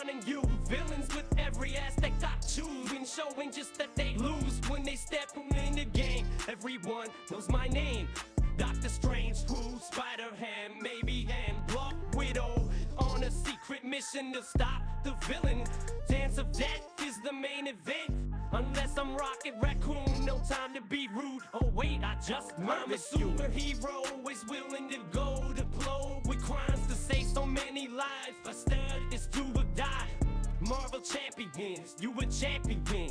clowning you. Villains with every aspect I choose, and showing just that they lose when they step in the game. Everyone knows my name. Doctor Strange, who, Spider-Ham, maybe, and Black Widow, on a secret mission to stop the villain. Dance of Death is the main event. Unless I'm Rocket Raccoon, no time to be rude. Oh wait, I just murmured you. I'm a superhero, always willing to go to blow with crimes to save so many lives. A stud is do or die. Marvel champions, you a champion.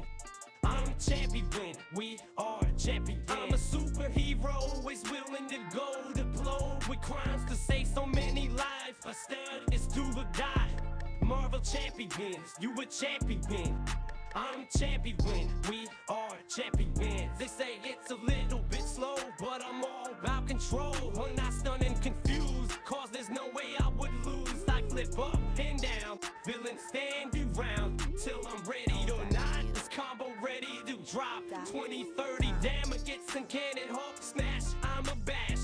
I'm a champion, we are champions. I'm a superhero, always willing to go to blow with crimes to save so many lives. A stud is do or die. Marvel champions, you a champion. I'm champion, we are champions. They say it's a little bit slow, but I'm all about control. When I stun and confuse, cause there's no way I would lose. I flip up and down, villains stand around till I'm ready or not. This combo ready to drop 20-30 damages and cannon Hulk smash. I'm a bash,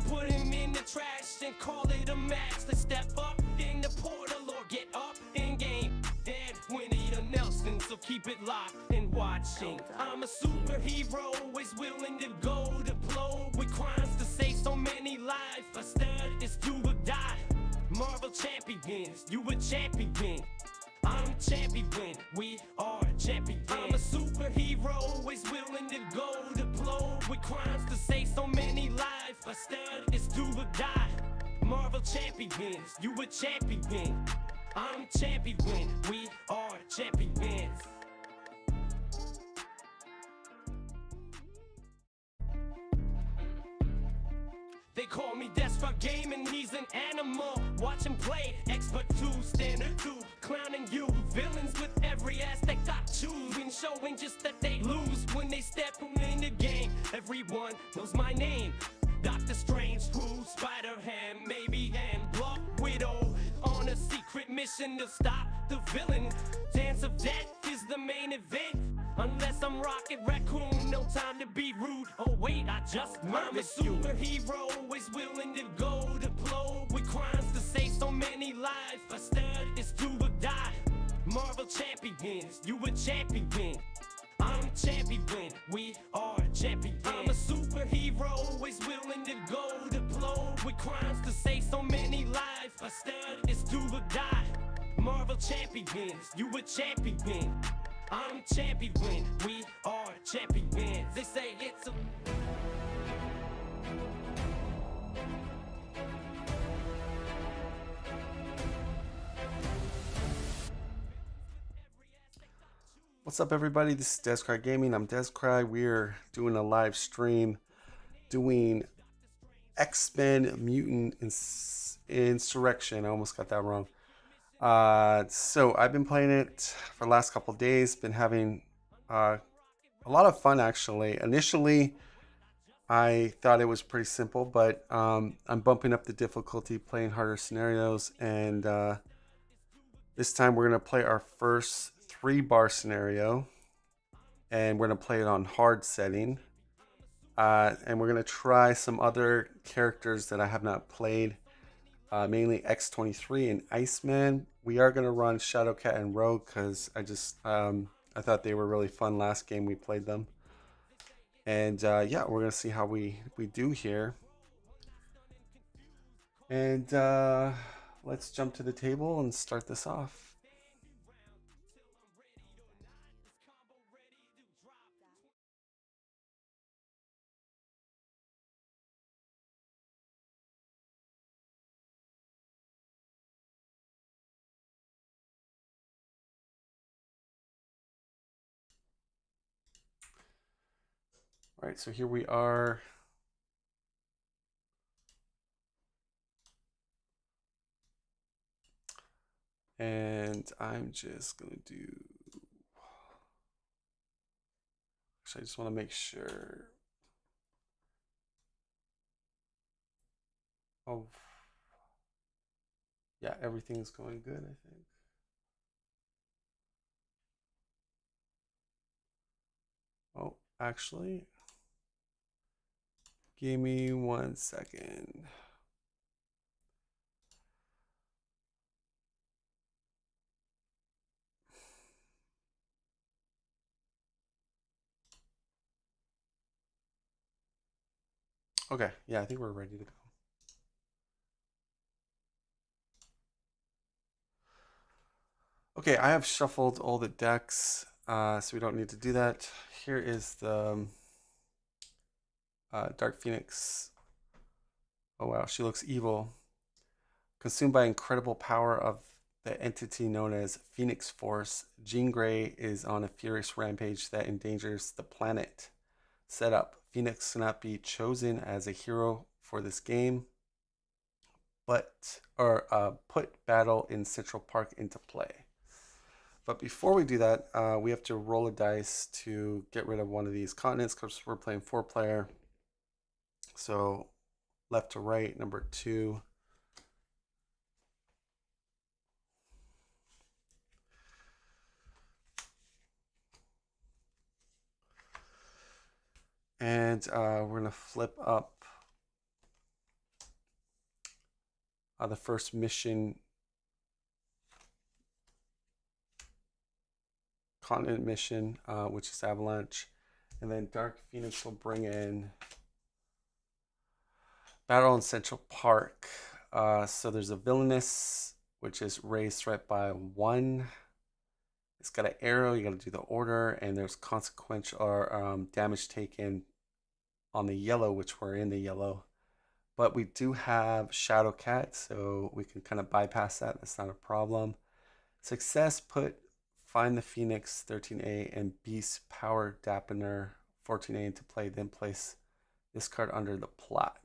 put him in the trash and call it a match. Let's step up in the portal or get up in game. Dead Winnie the Nelson, so keep it locked and watching. I'm a superhero, always willing to go to blow with crimes to save so many lives. A stud is do or die. Marvel champions, you a champion. I'm champion, we are champions. I'm a superhero, always willing to go to blow with crimes to save so many lives. A stud is do or die. Marvel champions, you a champion. I'm champion, we are champions. They call me Desperate Gaming, he's an animal. Watch him play, expert 2, standard 2, clowning you. Villains with every aspect I choose, and showing just that they lose when they step in the game. Everyone knows my name. Doctor Strange, who, Spider-Ham, maybe, and Black Widow, on a secret mission to stop the villain. Dance of Death is the main event. Unless I'm Rocket Raccoon, no time to be rude. Oh wait, I just murmured you. I'm a superhero, always willing to go to blow with crimes to save so many lives. A stud is do or die. Marvel champions, you a champion. I'm champion, we are champions. I'm a superhero, always willing to go to blow with crimes to save so many lives. A stud is do or die. Marvel champions, you a champion. I'm champion, we are champions. They say it's a... What's up, everybody? This is Descry Gaming. I'm Descry. We're doing a live stream doing X-Men Mutant Insurrection. I almost got that wrong. So I've been playing it for the last couple of days. Been having a lot of fun, actually. Initially, I thought it was pretty simple, but I'm bumping up the difficulty, playing harder scenarios, and this time we're going to play our first 3-bar scenario, and we're going to play it on hard setting, and we're going to try some other characters that I have not played, mainly X-23 and Iceman. We are going to run Shadowcat and Rogue because I thought they were really fun last game we played them, and yeah, we're going to see how we do here. And let's jump to the table and start this off. All right, so here we are. And I'm just going to do... Actually, I just want to make sure... Oh, yeah, everything's going good, I think. Oh, actually... Give me 1 second. Okay, yeah, I think we're ready to go. Okay, I have shuffled all the decks, so we don't need to do that. Here is the Dark Phoenix. Oh wow, she looks evil. Consumed by incredible power of the entity known as Phoenix Force, Jean Grey is on a furious rampage that endangers the planet. Setup: Phoenix cannot be chosen as a hero for this game, but put battle in Central Park into play. But before we do that, we have to roll a dice to get rid of one of these continents because we're playing 4-player. So left to right, number 2. And we're going to flip up the first mission, continent mission, which is Avalanche. And then Dark Phoenix will bring in Battle in Central Park. So there's a villainous, which is raised threat by 1. It's got an arrow, you got to do the order, and there's consequential or damage taken on the yellow, which we're in the yellow. But we do have Shadow Cat, so we can kind of bypass that. That's not a problem. Success, find the Phoenix 13A and Beast Power Dampener 14A into play, then place this card under the plot.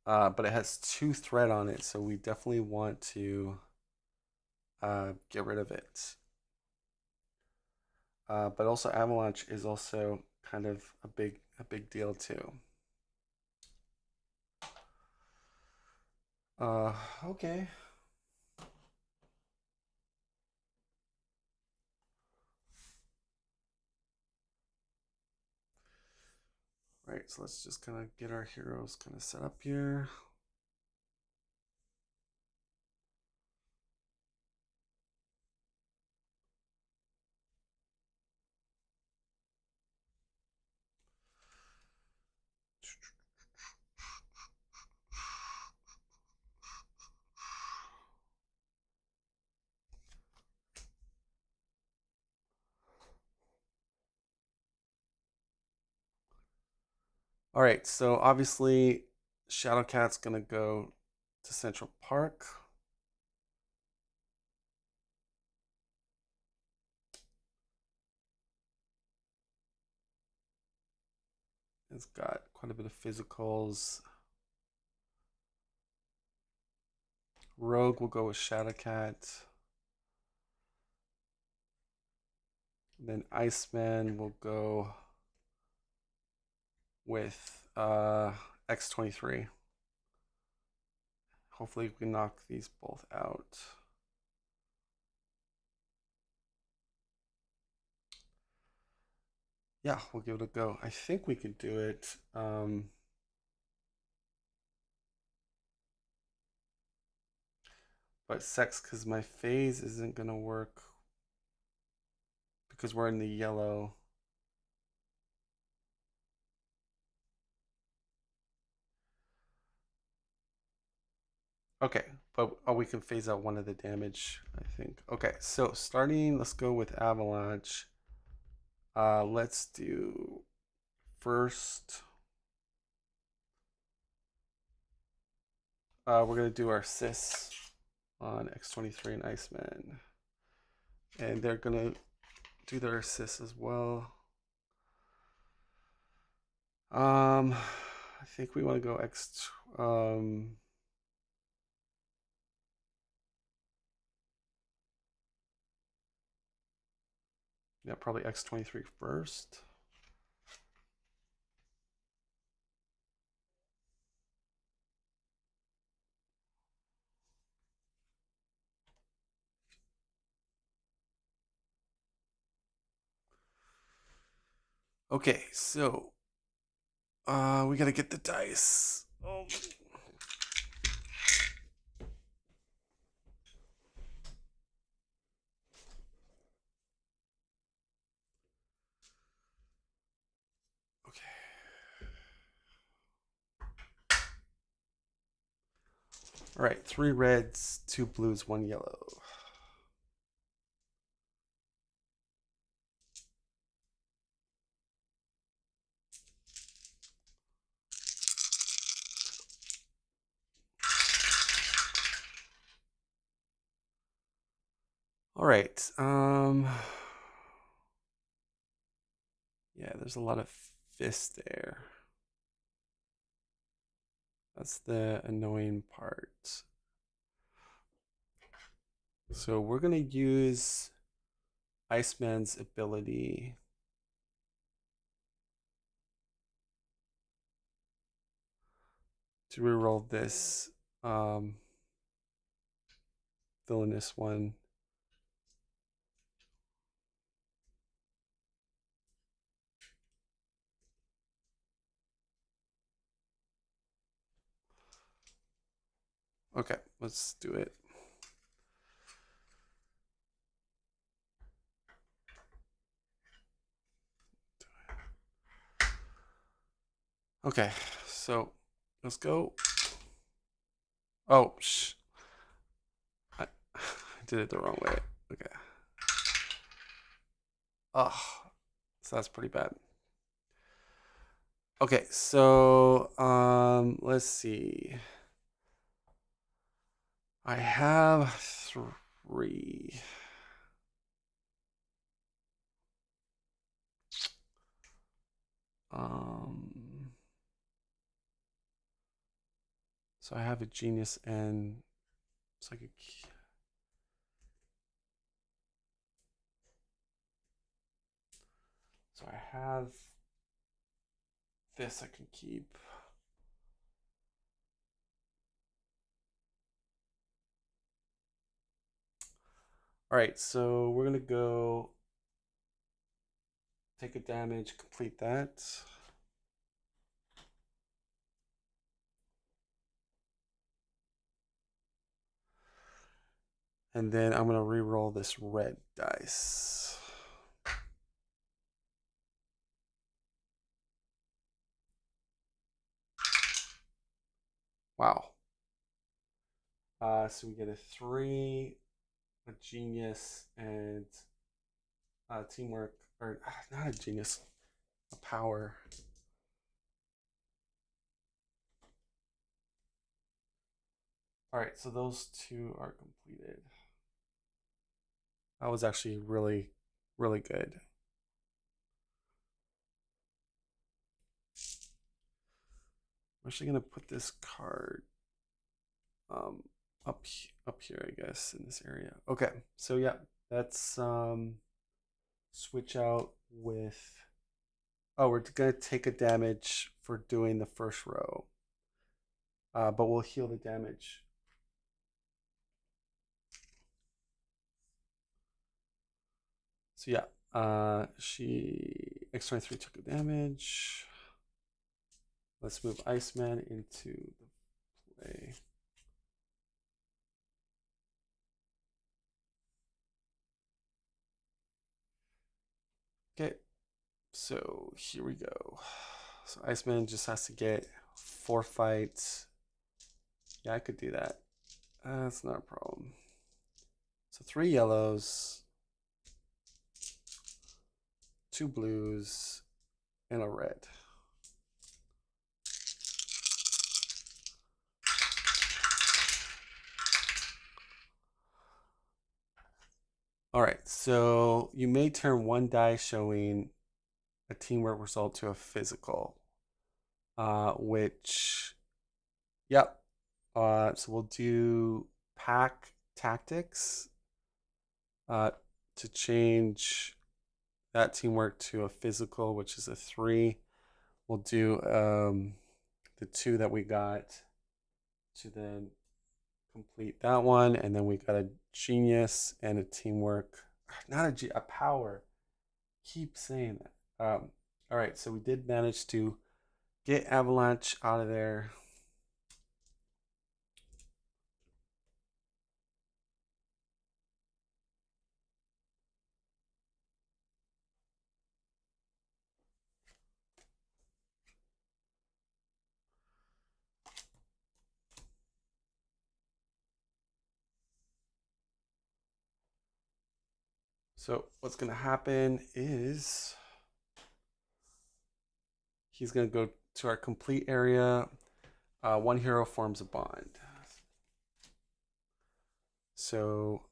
But it has 2 threat on it, so we definitely want to get rid of it. But also Avalanche is also kind of a big deal too. Okay. Right, so let's just kind of get our heroes kind of set up here. All right, so obviously Shadowcat's gonna go to Central Park. It's got quite a bit of physicals. Rogue will go with Shadowcat. Then Iceman will go with X-23. Hopefully we can knock these both out. Yeah, we'll give it a go. I think we can do it. But sex, because my phase isn't gonna work because we're in the yellow. Okay, but we can phase out one of the damage, I think. Okay, so starting, let's go with Avalanche. Let's do first. We're gonna do our sis on X-23 and Iceman, and they're gonna do their assist as well. I think we want to go yeah, probably X-23 first. Okay, so we gotta get the dice. Oh. Okay. All right, 3 reds, 2 blues, 1 yellow. All right. Yeah, there's a lot of fists there. That's the annoying part. So we're gonna use Iceman's ability to reroll this villainous one. Okay, let's do it. Okay, so let's go. Oh, I did it the wrong way. Okay. Oh, so that's pretty bad. Okay, so let's see. I have 3. So I have a genius and psychic. So I have this I can keep. All right, so we're gonna go take a damage, complete that. And then I'm gonna re-roll this red dice. Wow. So we get a 3, a genius, and teamwork, or not a genius, a power. All right, so those 2 are completed. That was actually really, really good. I'm actually gonna put this card up here, I guess, in this area. Okay, so yeah, that's switch out with. Oh, we're gonna take a damage for doing the first row, but we'll heal the damage. So yeah, she X23 took a damage. Let's move Iceman into the play. Okay, so here we go. So Iceman just has to get 4 fights. Yeah, I could do that. That's not a problem. So 3 yellows, 2 blues, and a red. All right, so you may turn 1 die showing a teamwork result to a physical, which, yep. So we'll do pack tactics to change that teamwork to a physical, which is a 3. We'll do the 2 that we got to then complete that one, and then we got a genius and a teamwork, not a power. Keep saying that. All right, so we did manage to get Avalanche out of there. So what's going to happen is he's going to go to our complete area. One hero forms a bond. So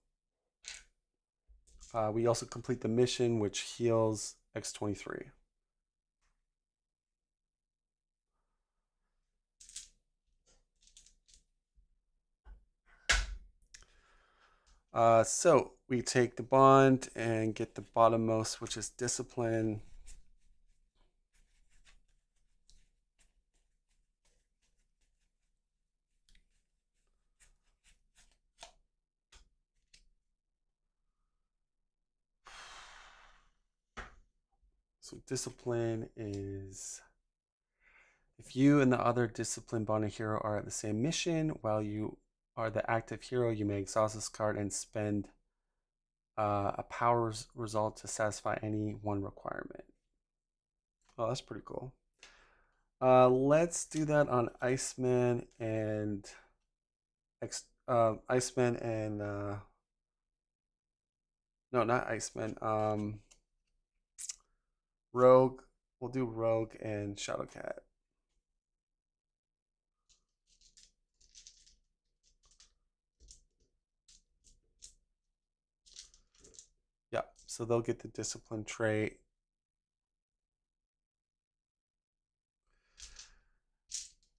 we also complete the mission, which heals X23. So we take the bond and get the bottommost, which is discipline. So discipline is if you and the other discipline bonded hero are at the same mission while you are the active hero, you may exhaust this card and spend a power result to satisfy any one requirement. Oh, that's pretty cool. Let's do that on Iceman and Iceman and no, not Iceman. Rogue. We'll do Rogue and Shadowcat. Yeah, so they'll get the discipline trait.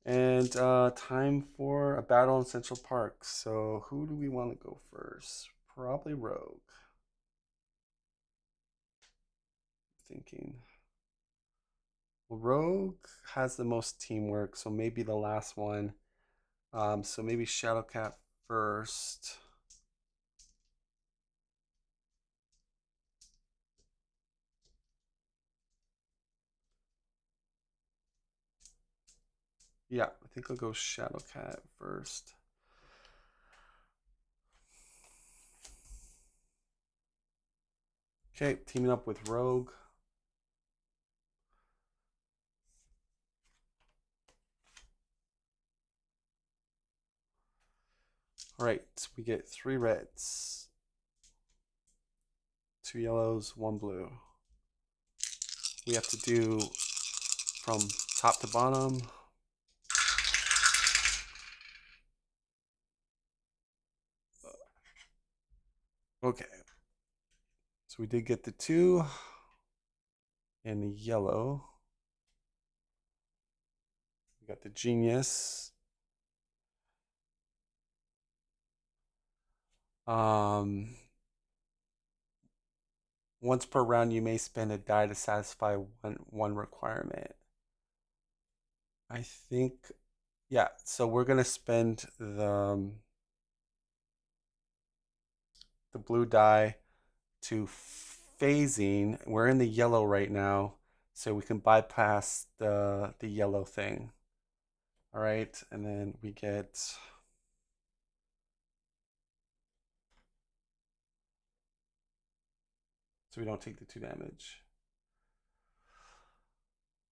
And time for a battle in Central Park. So who do we want to go first? Probably Rogue. Thinking. Well, Rogue has the most teamwork, so maybe the last one. So maybe Shadowcat first. Yeah, I think I'll go Shadowcat first. Okay, teaming up with Rogue. All right, we get 3 reds, 2 yellows, 1 blue. We have to do from top to bottom. Okay. So we did get the 2 and the yellow. We got the genius. Once per round, you may spend a die to satisfy one requirement. I think, yeah. So we're gonna spend the blue die to phasing. We're in the yellow right now, so we can bypass the yellow thing. All right, and then we get. So we don't take the 2 damage.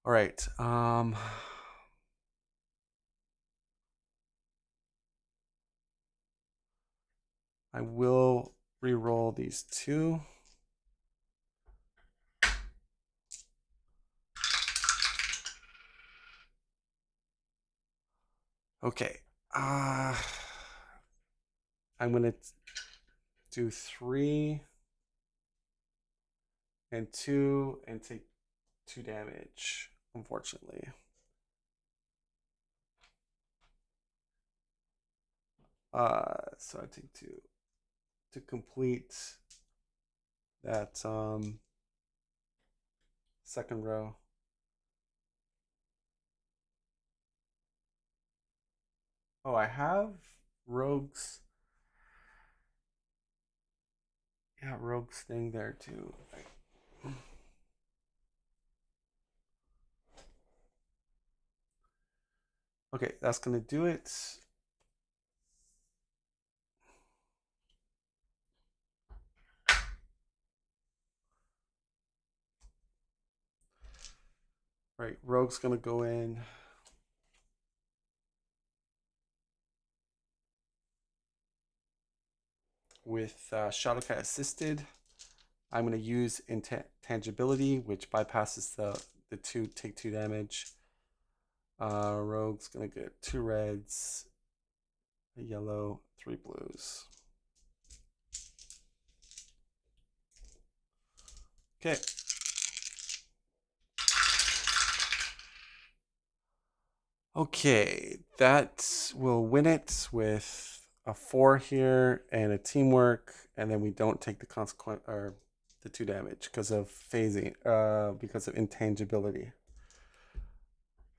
All right. I will re-roll these 2. Okay. I'm gonna do 3 and 2 and take 2 damage, unfortunately. So I take 2 to complete that second row. Oh, I have Rogue's. Yeah, Rogue's thing there too. Okay, that's gonna do it. Right, Rogue's gonna go in. With Shadowcat assisted. I'm going to use intangibility, which bypasses the take 2 damage. Rogue's going to get 2 reds, a yellow, 3 blues. Okay. Okay, that will win it with a 4 here and a teamwork, and then we don't take the consequence or the 2 damage because of phasing, because of intangibility.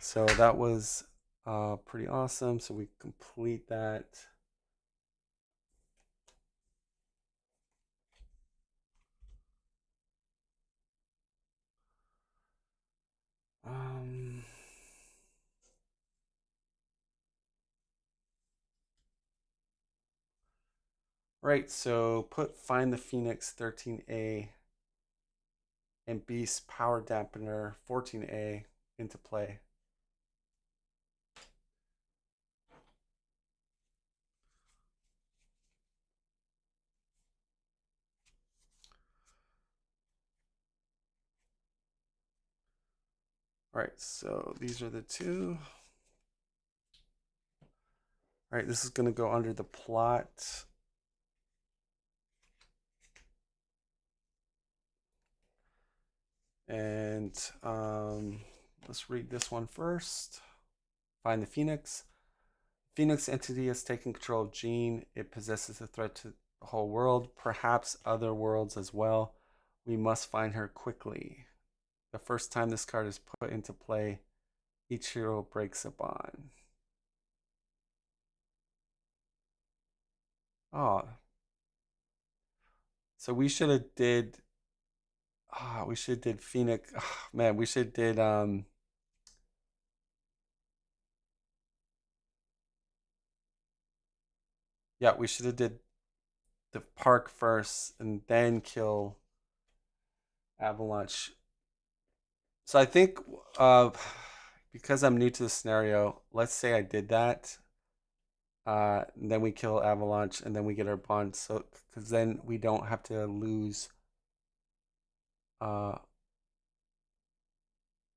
So that was pretty awesome. So we complete that. Right, so find the Phoenix 13A and Beast Power Dampener 14A into play. All right, so these are the two. All right, this is going to go under the plot. And let's read this one first. Find the Phoenix. Phoenix entity has taken control of Jean. It possesses a threat to the whole world, perhaps other worlds as well. We must find her quickly. The first time this card is put into play, each hero breaks a bond. Oh. So we should have did we should have did Phoenix. Oh, man, we should have did yeah, we should have did the park first and then kill Avalanche. So I think because I'm new to the scenario, let's say I did that. And then we kill Avalanche and then we get our bond. So because then we don't have to lose.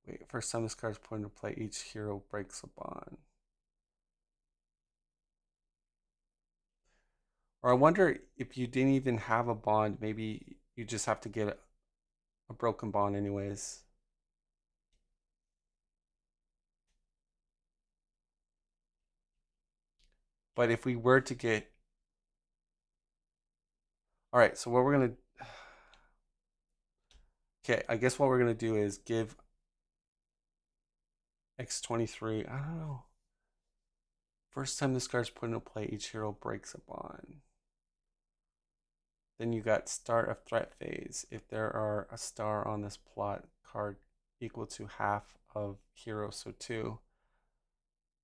Wait, first time this card is put into play, each hero breaks a bond. Or I wonder if you didn't even have a bond, maybe you just have to get a broken bond anyways. But if we were to get... All right, so what we're going to... Okay, I guess what we're going to do is give X23... I don't know. First time this card's put into play, each hero breaks a bond. Then you got start of threat phase. If there are a star on this plot card equal to half of hero, so 2,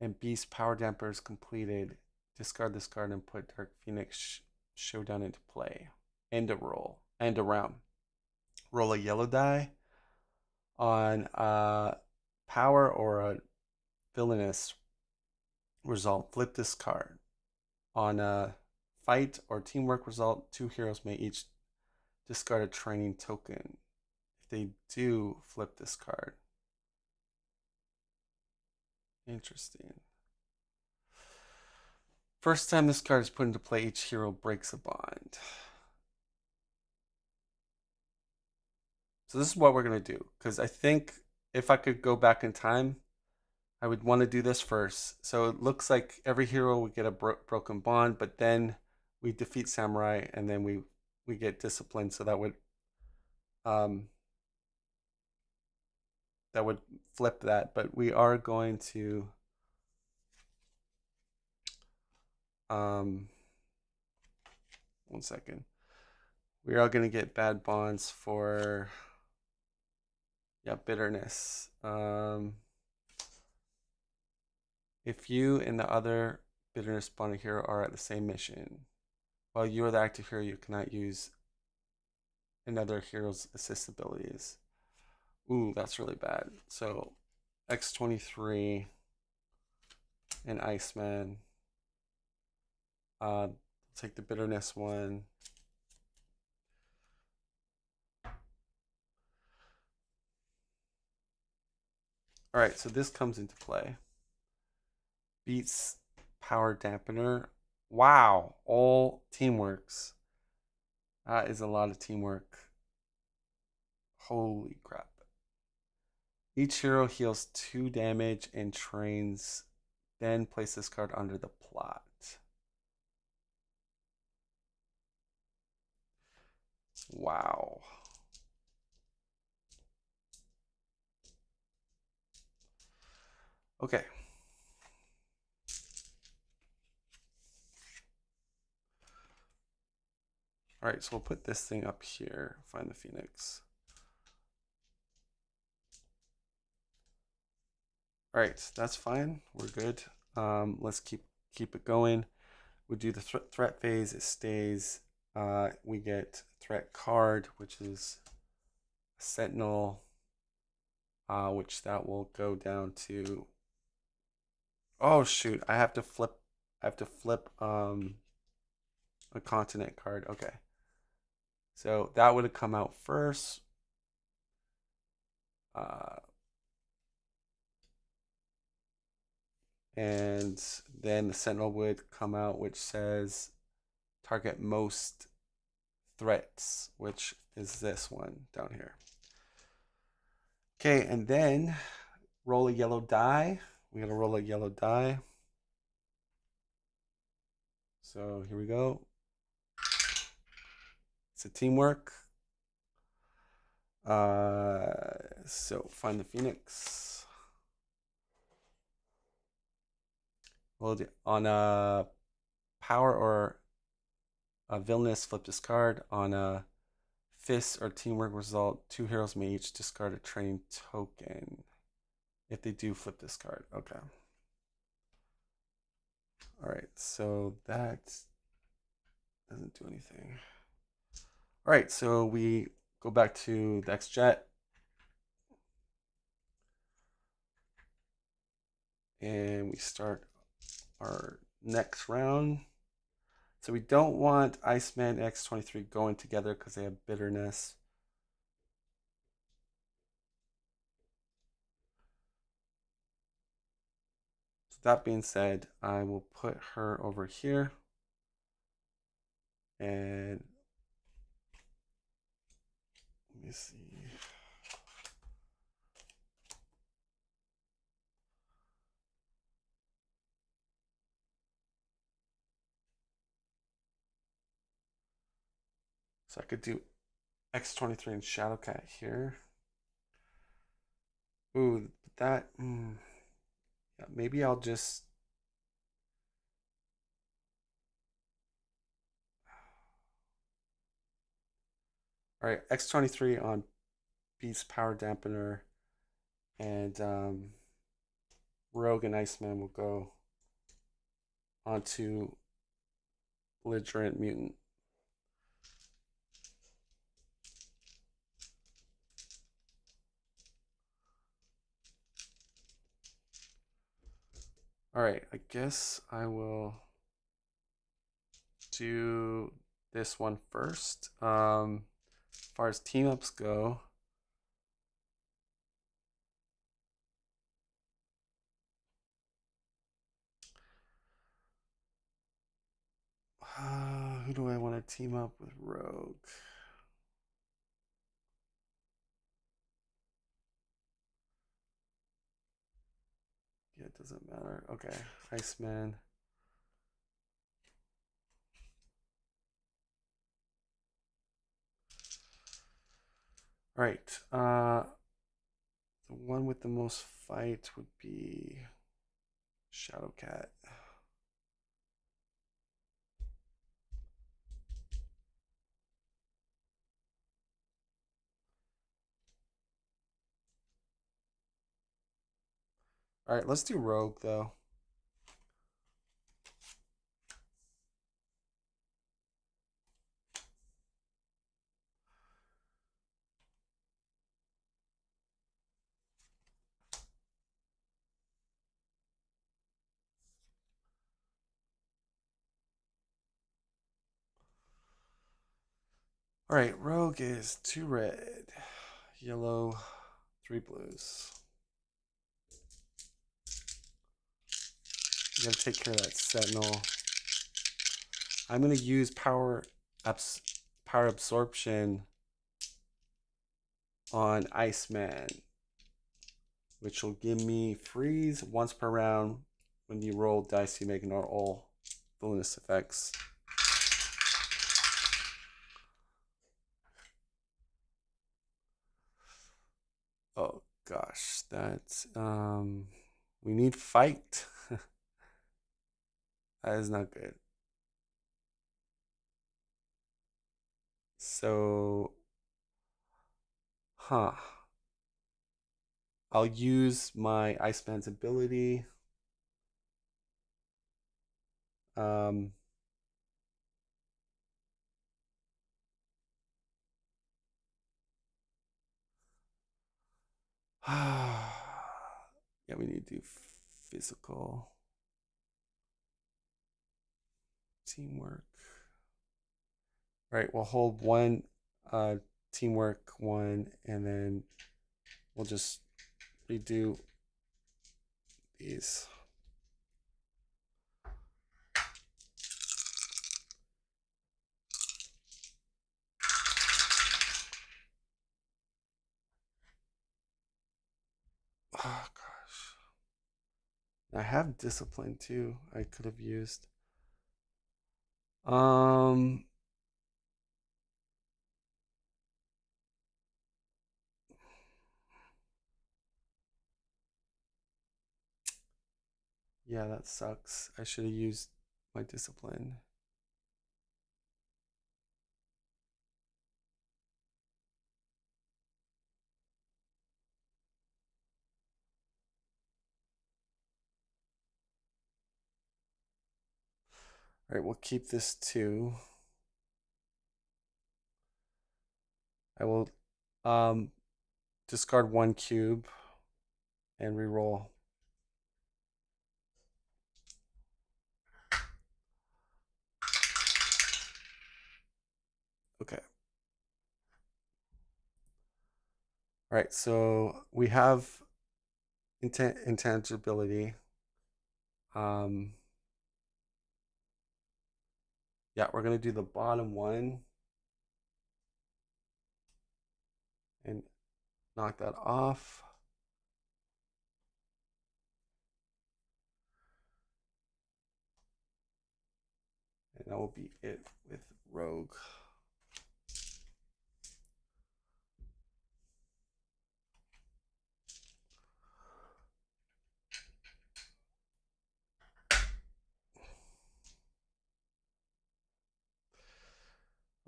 and Beast Power Damper is completed, discard this card and put Dark Phoenix Showdown into play. End a roll. End a round. Roll a yellow die on a power or a villainous result. Flip this card. On a fight or teamwork result, 2 heroes may each discard a training token. If they do, flip this card. Interesting. First time this card is put into play, each hero breaks a bond. So this is what we're going to do, because I think if I could go back in time, I would want to do this first. So it looks like every hero would get a broken bond, but then we defeat Samurai, and then we get disciplined. So that would flip that. But we are going to one second. We are going to get bad bonds for bitterness. If you and the other bitterness bonded hero are at the same mission, while you are the active hero, you cannot use another hero's assist abilities. Ooh, that's really bad. So X23 and Iceman. Take the bitterness one. All right, so this comes into play. Beats power dampener. Wow, all teamworks. That is a lot of teamwork. Holy crap. Each hero heals 2 damage and trains, then place this card under the plot. Wow. Okay. All right, so we'll put this thing up here. Find the Phoenix. All right, that's fine. We're good. Let's keep it going. We do the threat phase. It stays. We get threat card, which is a Sentinel, which that will go down to. Oh shoot! I have to flip. I have to flip a continent card. Okay. So that would have come out first. And then the Sentinel would come out, which says target most threats, which is this one down here. Okay, and then roll a yellow die. We're gonna roll a yellow die. So here we go. It's a teamwork. So find the Phoenix. Well, on a power or a villainous, flip discard. On a fist or teamwork result, 2 heroes may each discard a training token. If they do, flip this card. Okay. All right, so that doesn't do anything. All right, so we go back to the X-Jet. And we start our next round. So we don't want Iceman and X23 going together because they have bitterness. So that being said, I will put her over here. And let me see. So I could do X23 and Shadowcat here. Ooh, that. Yeah, maybe I'll just. All right, X23 on Beast Power Dampener, and Rogue and Iceman will go onto Belligerent Mutant. All right, I guess I will do this one first. As far as team ups go, who do I want to team up with? Rogue. Yeah, it doesn't matter. Okay, Iceman. All right. The one with the most fight would be Shadowcat. All right, let's do Rogue though. All right, Rogue is 2 red, yellow, 3 blues. You gotta take care of that Sentinel. I'm gonna use power absorption on Iceman, which will give me freeze once per round. When you roll dice, you make all villainous effects. Oh gosh, that's we need fight. That is not good. So, I'll use my Iceman's ability. Um, yeah, we need to do physical teamwork. All right, we'll hold one teamwork one, and then we'll just redo these. Oh gosh. I have discipline too. I could have used. Yeah, that sucks. I should have used my discipline. All right, we'll keep this too. I will discard one cube and reroll. Okay. All right, so we have intangibility. Yeah, we're gonna do the bottom one and knock that off. And that will be it with Rogue.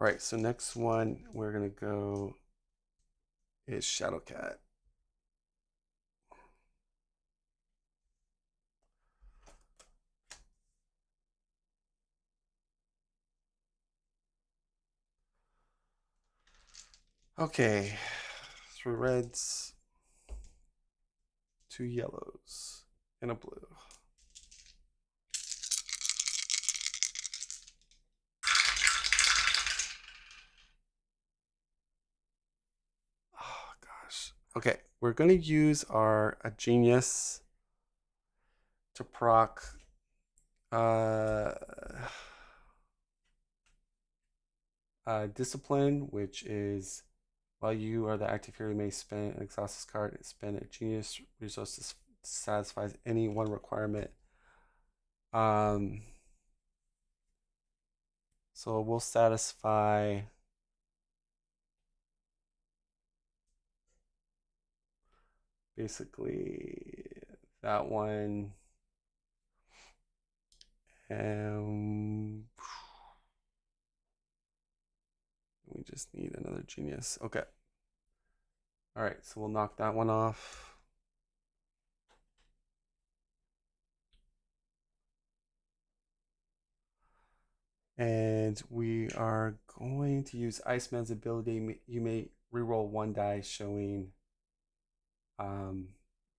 All right, so next one we're gonna go is Shadowcat. Okay, 3 reds, 2 yellows, and a blue. Oh gosh. Okay, we're gonna use a genius to proc discipline, which is while you are the active hero, you may spend an exhaustus card and spend a genius resource to satisfies any one requirement. So we'll satisfy basically that one. And we just need another genius. Okay. All right, so we'll knock that one off. And we are going to use Iceman's ability. You may reroll one die showing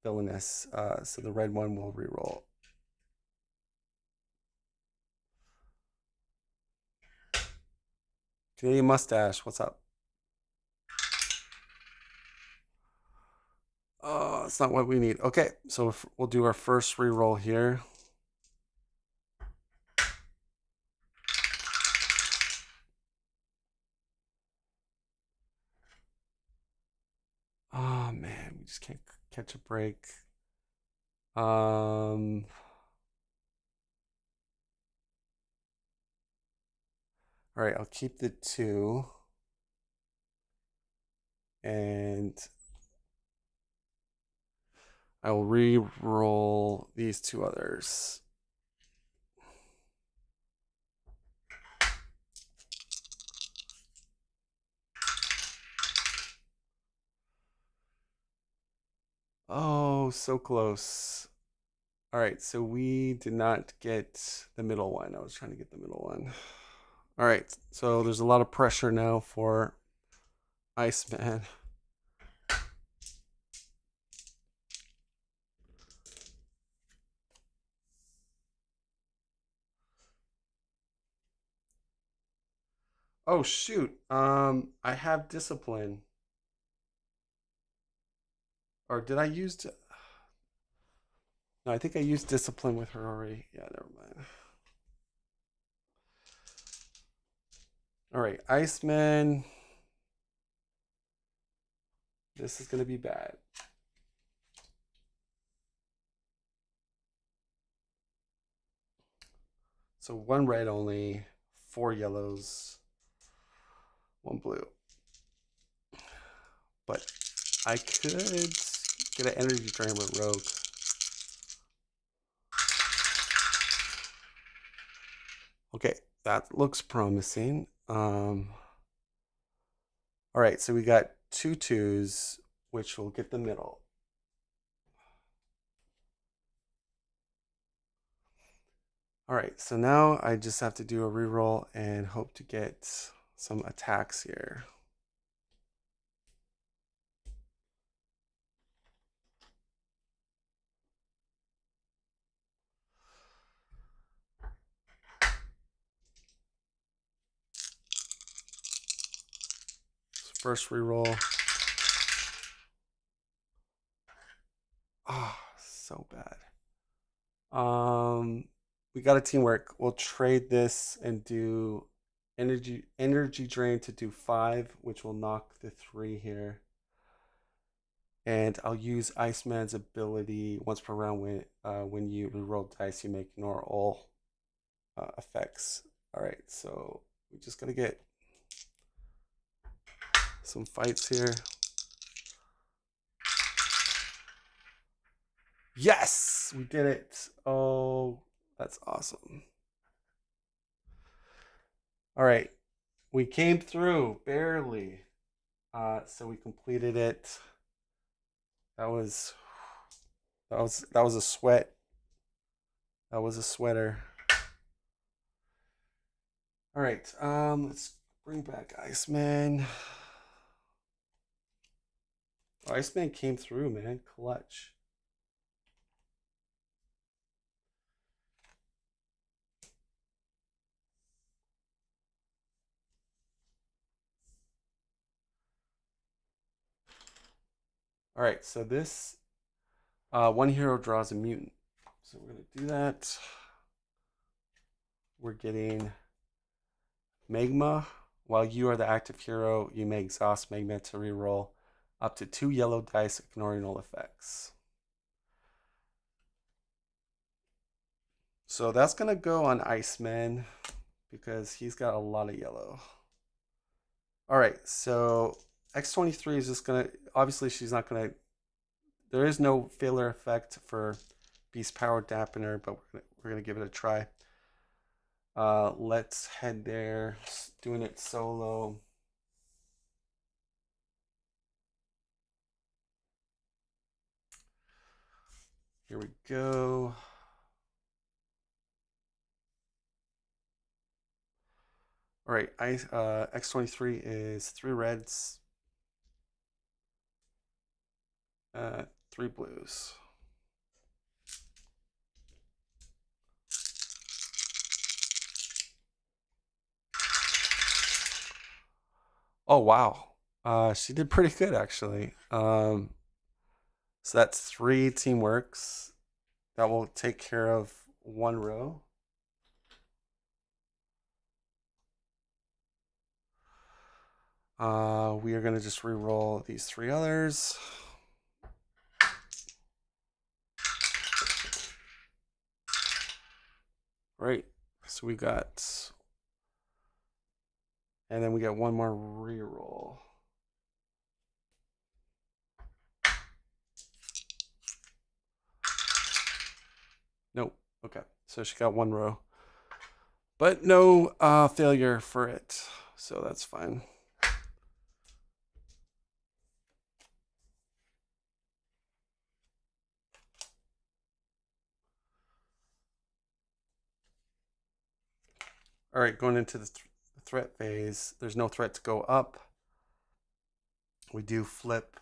villainous. So the red one will reroll. Canadian Mustache, what's up? Oh, it's not what we need. Okay, so we'll do our first reroll here. Oh man, we just can't catch a break. All right, I'll keep the 2. And I will re-roll these 2 others. Oh, so close. All right, so we did not get the middle one. I was trying to get the middle one. All right, so there's a lot of pressure now for Iceman. Oh shoot. I have discipline. Or did I use No, I think I used discipline with her already. Yeah, never mind. All right, Iceman. This is going to be bad. So 1 red only, 4 yellows, 1 blue. But I could get an energy drain with Rogue. Okay, that looks promising. All right, so we got 2 2s, which will get the middle. All right, so now I just have to do a reroll and hope to get some attacks here. So first reroll. Ah, oh, so bad. We got a teamwork. We'll trade this and do energy drain to do 5, which will knock the 3 here. And I'll use Iceman's ability once per round when you reroll dice, you make ignore all effects. All right, so we just gotta get some fights here. Yes, we did it. Oh, that's awesome. All right, we came through barely. So we completed it. That was a sweat. That was a sweater. All right, let's bring back Iceman. Oh, Iceman came through, man. Clutch. All right, so this 1 hero draws a mutant. So we're gonna do that. We're getting Magma. While you are the active hero, you may exhaust Magma to reroll up to 2 yellow dice, ignoring all effects. So that's gonna go on Iceman because he's got a lot of yellow. All right, so X23 is just gonna, obviously she's not gonna, there is no failure effect for Beast Power Dampener, but we're gonna give it a try. Let's head there, doing it solo. Here we go. All right, X23 is 3 reds, 3 blues. Oh wow, she did pretty good actually. So that's 3 teamworks. That will take care of 1 row. We are gonna just re-roll these 3 others. Right. So we got, and then we get one more reroll. Nope. Okay. So she got one row, but no failure for it. So that's fine. All right, going into the threat phase, there's no threat to go up. We do flip.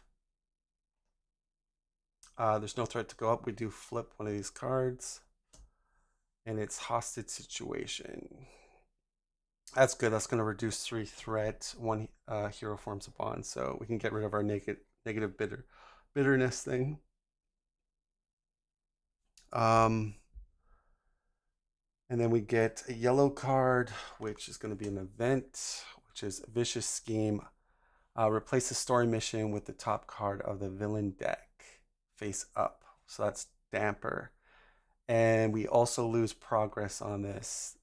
There's no threat to go up. We do flip one of these cards. And it's hostage situation. That's good. That's going to reduce 3 threat. 1 hero forms a bond. So we can get rid of our negative bitterness thing. And then we get a yellow card, which is going to be an event, which is Vicious Scheme. Replace the story mission with the top card of the villain deck face up. So that's damper. And we also lose progress on this.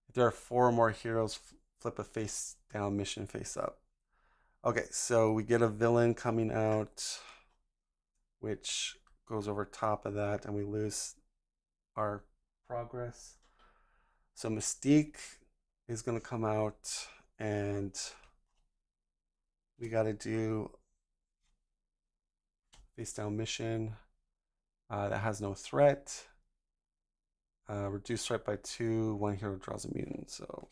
If there are 4 or more heroes, flip a face down mission face up. Okay, so we get a villain coming out, which goes over top of that, and we lose our progress. So Mystique is going to come out, and we got to do face down mission that has no threat. Reduce threat by 2. 1 hero draws a mutant. So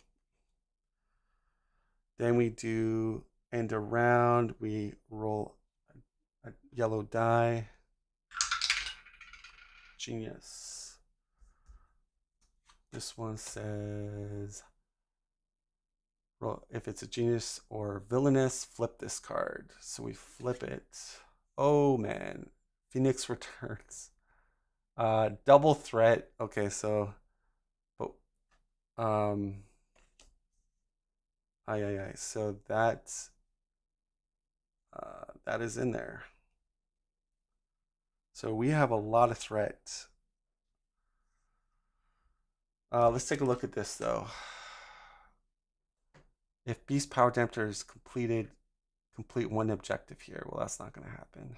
then we do end a round. We roll a yellow die. Genius. This one says, roll, if it's a genius or villainous, flip this card. So we flip it. Oh man, Phoenix returns. Double threat. Okay, so, but so that that is in there. So we have a lot of threat. Let's take a look at this though. If Beast Power Damper is complete 1 objective here. Well, that's not going to happen.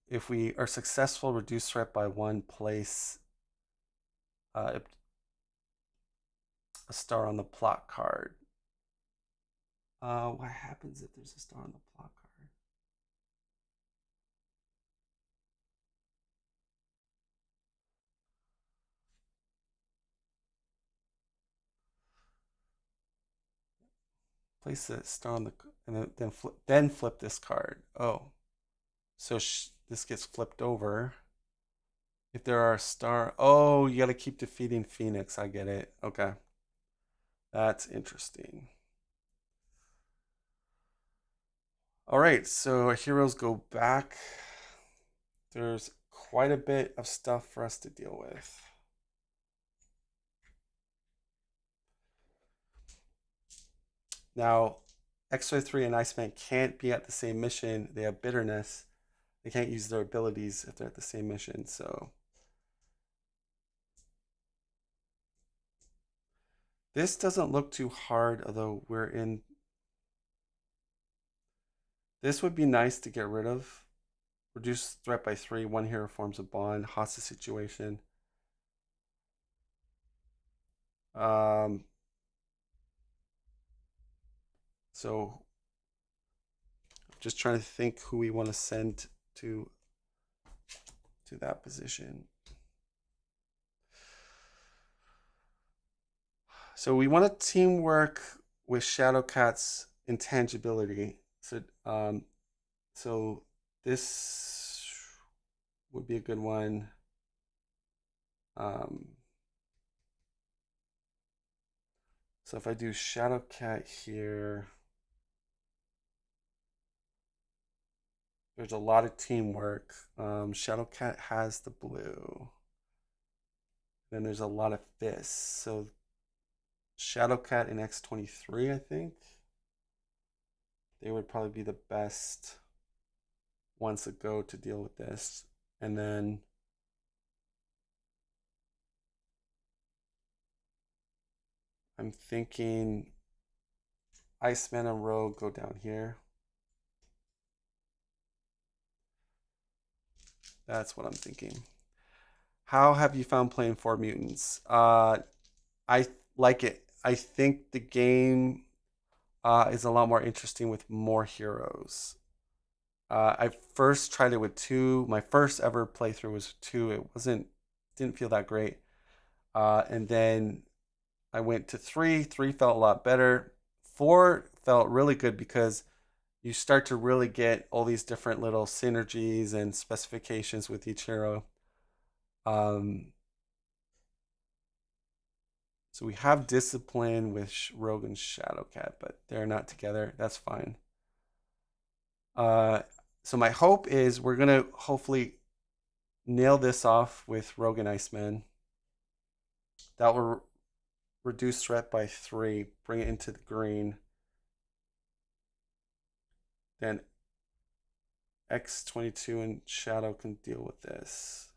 If we are successful, reduce threat by 1, place a star on the plot card. What happens if there's a star on the plot card? Place a star on the, and then flip this card. Oh, so this gets flipped over. If there are a star, oh, you got to keep defeating Phoenix. I get it. Okay, that's interesting. All right, so our heroes go back. There's quite a bit of stuff for us to deal with. Now, X-23 and Iceman can't be at the same mission. They have bitterness. They can't use their abilities if they're at the same mission, so. This doesn't look too hard, although we're in. This would be nice to get rid of. Reduce threat by 3. 1 hero forms a bond. Hostage situation. So just trying to think who we want to send to that position. So we want to teamwork with Shadowcat's intangibility. So this would be a good one. So if I do Shadowcat here, there's a lot of teamwork. Shadowcat has the blue. Then there's a lot of fists. So Shadowcat and X-23, I think. They would probably be the best once ago to deal with this. And then I'm thinking Iceman and Rogue go down here. That's what I'm thinking. How have you found playing 4 Mutants? I like it. I think the game is a lot more interesting with more heroes. I first tried it with 2. My first ever playthrough was 2. It didn't feel that great. And then I went to 3. 3 felt a lot better. 4 felt really good because you start to really get all these different little synergies and specifications with each hero. So we have Discipline with Rogue and Shadowcat, but they're not together. That's fine. So my hope is we're gonna hopefully nail this off with Rogue and Iceman. That will reduce threat by 3, bring it into the green. Then X22 and Shadow can deal with this.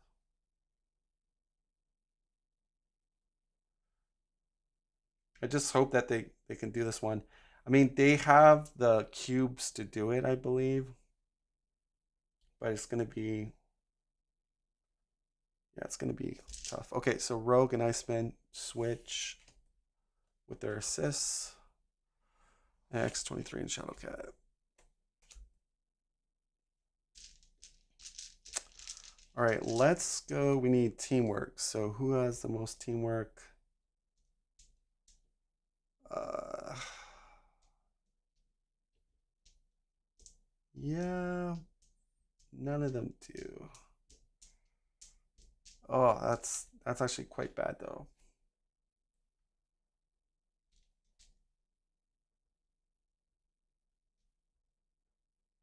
I just hope that they can do this one. I mean, they have the cubes to do it, I believe. But it's going to be... Yeah, it's going to be tough. Okay, so Rogue and Iceman switch with their assists. And X23 and Shadowcat. All right, let's go. We need teamwork. So who has the most teamwork? Yeah, none of them do. Oh, that's actually quite bad though.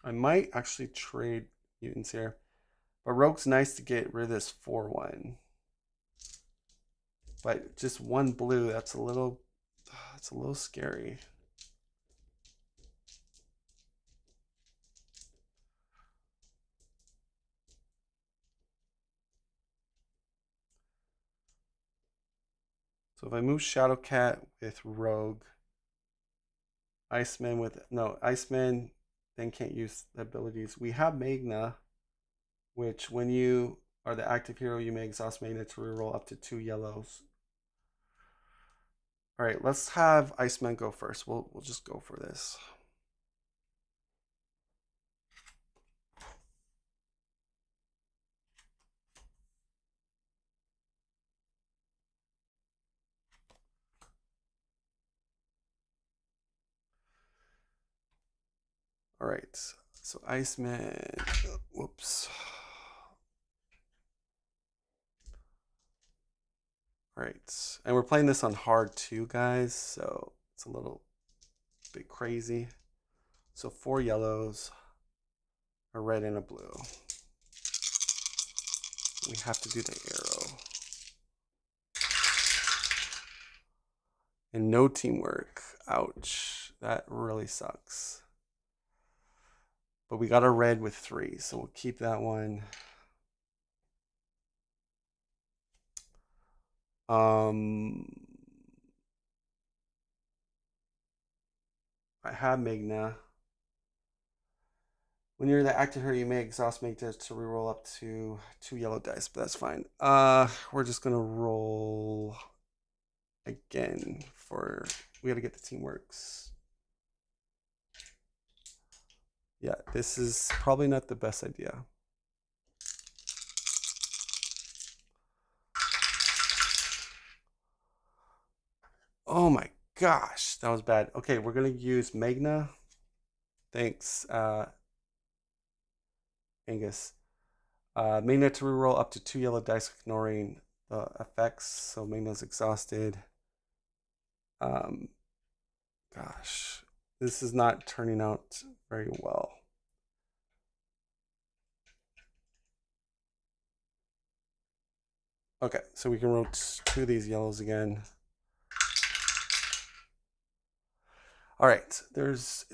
I might actually trade mutants here. But Rogue's nice to get rid of this 4-1. But just 1 blue, that's a little scary. So if I move Shadowcat with Rogue, Iceman then can't use the abilities. We have Magna, which when you are the active hero, you may exhaust Magna to reroll up to 2 yellows. All right, let's have Iceman go first. We'll just go for this. All right, so Iceman, whoops. All right, and we're playing this on hard too, guys, so it's a little bit crazy. So 4 yellows, a red and a blue. We have to do the arrow. And no teamwork. Ouch, that really sucks. But we got a red with 3, so we'll keep that one. I have Magna. When you're the active hero, you may exhaust Magna to reroll up to 2 yellow dice, but that's fine. We're just gonna roll again for... We gotta get the teamworks. Yeah, this is probably not the best idea. Oh my gosh, that was bad. Okay, we're gonna use Magna. Thanks, Angus. Magna to reroll up to 2 yellow dice, ignoring the effects. So Magna's exhausted. Gosh, this is not turning out very well. Okay, so we can roll 2 of these yellows again. All right, there's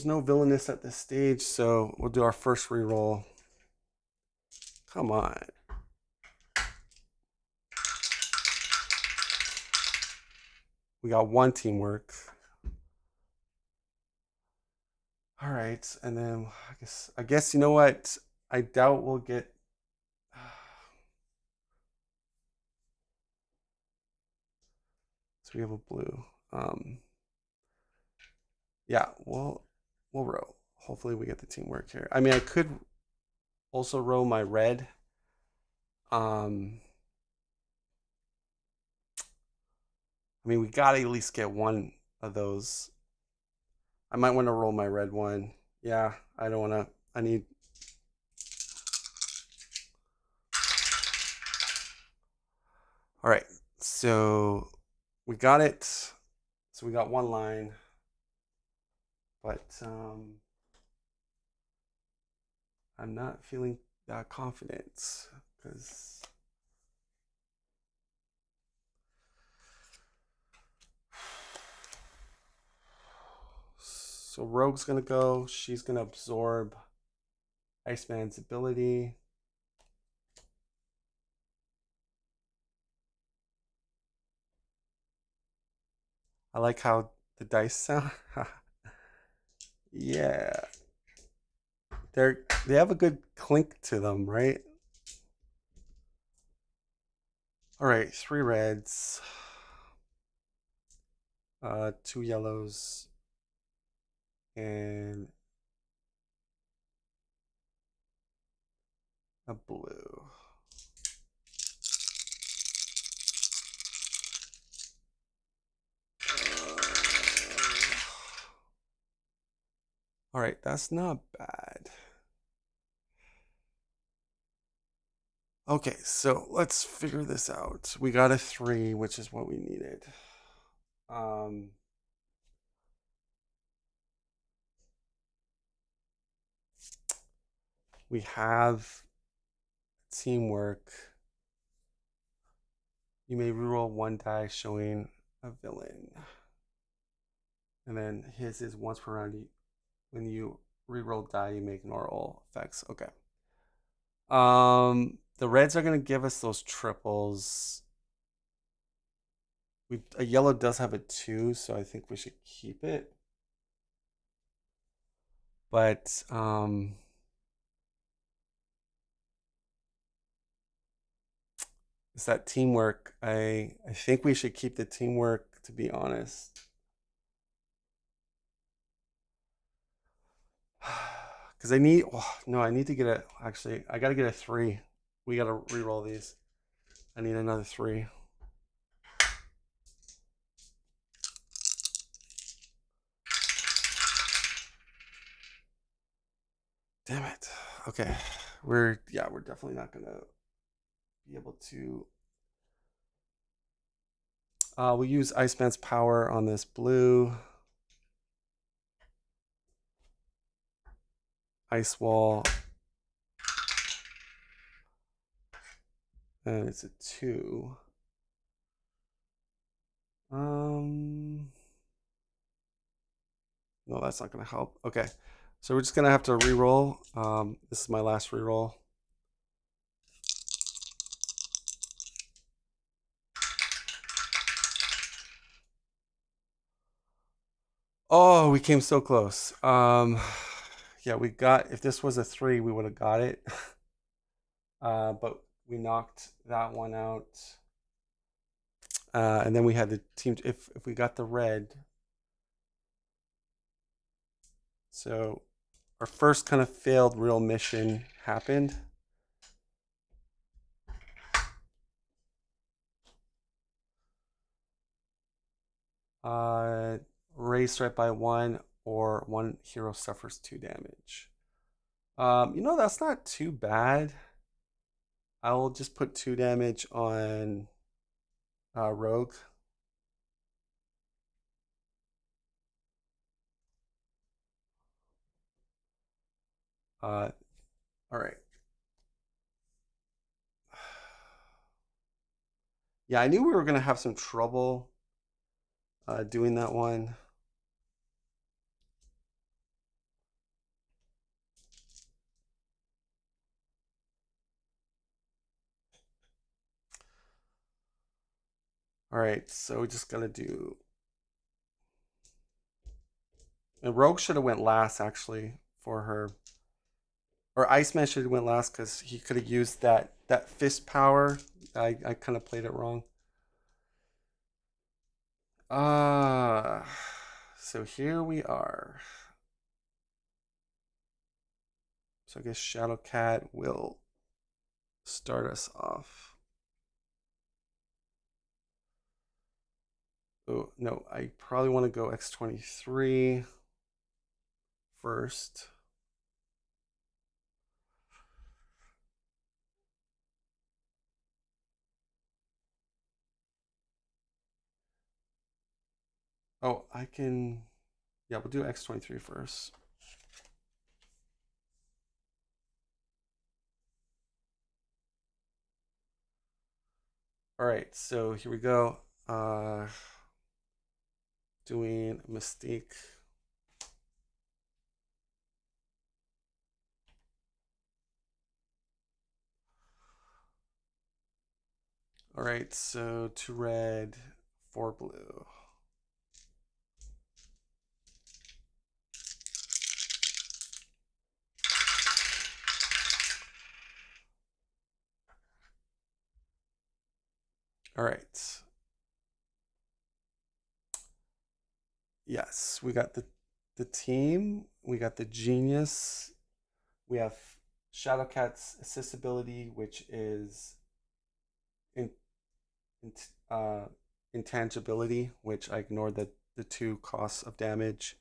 no villainous at this stage, so we'll do our first reroll. Come on. We got one teamwork. All right, and then I guess you know what? I doubt we'll get. So we have a blue. Yeah, we'll row. Hopefully we get the teamwork here. I mean, I could also row my red. I mean, we gotta at least get one of those. I might want to roll my red one. Yeah, I don't want to. I need. All right, so we got it. So we got one line, but I'm not feeling that confident because so Rogue's gonna go. She's gonna absorb Iceman's ability. I like how the dice sound. Yeah, they have a good clink to them, right? All right, 3 reds, 2 yellows, and a blue. All right, that's not bad. Okay, so let's figure this out. We got a 3, which is what we needed. We have teamwork. You may reroll 1 die showing a villain. And then his is once per round. When you reroll die, you make normal effects. Okay. The reds are gonna give us those triples. A yellow does have a 2, so I think we should keep it. But it's that teamwork. I think we should keep the teamwork, to be honest. Because I need, no, I need to get actually, I got to get a 3. We got to re-roll these. I need another 3. Damn it. Okay. We're definitely not going to be able to. We'll use Iceman's power on this blue. Ice wall. And it's a 2. No, that's not going to help. Okay. So we're just going to have to re-roll. This is my last re-roll. Oh, we came so close. Yeah, we got, if this was a 3, we would have got it. But we knocked that one out. And then we had the team, if we got the red. So our first kind of failed real mission happened. Raise threat by 1, or 1 hero suffers 2 damage. That's not too bad. I will just put 2 damage on Rogue. All right. Yeah, I knew we were gonna have some trouble doing that one. All right, so we just gotta do. And Rogue should have went last actually for her, or Iceman should have went last because he could have used that fist power. I kind of played it wrong. So here we are. So I guess Shadowcat will start us off. Oh, no, I probably want to go X23 first. Oh, I can, yeah, we'll do X23 first. All right, so here we go. Doing Mystique. All right, so 2 red, 4 blue. All right. Yes, we got the team. We got the genius. We have Shadowcat's assist ability, which is in, in intangibility, which I ignored the 2 costs of damage.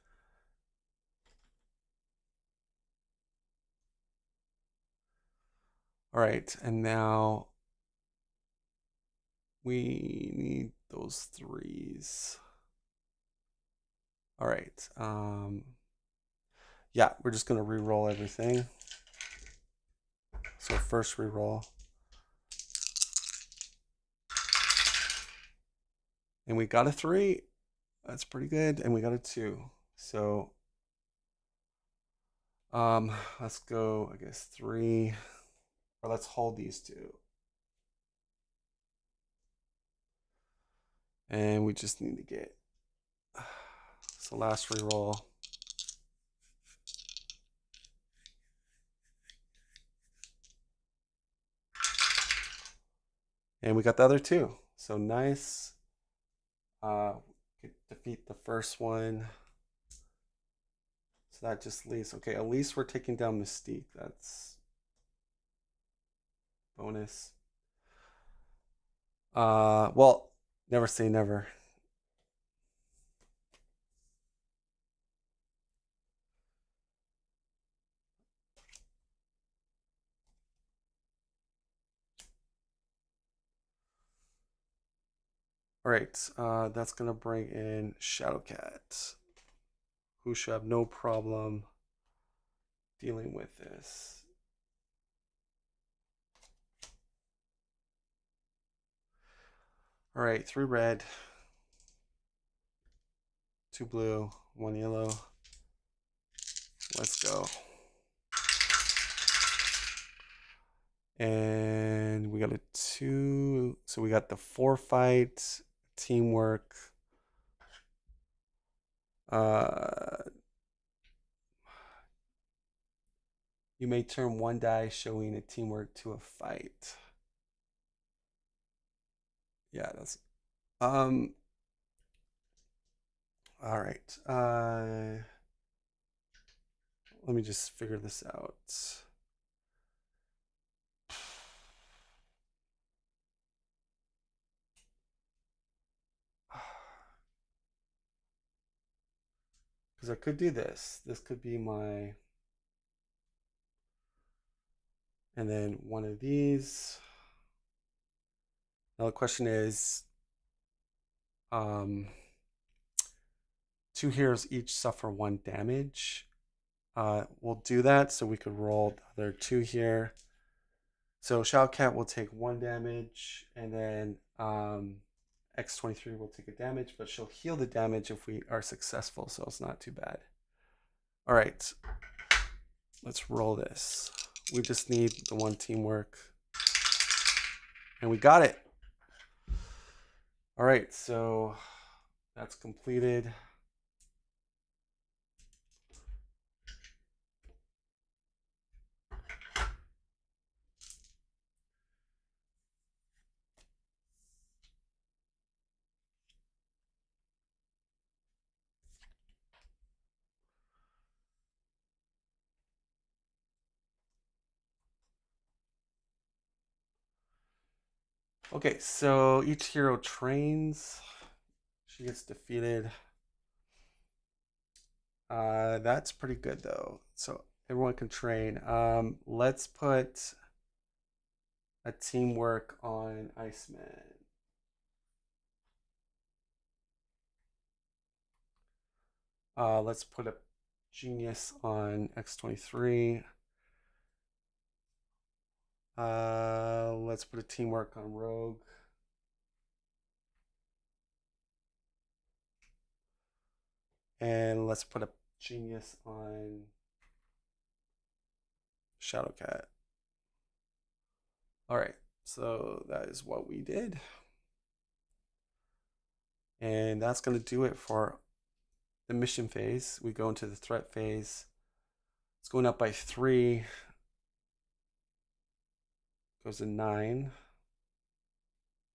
All right, and now we need those 3s. All right. Yeah, we're just gonna re-roll everything. So first re-roll. And we got a 3. That's pretty good. And we got a 2. So let's go, I guess 3. Or let's hold these 2. And we just need to get, so last reroll. And we got the other 2. So nice. Defeat the first one. So that just leaves, okay, at least we're taking down Mystique. That's bonus. Well, never say never. All right, that's gonna bring in Shadowcat, who should have no problem dealing with this. All right, 3 red, 2 blue, 1 yellow. Let's go. And we got a 2. So we got the 4 fight, teamwork. You may turn 1 die showing a teamwork to a fight. Yeah, that's all right. Let me just figure this out. Because I could do this. This could be my, and then one of these. Now the question is, 2 heroes each suffer 1 damage. We'll do that so we could roll the other 2 here. So Shadowcat will take 1 damage, and then X23 will take a damage, but she'll heal the damage if we are successful, so it's not too bad. All right, let's roll this. We just need the 1 teamwork, and we got it. All right, so that's completed. Okay, so each hero trains. She gets defeated. That's pretty good though. So everyone can train. Let's put a teamwork on Iceman. Let's put a genius on X23. Let's put a teamwork on Rogue. And let's put a genius on Shadowcat. All right, so that is what we did. And that's going to do it for the mission phase. We go into the threat phase. It's going up by 3. Goes to 9.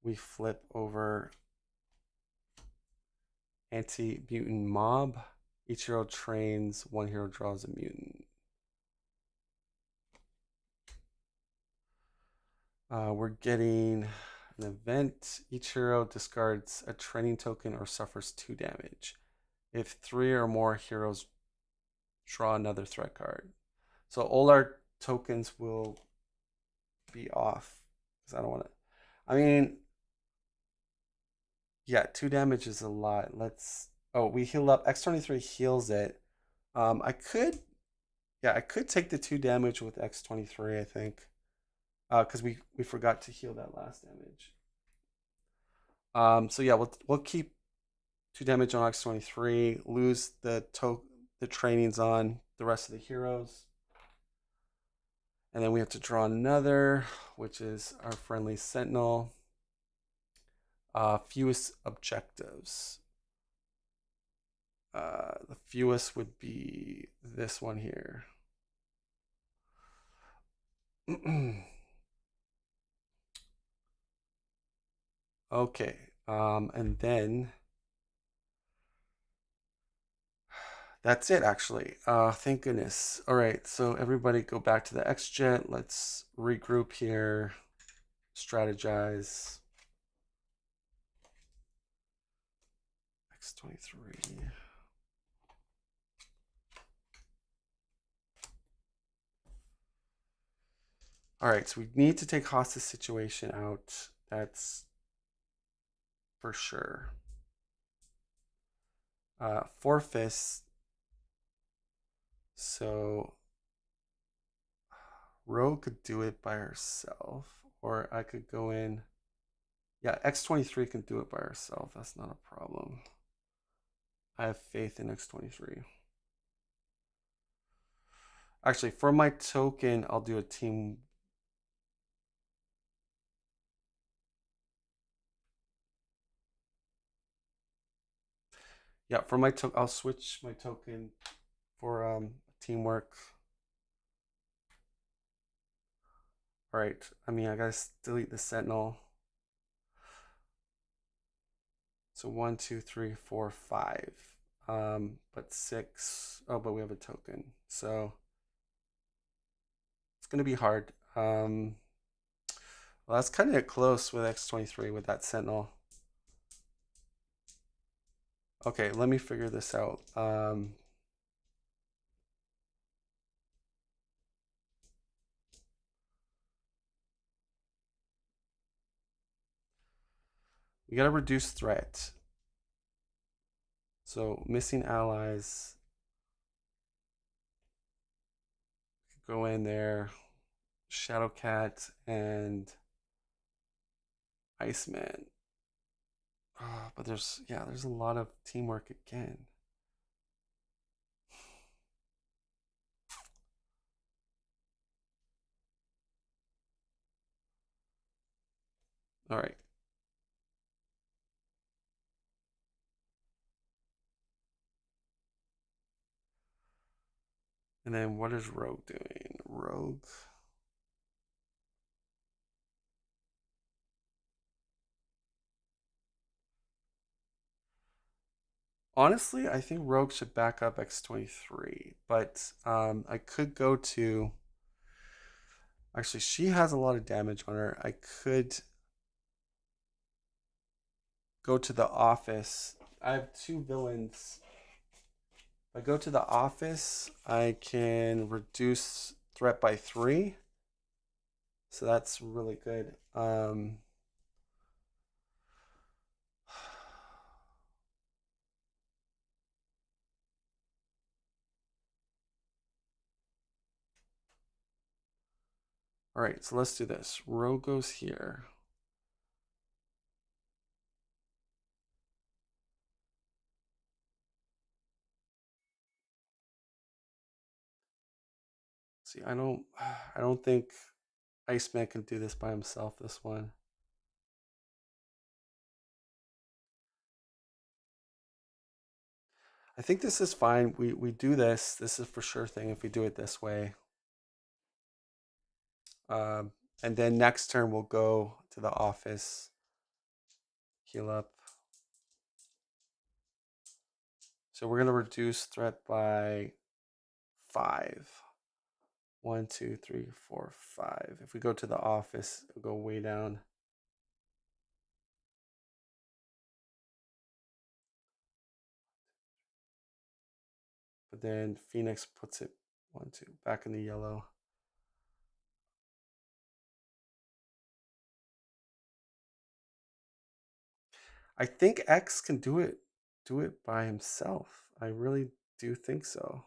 We flip over anti-mutant mob. Each hero trains, one hero draws a mutant. We're getting an event. Each hero discards a training token or suffers 2 damage. If 3 or more heroes draw another threat card. So all our tokens will be off. Because I don't want to. I mean, yeah, 2 damage is a lot. Let's. Oh, we heal up. X23 heals it. I could. Yeah, I could take the 2 damage with X23, I think. Because we forgot to heal that last damage. So yeah, we'll keep 2 damage on X23, lose the trainings on the rest of the heroes. And then we have to draw another, which is our friendly Sentinel. Fewest objectives. The fewest would be this one here. Okay, and then that's it actually. Thank goodness. All right, so everybody go back to the X-Jet. Let's regroup here, strategize. X23. All right, so we need to take hostage situation out. That's for sure. 4 fists. So Rogue could do it by herself, or I could go in. Yeah, X23 can do it by herself. That's not a problem. I have faith in X23. Actually, for my token, I'll do a team. Yeah, for my token, I'll switch my token for teamwork. All right. I mean, I gotta delete the Sentinel. So 1, 2, 3, 4, 5. But 6. Oh, but we have a token. So it's gonna be hard. Well, that's kind of close with X23 with that Sentinel. Okay, let me figure this out. We gotta reduce threat. So missing allies. Go in there. Shadowcat and Iceman. Oh, but there's a lot of teamwork again. All right. And then what is Rogue doing? Rogue. Honestly, I think Rogue should back up X23, but I could go to. Actually, she has a lot of damage on her. I could go to the office. I have two villains. If I go to the office, I can reduce threat by 3. So that's really good. All right, so let's do this. Rogue goes here. See, I don't think Iceman can do this by himself. This one. I think this is fine. We do this. This is for sure thing if we do it this way. Um, and then next turn we'll go to the office, heal up. So we're gonna reduce threat by 5. 1, 2, 3, 4, 5. If we go to the office, it'll go way down. But then Phoenix puts it 1, 2 back in the yellow. I think X can do it by himself. I really do think so.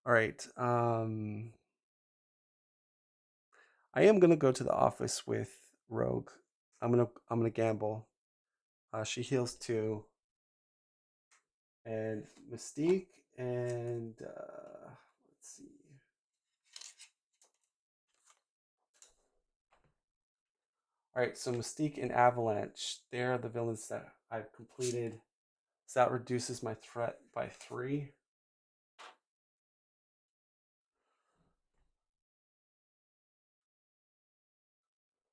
All right. I am gonna go to the office with Rogue. I'm gonna gamble. She heals 2, and Mystique and let's see. All right, so Mystique and Avalanche, they're the villains that I've completed. So that reduces my threat by 3.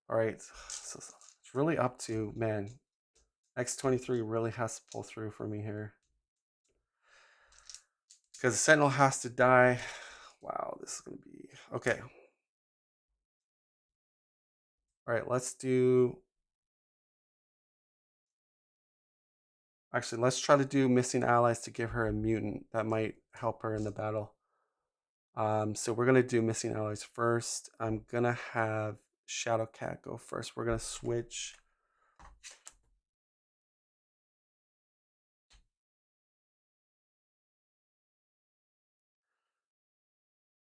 All right, so it's really up to, man, X23 really has to pull through for me here. Because the Sentinel has to die. Wow, this is going to be... Okay. All right, let's do... Actually, let's try to do missing allies to give her a mutant. That might help her in the battle. So we're going to do missing allies first. I'm going to have Shadowcat go first. We're going to switch.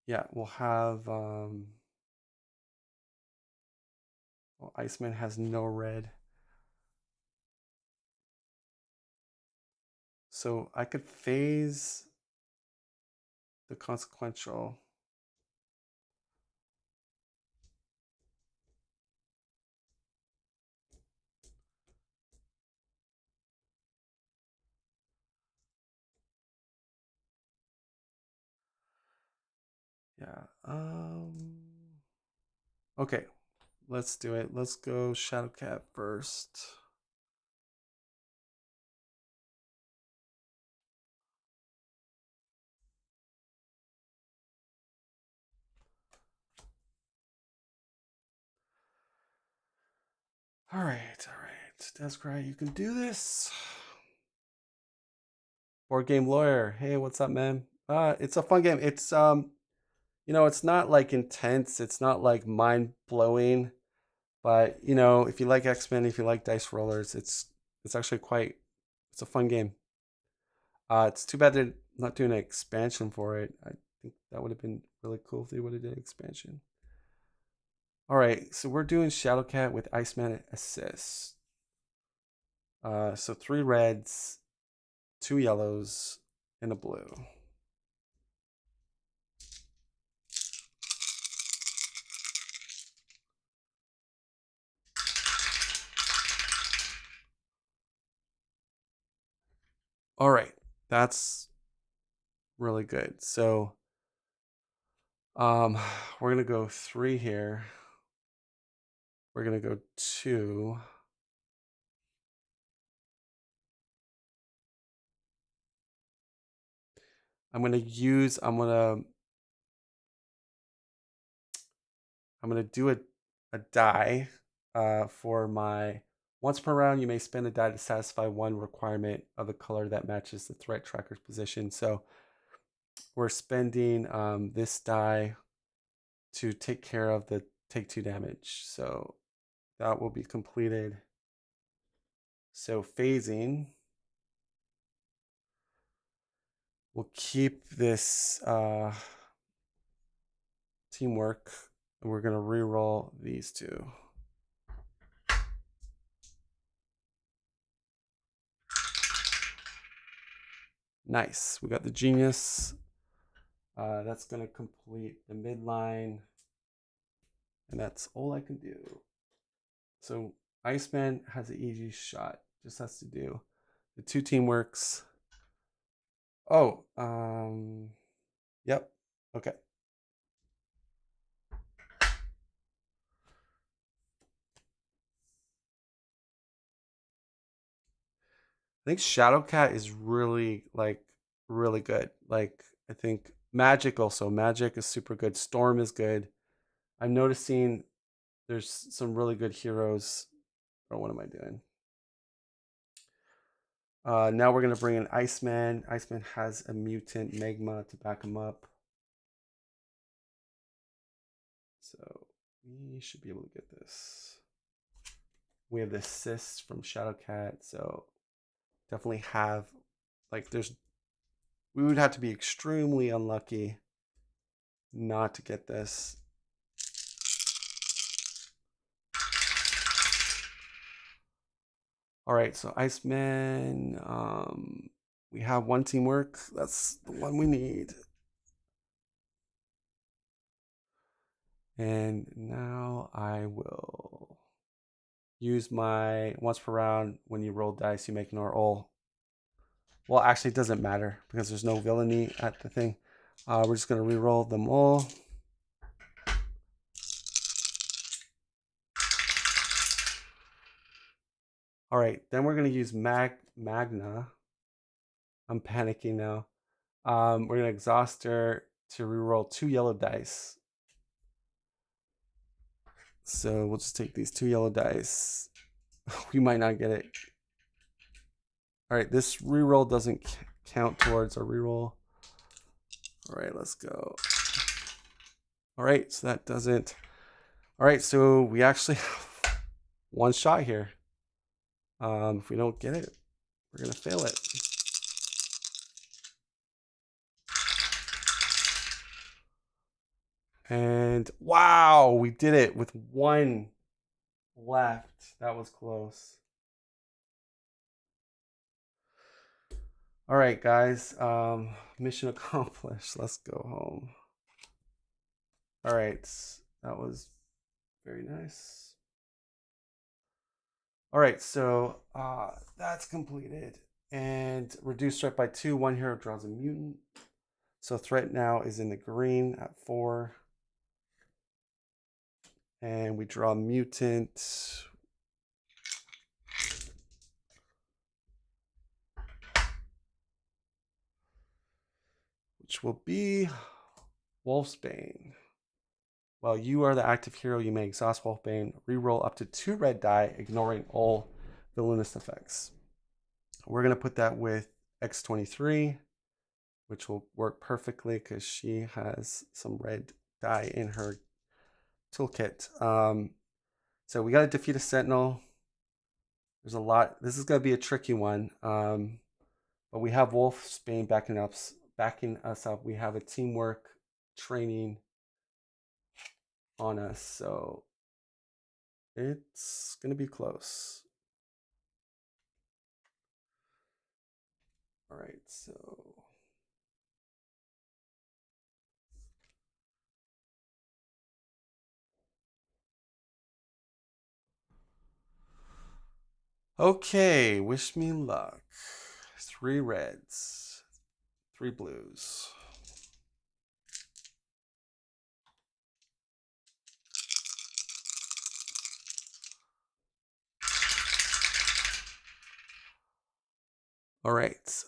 Yeah, we'll have... well, Iceman has no red. So I could phase the consequential. Yeah. Okay, let's do it. Let's go Shadowcat first. All right. Descry, you can do this. Board Game Lawyer. Hey, what's up, man? It's a fun game. It's it's not like intense. It's not like mind blowing. But if you like X-Men, if you like dice rollers, it's actually it's a fun game. It's too bad they're not doing an expansion for it. I think that would have been really cool if they would have done an expansion. All right, so we're doing Shadowcat with Iceman Assist. So 3 reds, 2 yellows, and a blue. All right, that's really good. So we're gonna go 3 here. We're gonna go 2. I'm gonna do a die for my once per round. You may spend a die to satisfy one requirement of the color that matches the threat tracker's position. So we're spending this die to take care of the take 2 damage. So that will be completed. So phasing, we'll keep this teamwork, and we're gonna re-roll these 2. Nice, we got the genius. That's gonna complete the midline, and that's all I can do. So Iceman has an easy shot, just has to do the 2 teamworks. Oh, yep, okay. I think Shadowcat is really really good. Like I think Magic also. Magic is super good. Storm is good. I'm noticing there's some really good heroes. Oh, what am I doing? Now we're gonna bring in Iceman. Iceman has a mutant magma to back him up. So we should be able to get this. We have the assist from Shadowcat, so definitely have we would have to be extremely unlucky not to get this. All right, so Iceman, we have 1 teamwork. That's the one we need. And now I will use my once per round. When you roll dice, you make an all. Well, actually, it doesn't matter because there's no villainy at the thing. We're just gonna re-roll them all. All right, then we're gonna use Magna. I'm panicking now. We're gonna exhaust her to re-roll 2 yellow dice. So we'll just take these 2 yellow dice. We might not get it. All right, this reroll doesn't count towards our reroll. All right, let's go. All right, so that doesn't. All right, so we actually have 1 shot here. If we don't get it, we're gonna fail it. And wow, we did it with 1 left. That was close. All right, guys, mission accomplished. Let's go home. All right, that was very nice. All right, so that's completed. And reduce threat by 2. 1 hero draws a mutant. So threat now is in the green at 4. And we draw a mutant. Which will be Wolfsbane. While you are the active hero, you may exhaust Wolfbane, reroll up to 2 red die, ignoring all villainous effects. We're going to put that with X23, which will work perfectly because she has some red die in her toolkit. So we got to defeat a Sentinel. There's a lot. This is going to be a tricky one. But we have Wolfsbane backing us up. We have a teamwork training on us, so it's gonna be close. All right, so okay, wish me luck. 3 reds, 3 blues. All right.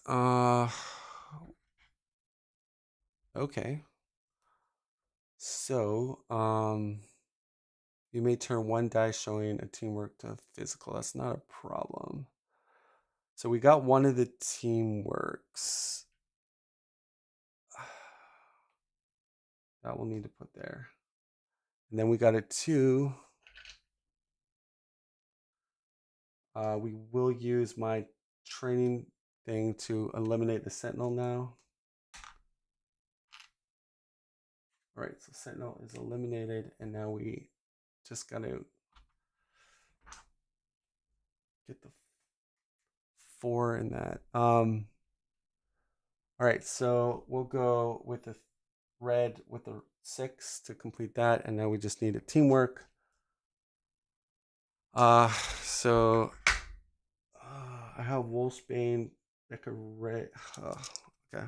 Okay. So, you may turn 1 die showing a teamwork to physical. That's not a problem. So we got one of the teamworks. That we'll need to put there. And then we got a 2. We will use my training thing to eliminate the sentinel now. All right, so sentinel is eliminated, and now we just gotta get the 4 in that. All right, so we'll go with the red with the 6 to complete that, and now we just need a teamwork. So I have Wolfsbane that could red. Okay.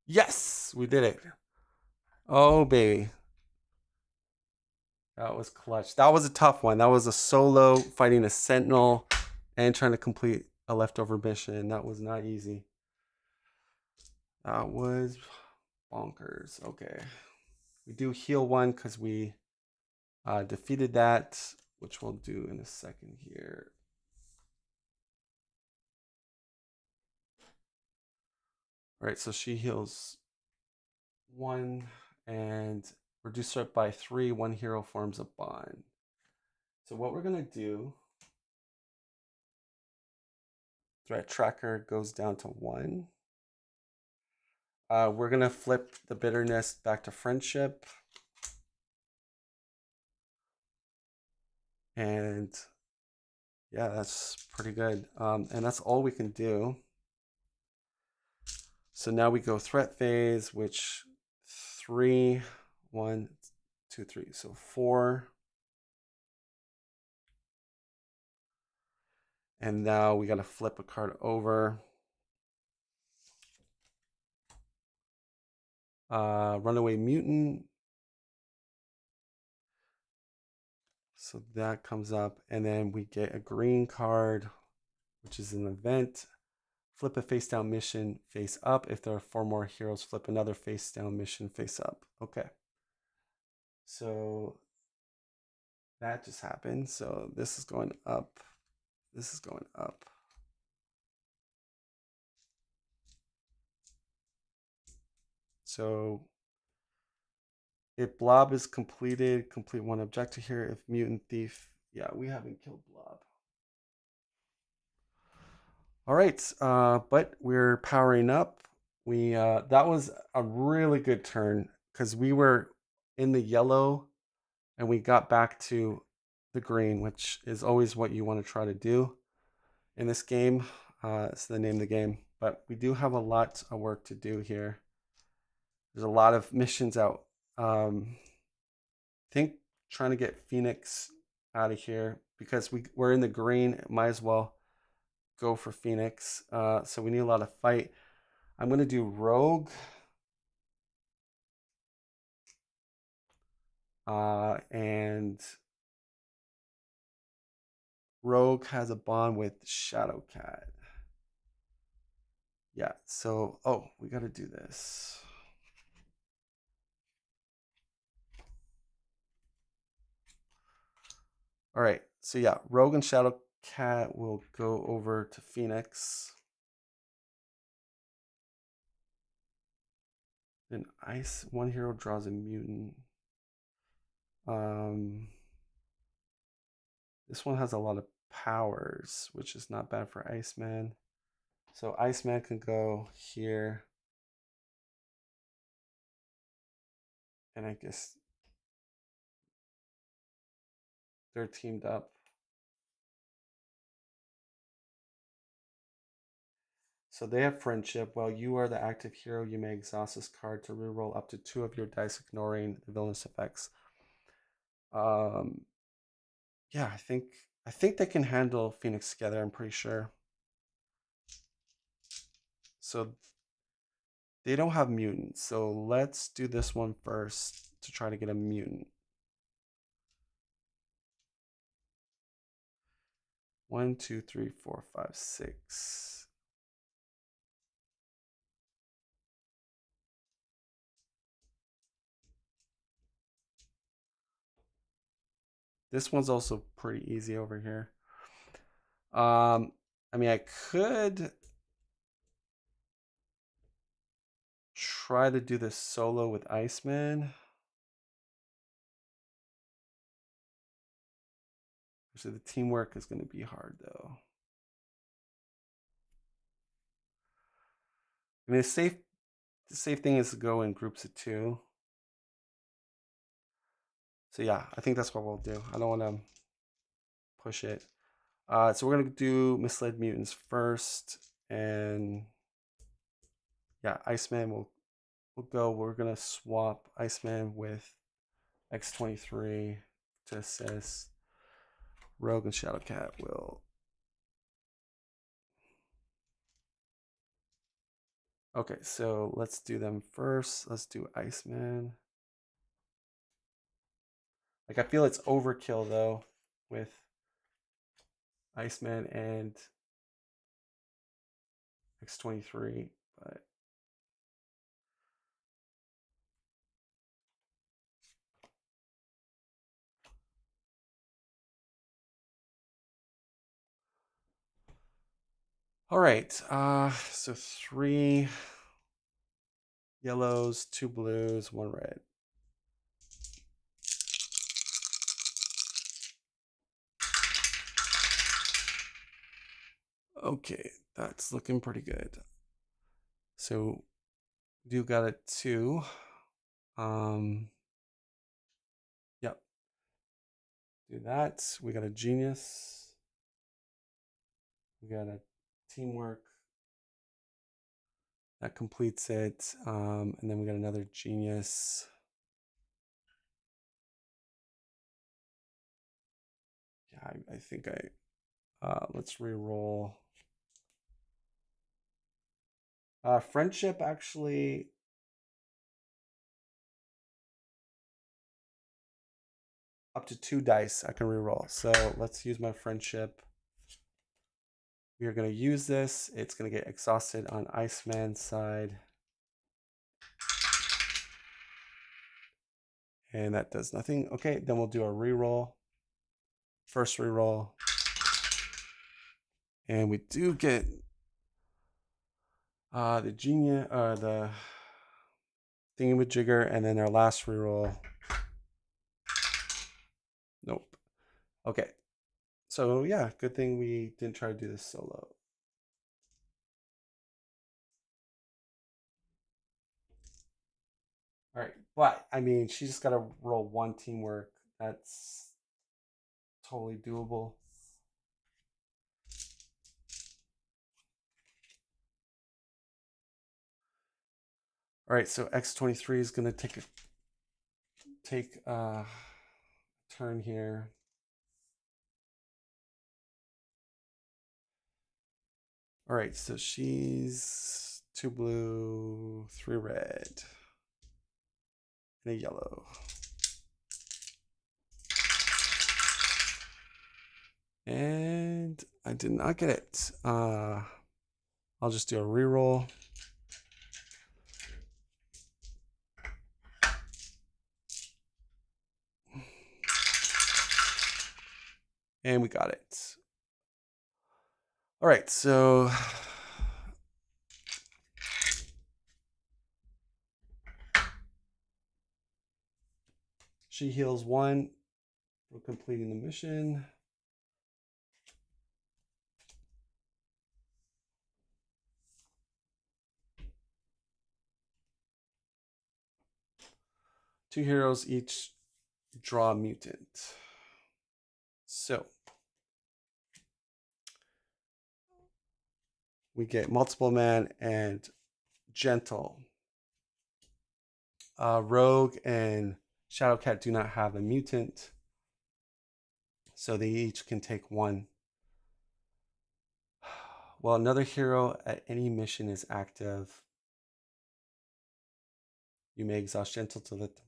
Yes, we did it. Oh baby, that was clutch. That was a tough one. That was a solo fighting a sentinel and trying to complete a leftover mission. That was not easy. That was bonkers. Okay, we do heal 1 because we defeated that, which we'll do in a second here. All right, so she heals 1 and reduce threat by 3. 1 hero forms a bond. So what we're gonna do, threat tracker goes down to 1. We're gonna flip the bitterness back to friendship. And yeah, that's pretty good. And that's all we can do. So now we go threat phase, which 3, 1, 2, 3. So 4. And now we got to flip a card over. Runaway Mutant. So that comes up. And then we get a green card, which is an event. Flip a face down mission face up. If there are 4 more heroes, flip another face down mission face up. Okay. So that just happened. So this is going up. This is going up. So if Blob is completed, complete 1 objective here. If Mutant Thief, yeah, we haven't killed Blob. All right, but we're powering up. We that was a really good turn because we were in the yellow and we got back to the green, which is always what you want to try to do in this game. It's the name of the game, but we do have a lot of work to do here. There's a lot of missions out. I think trying to get Phoenix out of here because we're in the green. Might as well go for Phoenix. So we need a lot of fight. I'm going to do Rogue. And Rogue has a bond with Shadowcat. Yeah, so, oh, we got to do this. All right, so yeah, Rogue and Shadowcat will go over to Phoenix. Then Ice, 1 hero draws a mutant. This one has a lot of powers, which is not bad for Iceman. So Iceman can go here. And I guess they're teamed up. So they have friendship. While you are the active hero, you may exhaust this card to reroll up to 2 of your dice, ignoring the villainous effects. Yeah, I think I think they can handle Phoenix together, I'm pretty sure. So they don't have mutants. So let's do this one first to try to get a mutant. 1, 2, 3, 4, 5, 6. This one's also pretty easy over here. I mean, I could try to do this solo with Iceman. So the teamwork is going to be hard, though. I mean, the safe thing is to go in groups of 2. So yeah, I think that's what we'll do. I don't want to push it. So we're going to do Misled Mutants first. And yeah, Iceman will go. We're going to swap Iceman with X-23 to assist. Rogue and Shadowcat will. Okay, so let's do them first. Let's do Iceman. Like, I feel it's overkill, though, with Iceman and X-23, but all right. So 3 yellows, 2 blues, 1 red. Okay, that's looking pretty good. So you got a 2. Yep. Do that. We got a genius. We got a teamwork. That completes it. And then we got another genius. Yeah, I think let's re-roll. Friendship actually. Up to 2 dice I can re-roll. So let's use my friendship. We are going to use this. It's going to get exhausted on Iceman's side. And that does nothing. Okay, then we'll do a re-roll. First re-roll. And we do get the genius, the thingamajigger, and then our last re-roll. Nope. Okay. So yeah, good thing we didn't try to do this solo. All right, but I mean, she just got to roll 1 teamwork. That's totally doable. All right, so X-23 is going to take a turn here. All right, so she's 2 blue, 3 red, and a yellow. And I did not get it. I'll just do a reroll. And we got it. All right, so she heals 1 for completing the mission. Two heroes each draw a mutant. So we get multiple man and gentle. Rogue and Shadowcat do not have a mutant. So they each can take one. While another hero at any mission is active, you may exhaust gentle to let them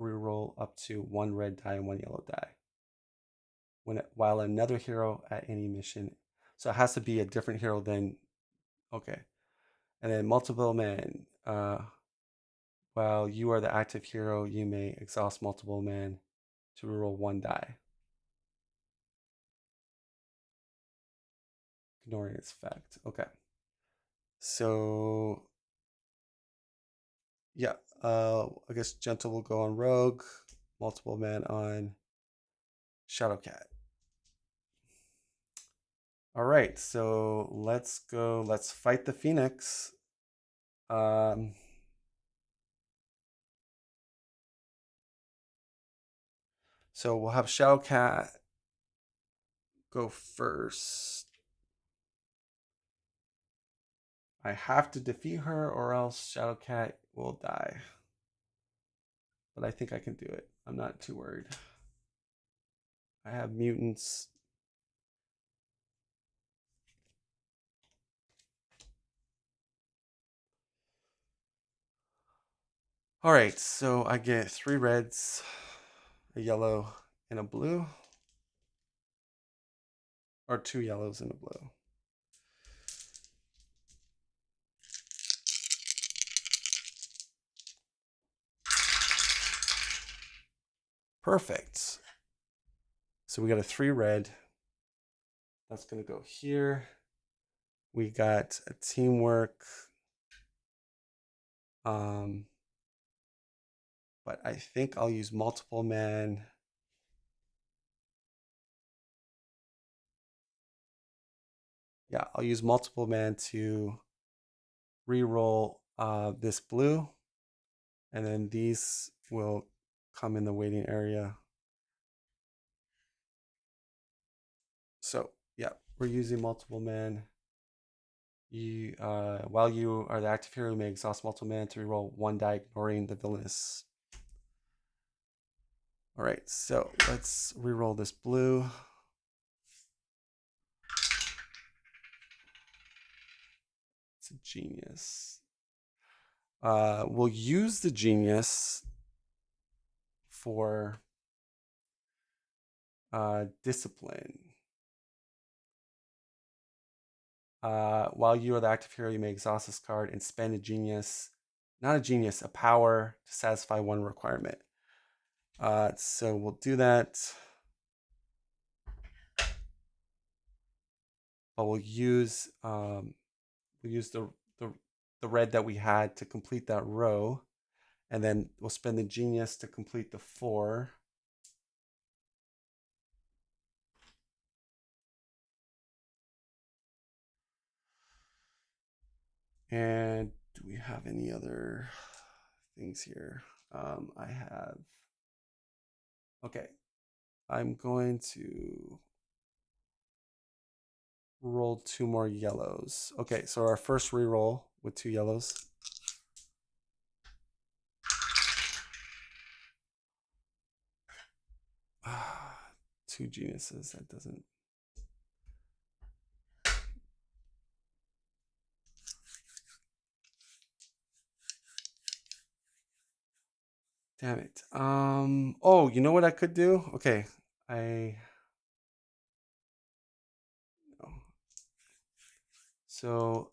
reroll up to one red die and one yellow die. While another hero at any mission, so it has to be a different hero than, okay. And then multiple men. While you are the active hero, you may exhaust multiple men to reroll one die, ignoring its effect. Okay. So yeah, I guess gentle will go on rogue, multiple men on Shadowcat. All right, so let's go. Let's fight the Phoenix. So we'll have Shadowcat go first. I have to defeat her or else Shadowcat will die. But I think I can do it. I'm not too worried. I have mutants. All right, so I get 3 reds, a yellow, and a blue. Or 2 yellows and a blue. Perfect. So we got a 3 red. That's going to go here. We got a teamwork. But I think I'll use multiple men. Yeah, I'll use multiple men to re-roll this blue. And then these will come in the waiting area. So yeah, we're using multiple men. You, while you are the active hero, you may exhaust multiple men to reroll one die, ignoring the villainous. All right, so let's reroll this blue. It's a genius. We'll use the genius for discipline. While you are the active hero, you may exhaust this card and spend a genius, not a genius, a power to satisfy one requirement. So we'll do that. But we'll use the red that we had to complete that row, and then we'll spend the genius to complete the 4. And do we have any other things here? I have. Okay, I'm going to roll 2 more yellows. Okay, so our first reroll with 2 yellows. Two geniuses. That doesn't. Damn it. Oh, you know what I could do? Okay, So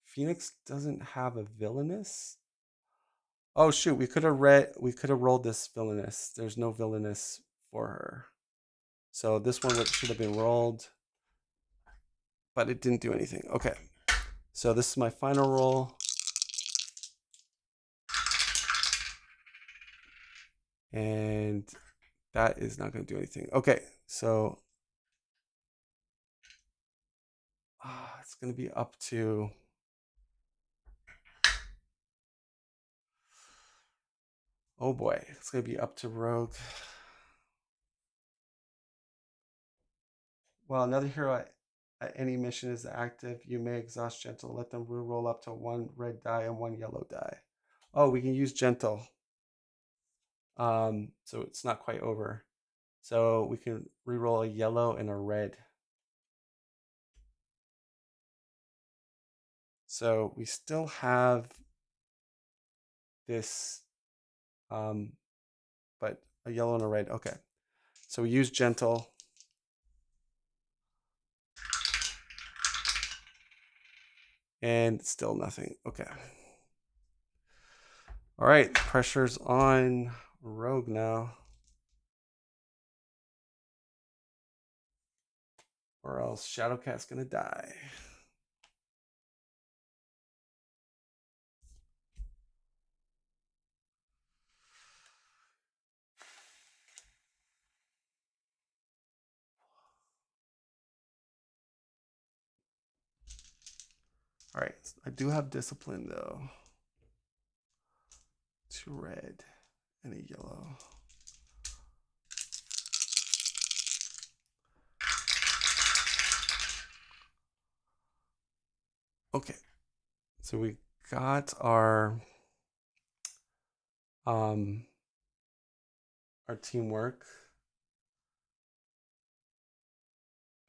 Phoenix doesn't have a villainous. Oh shoot, we could have rolled this villainous. There's no villainous for her. So this one should have been rolled, but it didn't do anything. Okay. So this is my final roll. And that is not going to do anything. Okay, so it's going to be up to. Oh boy, it's going to be up to Rogue. Well, another hero at any mission is active. You may exhaust gentle. Let them roll up to 1 red die and 1 yellow die. Oh, we can use gentle. So it's not quite over. So we can reroll a yellow and a red. So we still have this, but a yellow and a red. Okay. So we use gentle. And still nothing. Okay. All right. Pressure's on Rogue now. Or else Shadowcat's going to die. All right. I do have discipline, though. 2 red and a yellow. Okay. So we got our teamwork.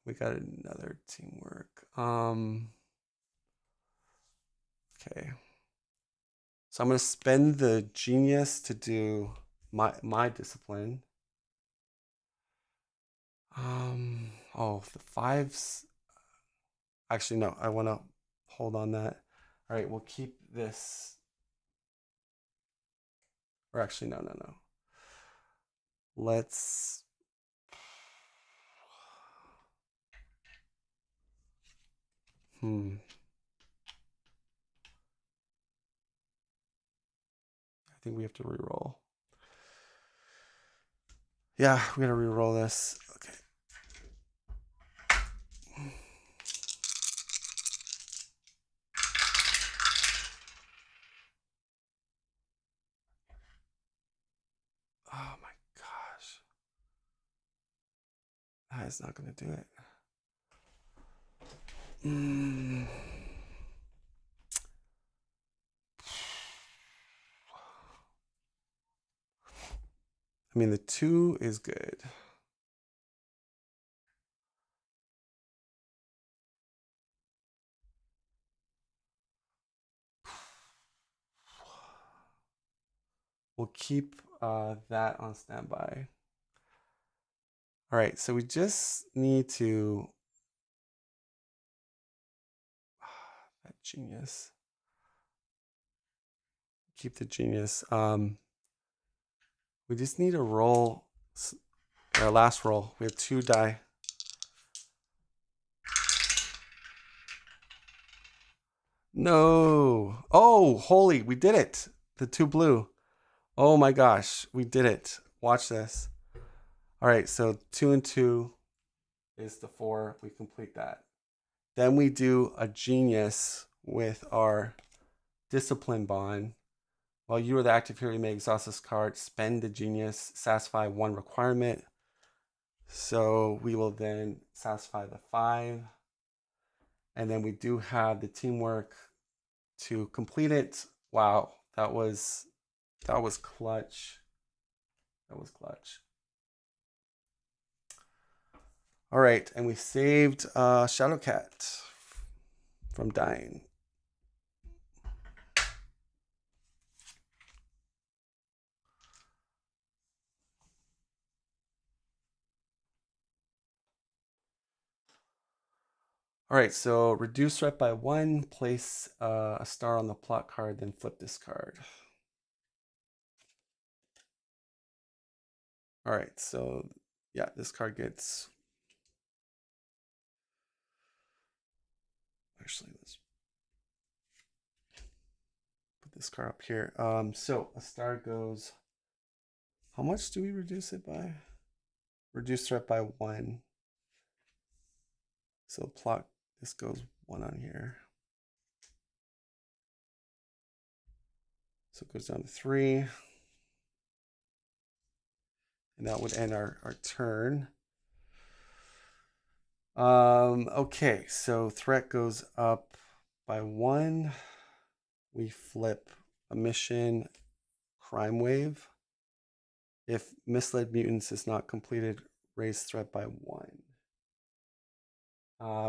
We got another teamwork. Okay. So I'm going to spend the genius to do my discipline. Oh, the 5s. Actually, no, I want to hold on that. All right, we'll keep this. Or actually, no. Let's. I think we have to reroll. Yeah, we gotta reroll this. Okay. Oh my gosh. That is not gonna do it. I mean, the 2 is good. We'll keep that on standby. All right, so we just need to. That genius. Keep the genius. We just need to roll our last roll. We have 2 die. No. Oh, holy, we did it. The 2 blue. Oh my gosh, we did it. Watch this. All right, so 2 and 2 is the 4. We complete that. Then we do a genius with our discipline bond. While you are the active hero, you may exhaust this card, spend the genius, satisfy 1 requirement. So we will then satisfy the 5. And then we do have the teamwork to complete it. Wow, that was clutch. That was clutch. All right, and we saved Shadowcat from dying. All right, so reduce threat by 1, place a star on the plot card, then flip this card. All right, so yeah, this card gets. Actually, let's put this card up here. So a star goes. How much do we reduce it by? Reduce threat by 1. So plot. This goes 1 on here. So it goes down to 3. And that would end our turn. Okay, so threat goes up by 1. We flip a mission crime wave. If misled mutants is not completed, raise threat by 1.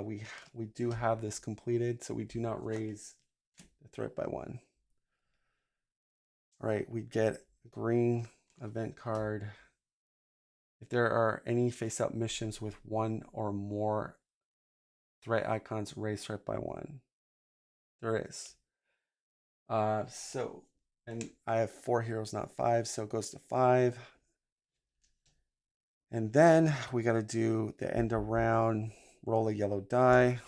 We do have this completed, so we do not raise the threat by 1. All right, we get a green event card. If there are any face-up missions with 1 or more threat icons, raise threat by 1. There is. And I have 4 heroes, not 5, so it goes to 5. And then we got to do the end of round, roll a yellow die.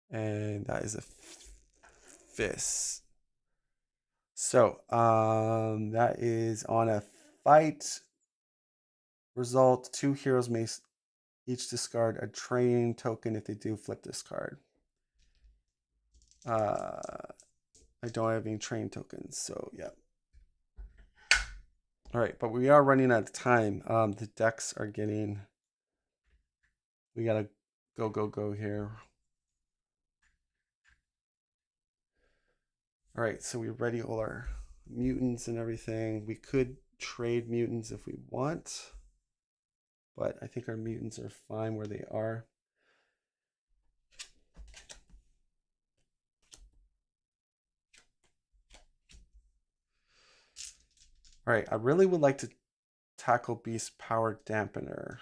And that is a fist. So that is on a fight result. 2 heroes may each discard a training token. If they do, flip this card. I don't have any training tokens, so yeah. All right, but we are running out of time. The decks are getting. We gotta go here. All right, so we ready all our mutants and everything. We could trade mutants if we want, but I think our mutants are fine where they are. All right, I really would like to tackle Beast Power Dampener.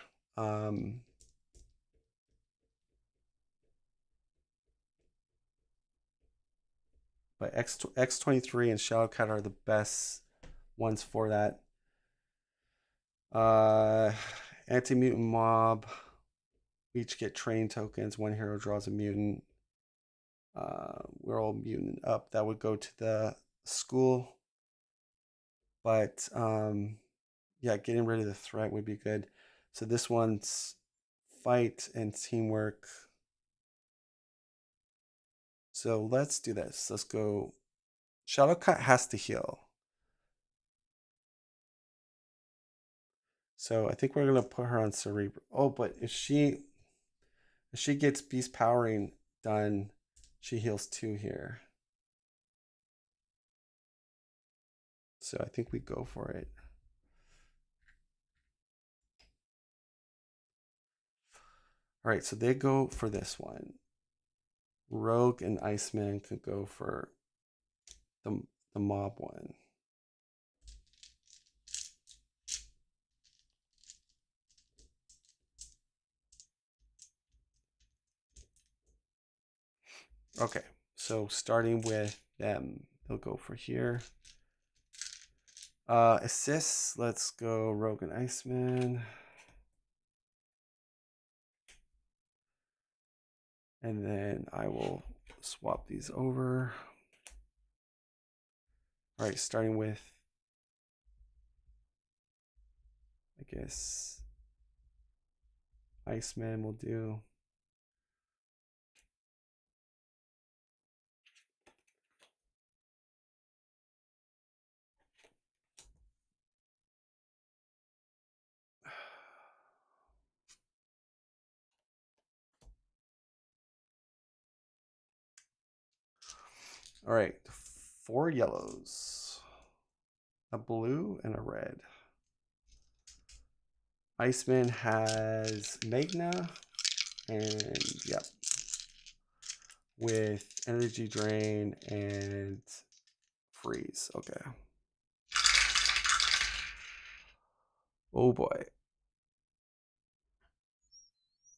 But X23 and Shadowcat are the best ones for that. Anti-mutant mob. Each get training tokens. 1 hero draws a mutant. We're all mutant up. That would go to the school. But yeah, getting rid of the threat would be good. So this one's fight and teamwork. So let's do this. Let's go. Shadowcat has to heal. So I think we're gonna put her on Cerebral. Oh, but if she gets Beast Powering done, she heals 2 here. So I think we go for it. All right, so they go for this one. Rogue and Iceman could go for the mob one. Okay, so starting with them, they'll go for here. Assists, let's go Rogue and Iceman. And then I will swap these over. All right, starting with, I guess, Iceman will do. All right, 4 yellows, a blue, and a red. Iceman has Magna, and yep, with energy drain and freeze. Okay. Oh boy.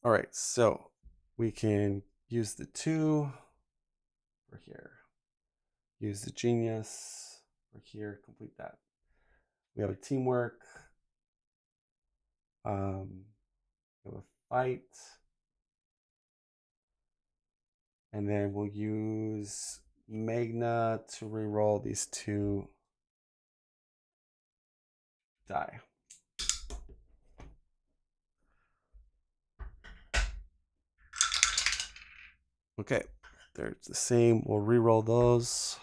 All right, so we can use the 2 for here. Use the genius for here. Complete that. We have a teamwork. We have a fight. And then we'll use Magna to reroll these 2 die. Okay, they're the same. We'll reroll those.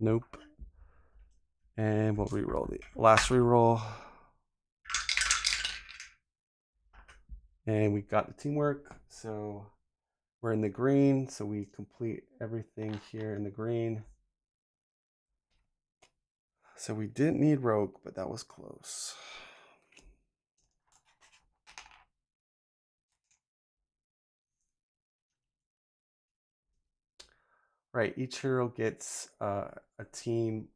Nope. And we'll reroll the last reroll. And we got the teamwork. So We're in the green, so we complete everything here in the green. So we didn't need rogue, but that was close. Right, each hero gets a team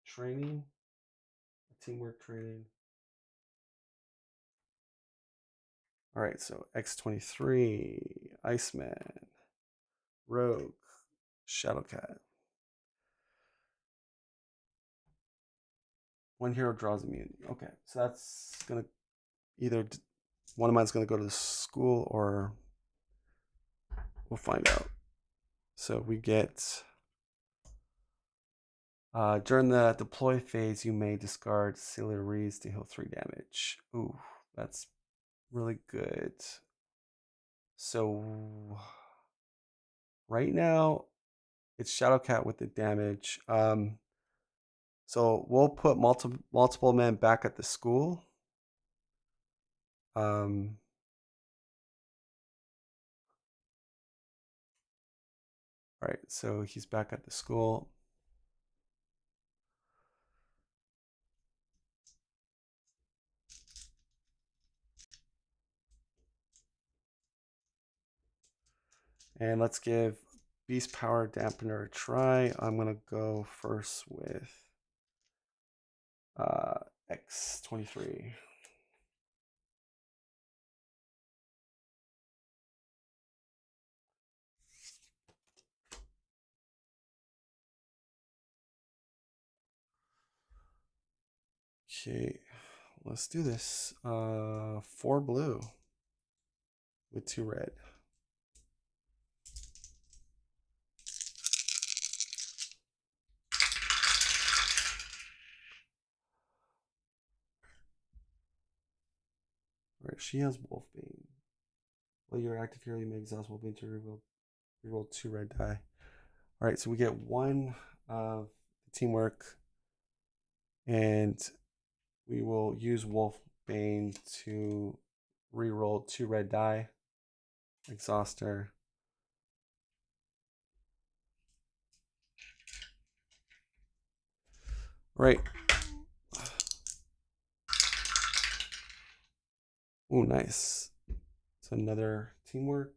training, a teamwork training. All right, so X-23, Iceman, Rogue, Shadowcat. One hero draws immunity. Okay, so that's gonna either one of mine's gonna go to the school or we'll find out. So we get during the deploy phase, you may discard Celia Reese to heal 3 damage. Ooh, that's really good. So right now, it's Shadowcat with the damage. So we'll put multiple men back at the school. All right, so he's back at the school. And let's give Beast Power Dampener a try. I'm gonna go first with X-23. Okay, let's do this. 4 blue with 2 red. All right, she has Wolfbane. Well, your active hero, you may exhaust Wolfbane to reroll 2 red die. All right, so we get 1 of teamwork, and we will use Wolfbane to reroll 2 red die. Exhaust her. Right. Oh, nice. It's another teamwork.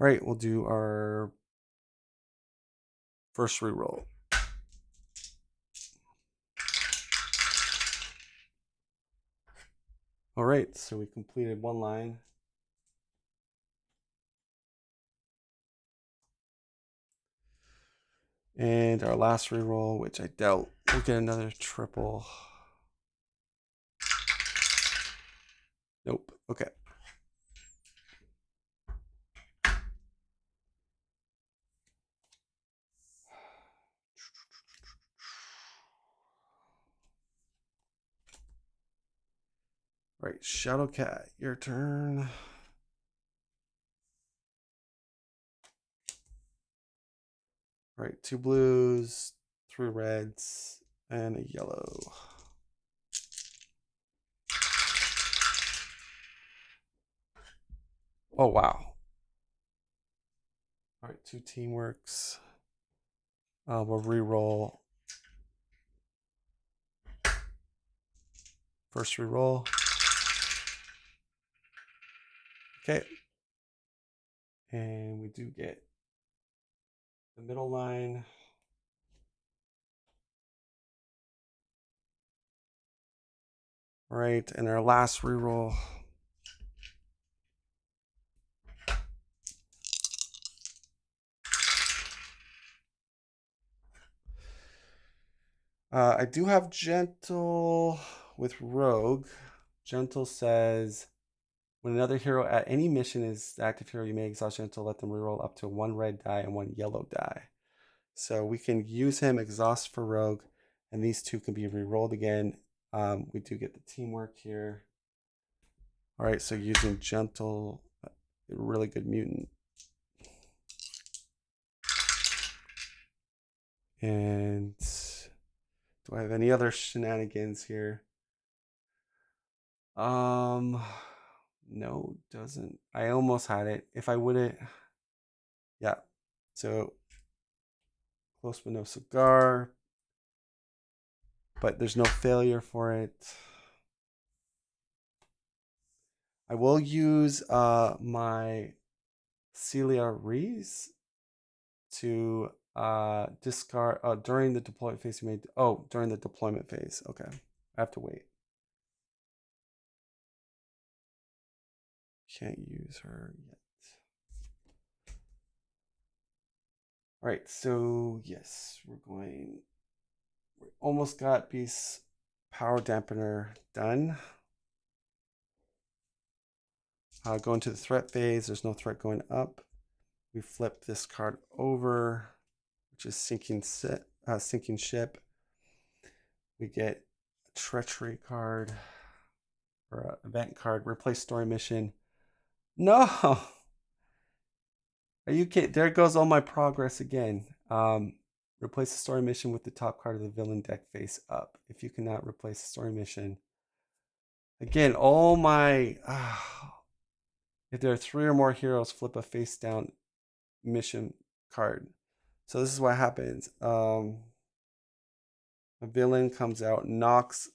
All right, we'll do our first reroll. All right, so we completed 1 line. And our last reroll, which I doubt we'll get another triple. Nope. Okay. Right, Shadowcat, your turn. Right, 2 blues, 3 reds, and a yellow. Oh, wow. All right, 2 teamworks. We'll re-roll. First re-roll. Okay. And we do get the middle line. All right, and our last re-roll. I do have Gentle with Rogue. Gentle says, when another hero at any mission is the active hero, you may exhaust Gentle, let them reroll up to 1 red die and 1 yellow die. So we can use him, exhaust for Rogue, and these 2 can be rerolled again. We do get the teamwork here. All right, so using Gentle, a really good mutant. And do I have any other shenanigans here? No, doesn't. I almost had it. If I would have, yeah. So close but no cigar, but there's no failure for it. I will use my Celia Reese to discard during the deployment phase. You made during the deployment phase. Okay, I have to wait. Can't use her yet. All right, so yes, we almost got Beast's power dampener done. Going to the threat phase. There's no threat going up. We flip this card over, which is sinking ship. We get a treachery card or an event card. Replace story mission. No, are you kidding? There goes all my progress again. Replace the story mission with the top card of the villain deck face up. If you cannot replace the story mission, again, all my. If there are 3 or more heroes, flip a face down mission card. So this is what happens. A villain comes out, knocks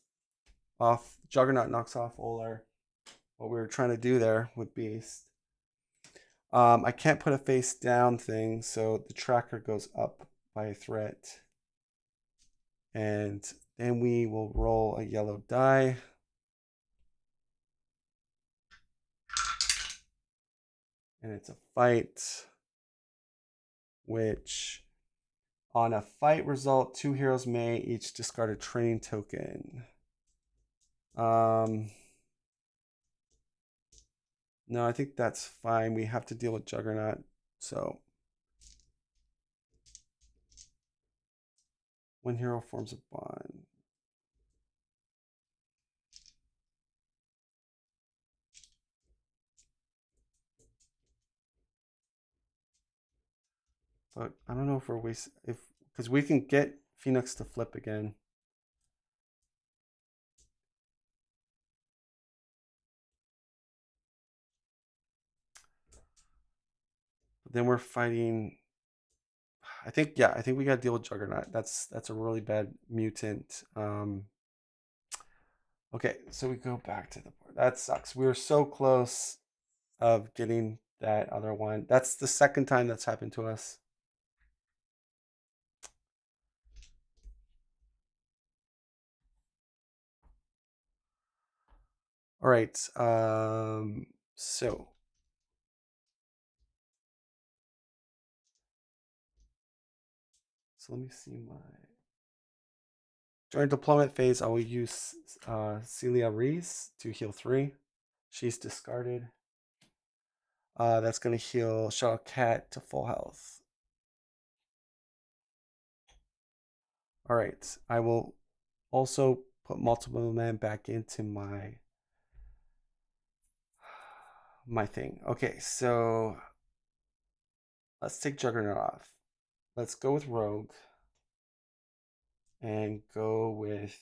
off Juggernaut, knocks off Olar. What we were trying to do there with Beast. I can't put a face down thing, so the tracker goes up by a threat. And then we will roll a yellow die. And it's a fight, which on a fight result, 2 heroes may each discard a training token. No, I think that's fine. We have to deal with Juggernaut, so 1 hero forms a bond. But I don't know if we're wasting because we can get Phoenix to flip again. But then we're fighting. I think we gotta deal with Juggernaut. That's a really bad mutant. Okay, so we go back to the board. That sucks. We were so close of getting that other one. That's the second time that's happened to us. All right. So let me see my during deployment phase. I will use Celia Reese to heal 3. She's discarded. That's gonna heal Shadow Cat to full health. All right. I will also put multiple man back into my thing. Okay, so let's take Juggernaut off. Let's go with Rogue and go with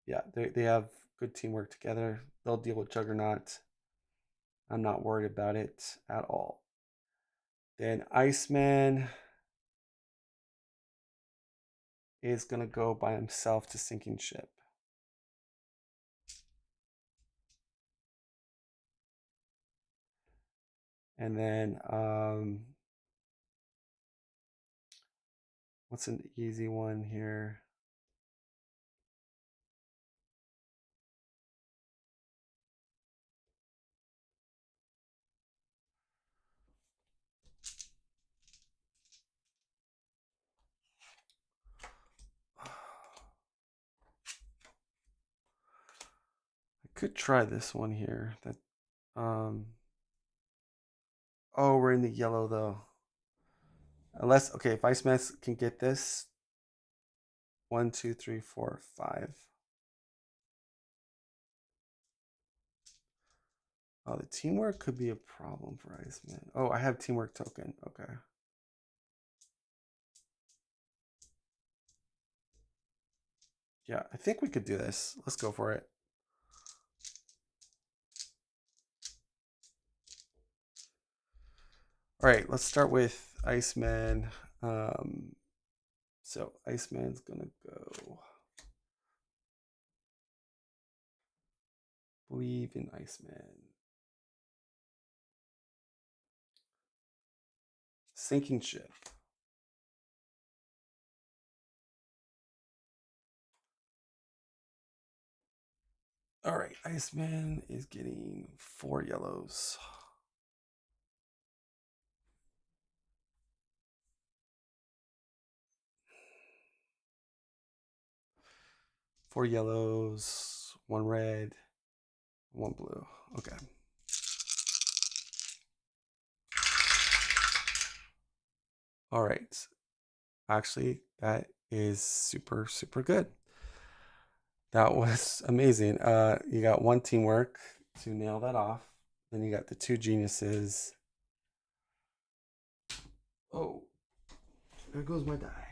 they have good teamwork together. They'll deal with Juggernaut. I'm not worried about it at all. Then Iceman is gonna go by himself to sinking ship. And then what's an easy one here? I could try this one here. That oh, we're in the yellow though. Unless if Iceman can get this. 1, 2, 3, 4, 5. Oh, the teamwork could be a problem for Iceman. Oh, I have teamwork token. Okay. Yeah, I think we could do this. Let's go for it. All right, let's start with Iceman. So Iceman's gonna go. Believe in Iceman. Sinking ship. All right, Iceman is getting 4 yellows. Four yellows, 1 red, 1 blue. Okay. All right. Actually, that is super, super good. That was amazing. You got 1 teamwork to nail that off. Then you got the 2 geniuses. Oh, there goes my die.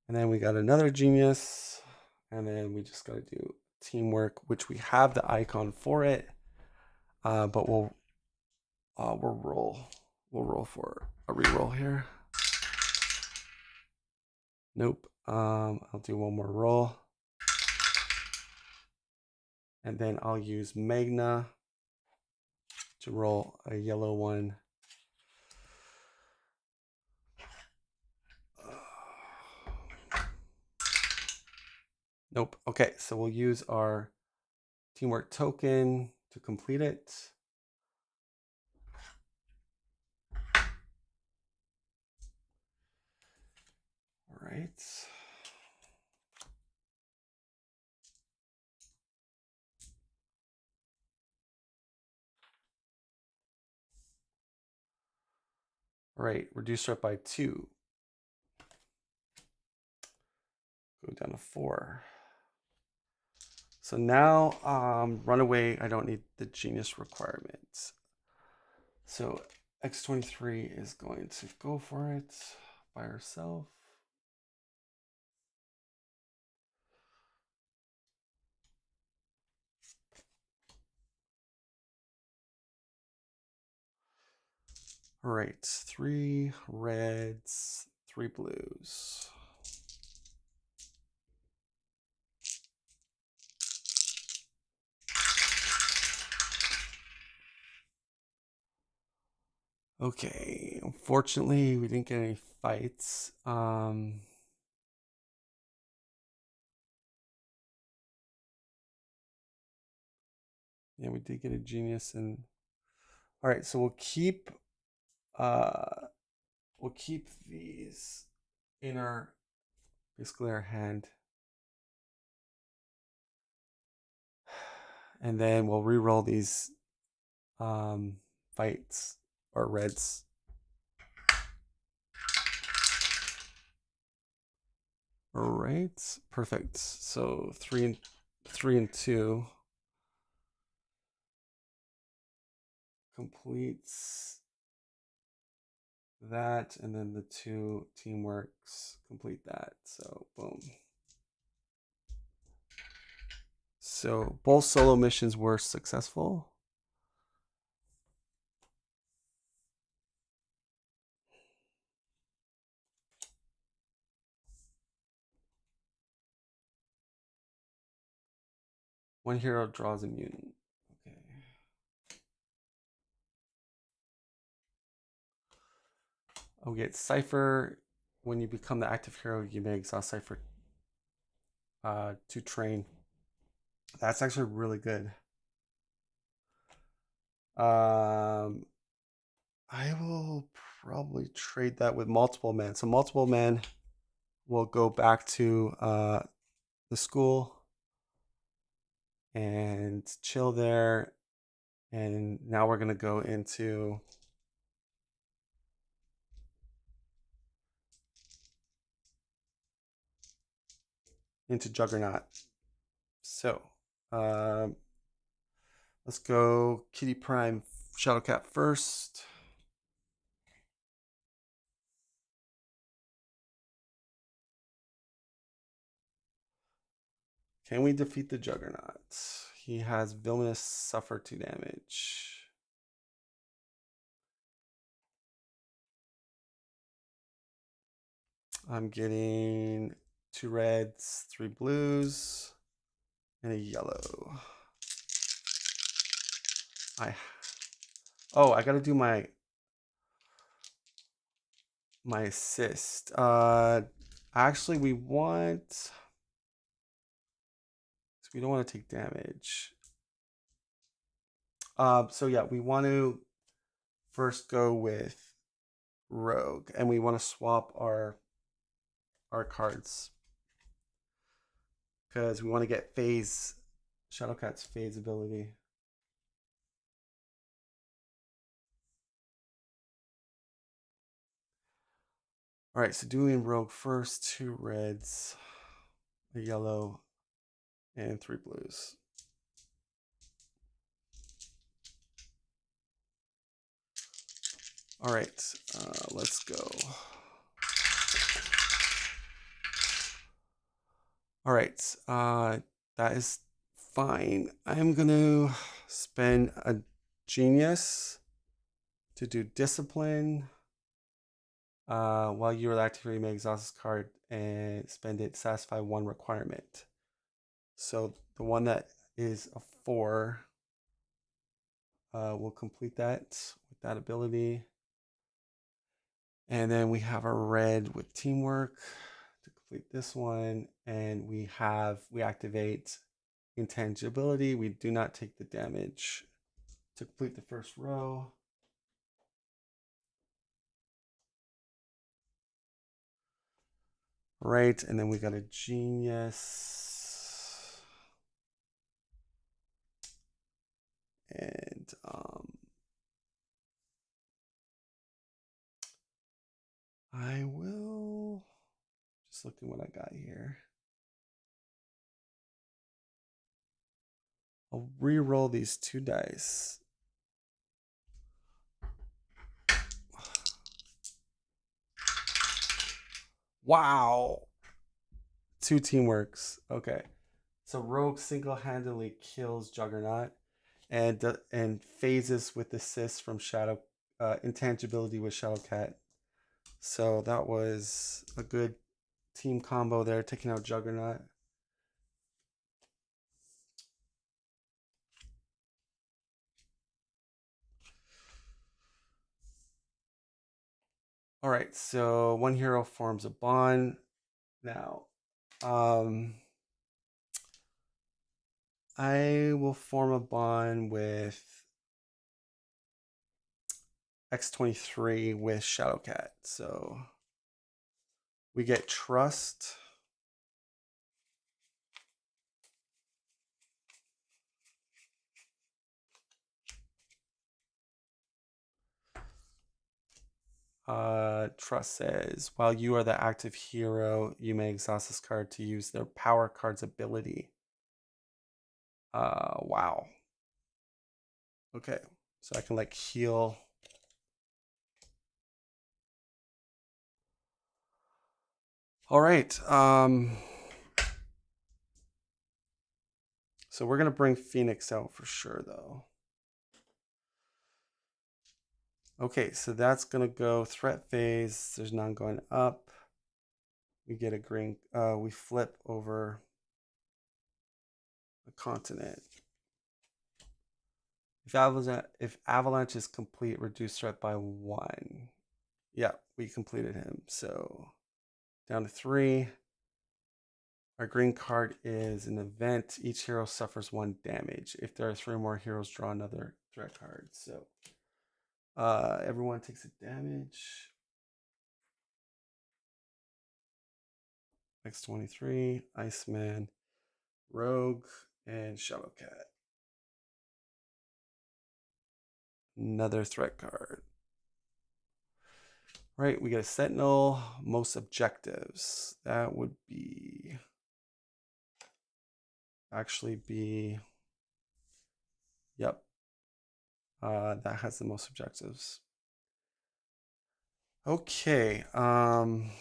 And then we got another genius. And then we just got to do teamwork, which we have the icon for it. But we'll roll for a reroll here. Nope. I'll do 1 more roll. And then I'll use Magna to roll a yellow one. Nope. Okay, so we'll use our teamwork token to complete it. All right. All right, reduce threat by 2. Go down to 4. So now, runaway, I don't need the genius requirements. So X23 is going to go for it by herself. All right, 3 reds, 3 blues. Okay, unfortunately, we didn't get any fights. Yeah, we did get a genius, and all right, so we'll keep these in our basically our hand, and then we'll re-roll these fights or reds. All right, perfect. So 3 and 2 completes that, and then the 2 teamworks complete that. So boom. So both solo missions were successful. One hero draws a mutant. Okay. I'll get Cypher. When you become the active hero, you may exhaust Cypher to train. That's actually really good. I will probably trade that with multiple men. So multiple men will go back to the school and chill there. And now we're gonna go into Juggernaut. So let's go Kitty Prime Shadowcat first. Can we defeat the Juggernaut? He has Villainous suffer 2 damage. I'm getting 2 reds, 3 blues, and a yellow. I gotta do my assist. Actually, we don't want to take damage. So yeah, we want to first go with Rogue, and we want to swap our cards because we want to get phase, Shadowcat's phase ability. All right, so doing Rogue first, 2 reds, a yellow, and 3 blues. All right, let's go. All right, that is fine. I'm gonna spend a genius to do discipline. While you're active, you may exhaust this card and spend it to satisfy 1 requirement. So the one that is a 4, we'll complete that with that ability. And then we have a red with teamwork to complete this one, and we activate intangibility. We do not take the damage to complete the first row. Right, and then we got a genius. And I will just looking what I got here. I'll re-roll these 2 dice. Wow. 2 teamworks. Okay. So Rogue single-handedly kills Juggernaut and phases with assist from Shadow intangibility with Shadowcat. So that was a good team combo there, taking out Juggernaut. All right, so 1 hero forms a bond. Now, I will form a bond with X23 with Shadowcat. So we get trust. Trust says, while you are the active hero, you may exhaust this card to use their power card's ability. Wow. Okay, so I can like heal. All right. So we're gonna bring Phoenix out for sure, though. Okay, so that's gonna go threat phase. There's none going up. We get a green. We flip over a continent. If Avalanche is complete, reduce threat by 1. Yeah, we completed him. So down to 3. Our green card is an event. Each hero suffers 1 damage. If there are 3 more heroes, draw another threat card. So everyone takes a damage. X23, Iceman, Rogue, and Shadowcat. Another threat card. Right, we get a Sentinel, most objectives. That would be yep. That has the most objectives. Okay, then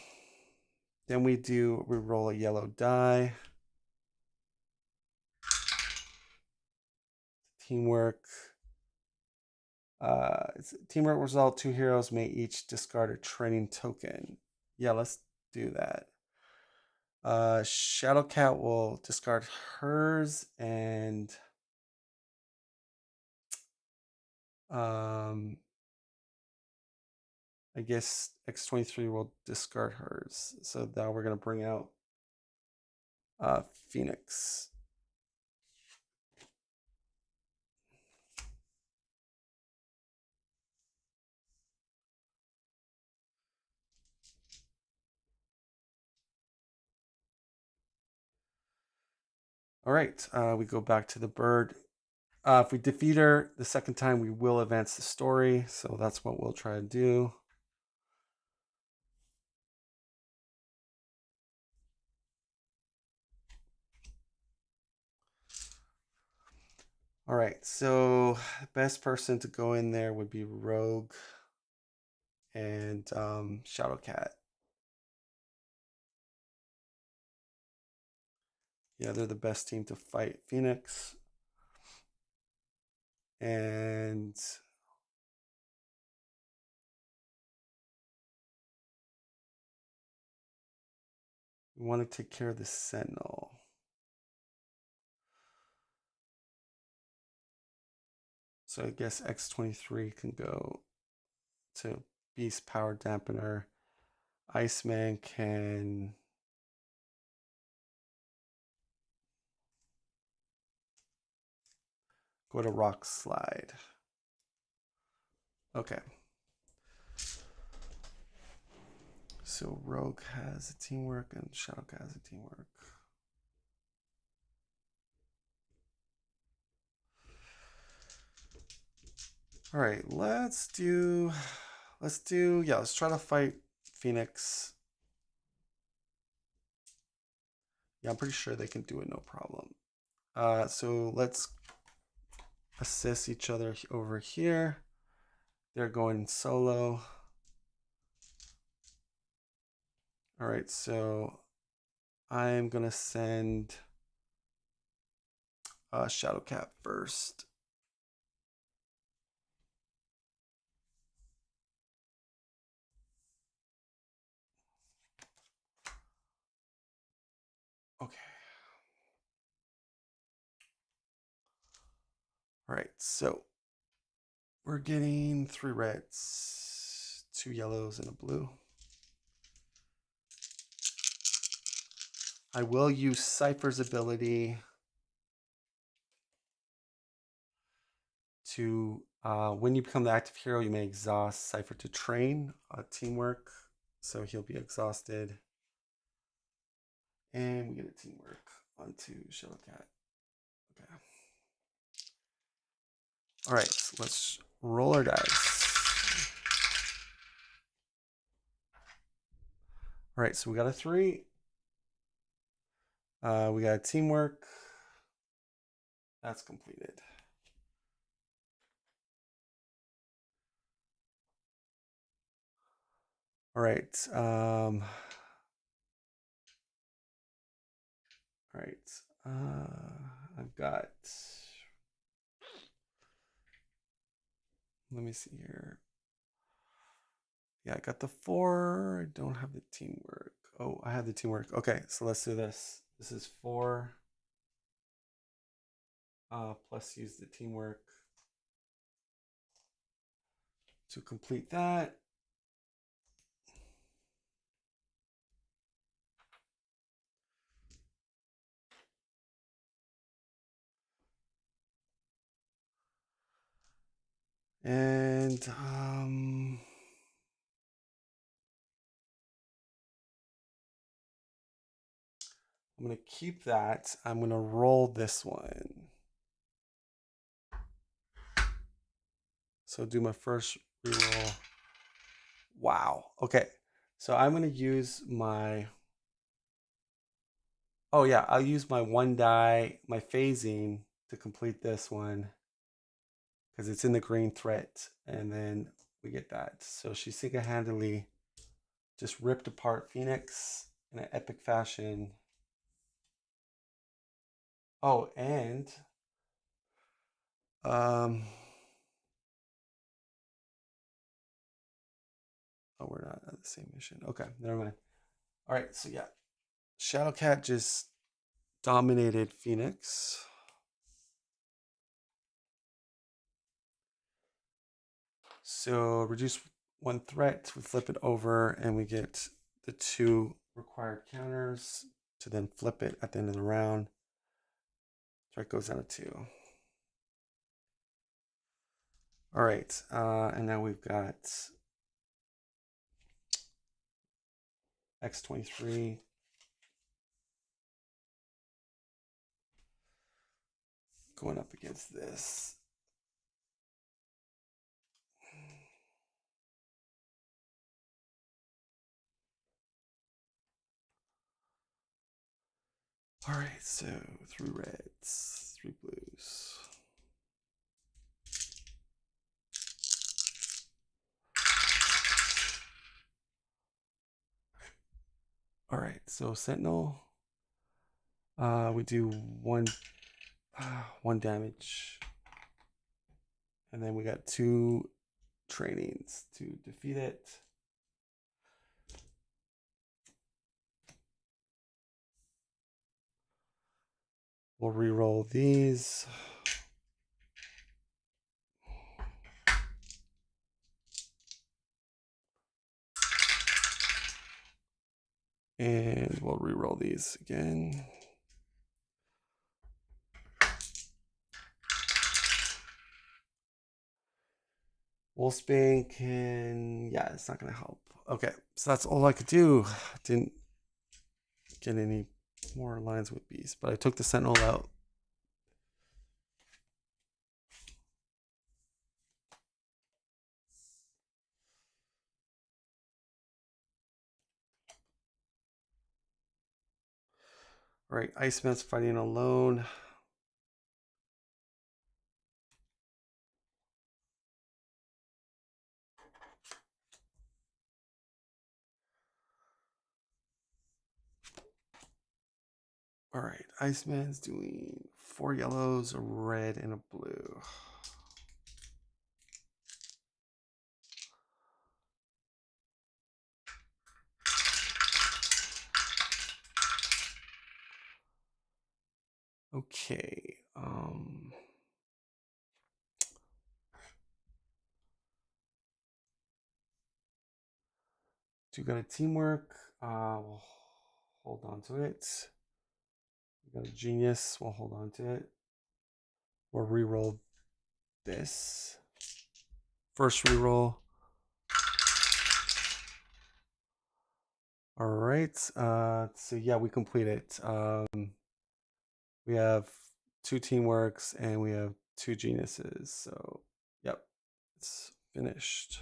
we roll a yellow die. teamwork. It's teamwork result. 2 heroes may each discard a training token. Yeah, let's do that. Shadowcat will discard hers, and I guess X23 will discard hers. So now we're gonna bring out Phoenix. All right, we go back to the bird. If we defeat her the second time, we will advance the story. So that's what we'll try to do. All right, so the best person to go in there would be Rogue and Shadowcat. Yeah, they're the best team to fight Phoenix. And we want to take care of the Sentinel. So I guess X23 can go to Beast Power Dampener. Iceman can go to Rock Slide. Okay. So Rogue has a teamwork and Shadowcat has a teamwork. All right, let's try to fight Phoenix. Yeah, I'm pretty sure they can do it no problem. So let's assist each other over here. They're going solo. All right, so I'm gonna send Shadowcat first. Okay. All right, so we're getting 3 reds, 2 yellows, and a blue. I will use Cypher's ability to, when you become the active hero, you may exhaust Cypher to train teamwork. So he'll be exhausted. And we get a teamwork onto Shadowcat. Okay. All right, so let's roll our dice. All right, so we got a 3. We got a teamwork. That's completed. All right. All right. I've got. Let me see here. Yeah, I got the 4. I don't have the teamwork. Oh, I have the teamwork. Okay, so let's do this. This is 4. Plus use the teamwork to complete that. And I'm gonna keep that. I'm gonna roll this one. So do my first reroll. Wow. Okay. So I'm gonna use my. Oh yeah, I'll use my 1 die, my phasing to complete this one because it's in the green threat, and then we get that. So she single-handedly just ripped apart Phoenix in an epic fashion. Oh, and Oh, we're not at the same mission. Okay, never mind. All right, so yeah, Shadowcat just dominated Phoenix. So reduce one threat, we flip it over, and we get the 2 required counters to then flip it at the end of the round. Threat goes down to 2. All right, and now we've got X-23. Going up against this. All right, so 3 reds, 3 blues. All right, so Sentinel. We do one damage, and then we got 2 trainings to defeat it. We'll re-roll these. And we'll re-roll these again. Wolfsbane can, yeah, it's not gonna help. Okay, so that's all I could do. Didn't get any more lines with beast, but I took the Sentinel out. All right, Iceman's fighting alone. All right, Iceman's doing 4 yellows, a red, and a blue. Okay. So we got a teamwork. We'll hold on to it. We got a genius. We'll hold on to it. We'll re-roll this. First re-roll. All right. So yeah, we complete it. We have 2 teamworks and we have 2 geniuses. So yep, it's finished.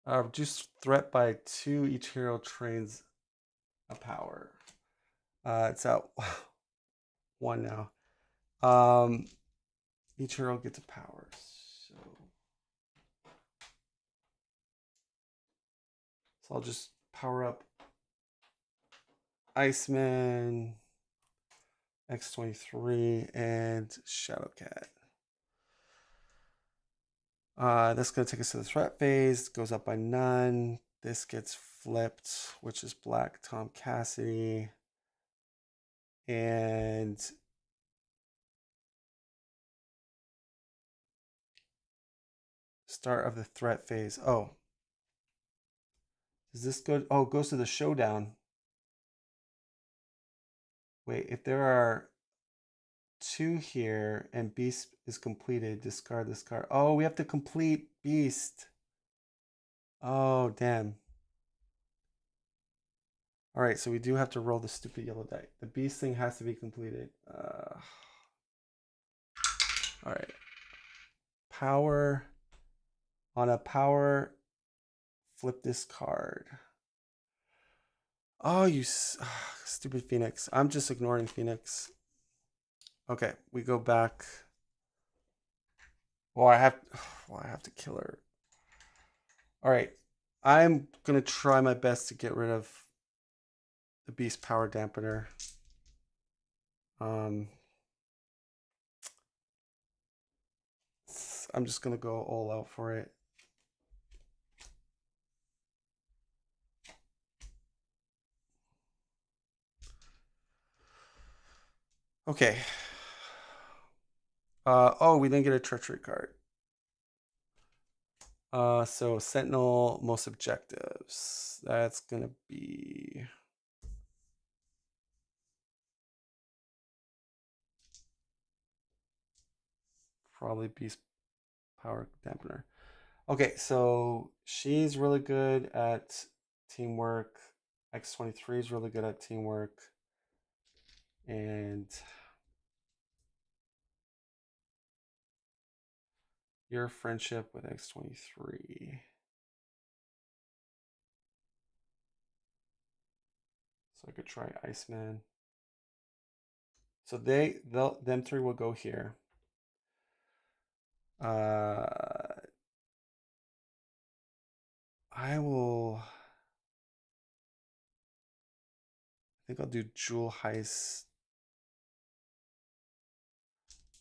Reduce threat by 2. Each hero trains a power. It's out 1 now. Each hero gets a power. So I'll just power up Iceman, X-23, and Shadowcat. That's going to take us to the threat phase. Goes up by none. This gets flipped, which is Black Tom Cassidy. And start of the threat phase. Oh. Does this go? Oh, it goes to the showdown. Wait, if there are 2 here and Beast is completed, discard this card. Oh, we have to complete Beast. Oh, damn. All right, so we do have to roll the stupid yellow die. The Beast thing has to be completed. All right. Power. On a power, flip this card. Oh, you stupid Phoenix. I'm just ignoring Phoenix. Okay, we go back. Well, I have. Well, I have to kill her. All right, I'm gonna try my best to get rid of the beast power dampener. Um, I'm just gonna go all out for it. Okay. Oh, we didn't get a treachery card. So Sentinel, most objectives. That's gonna be probably beast power dampener. Okay, so she's really good at teamwork. X-23 is really good at teamwork. And your friendship with X-23. So I could try Iceman. So them three will go here. I will. I think I'll do Jewel Heist.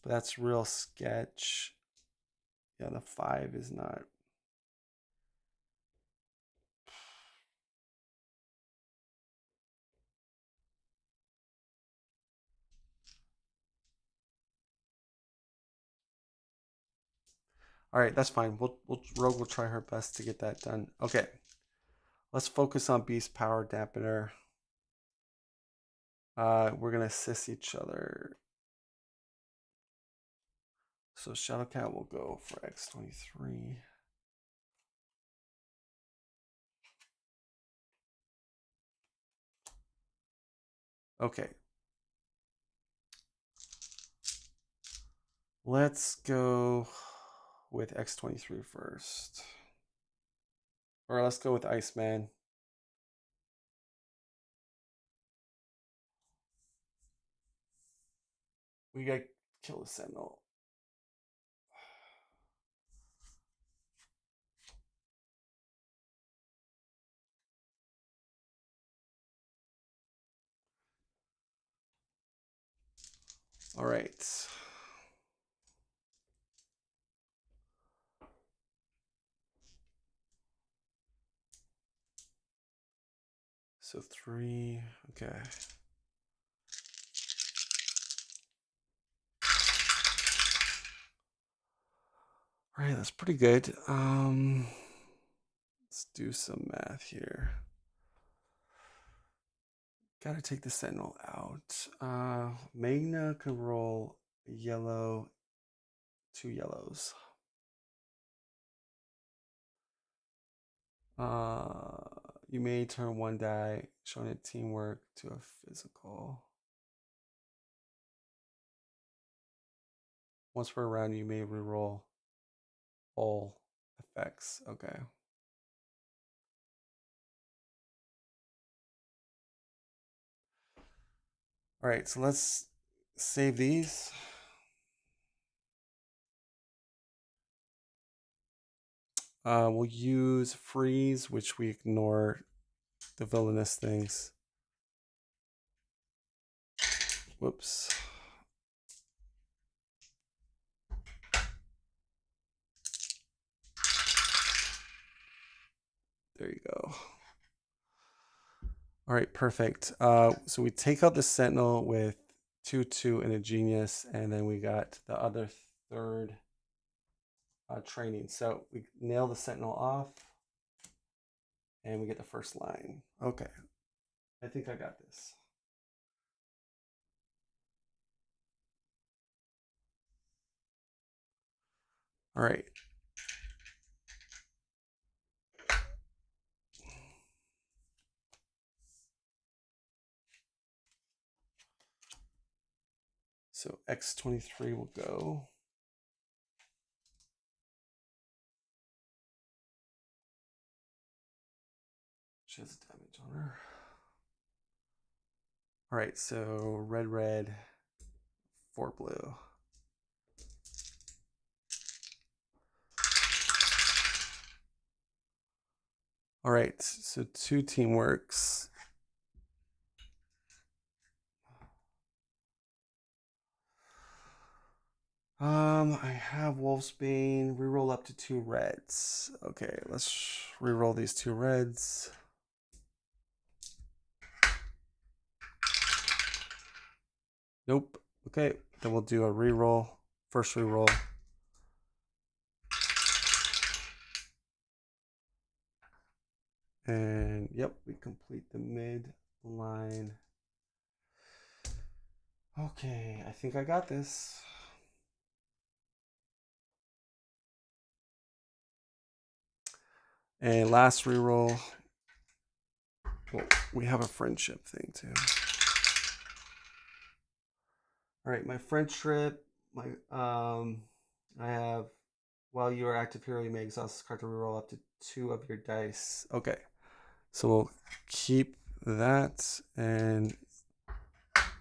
But that's real sketch. Yeah, the 5 is not. All right, that's fine. Rogue will try her best to get that done. Okay, let's focus on Beast Power Dampener. We're gonna assist each other. So Shadowcat will go for X-23. Okay. Let's go with X-23 first. Or let's go with Iceman. We gotta kill the Sentinel. All right. So 3, okay. All right, that's pretty good. Let's do some math here. Gotta take the Sentinel out. Magna can roll yellow, 2 yellows. You may turn 1 die, showing a teamwork to a physical. Once per round, you may reroll all effects. Okay. All right, so let's save these. We'll use freeze, which we ignore the villainous things. Whoops. There you go. All right, perfect. So we take out the Sentinel with 2/2 and a Genius, and then we got the other third training. So we nail the Sentinel off, and we get the first line. Okay, I think I got this. All right. So X-23 will go. She has damage on her. All right, so red, 4 blue. All right, so 2 teamworks. I have Wolfsbane. Reroll up to 2 reds. Okay, let's reroll these 2 reds. Nope. Okay, then we'll do a reroll. First reroll. And yep, we complete the mid line. Okay, I think I got this. And last reroll. Well, we have a friendship thing too. All right, my friendship. I have. While you are active hero, you may exhaust this card to reroll up to 2 of your dice. Okay, so we'll keep that, and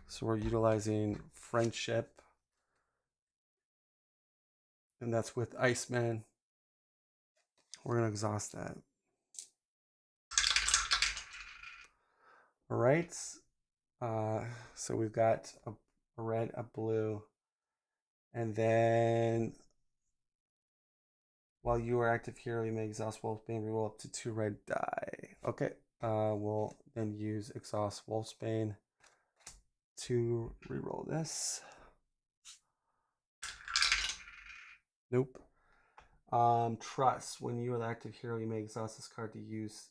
so we're utilizing friendship, and that's with Iceman. We're gonna exhaust that. All right. So we've got a red, a blue, and then while you are active hero, you may exhaust Wolfsbane, reroll up to 2 red die. Okay. We'll then use exhaust Wolfsbane to reroll this. Nope. Trust. When you are the active hero, you may exhaust this card to use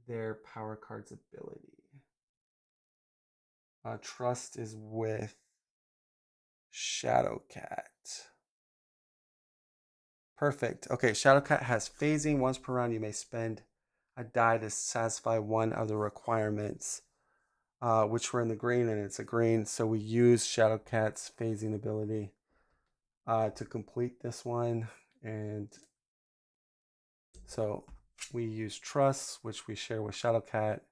their power card's ability. Trust is with Shadowcat. Perfect. Okay, Shadowcat has phasing. Once per round, you may spend a die to satisfy one of the requirements, which were in the green, and it's a green. So we use Shadowcat's phasing ability to complete this one. And so we use Trust, which we share with Shadowcat.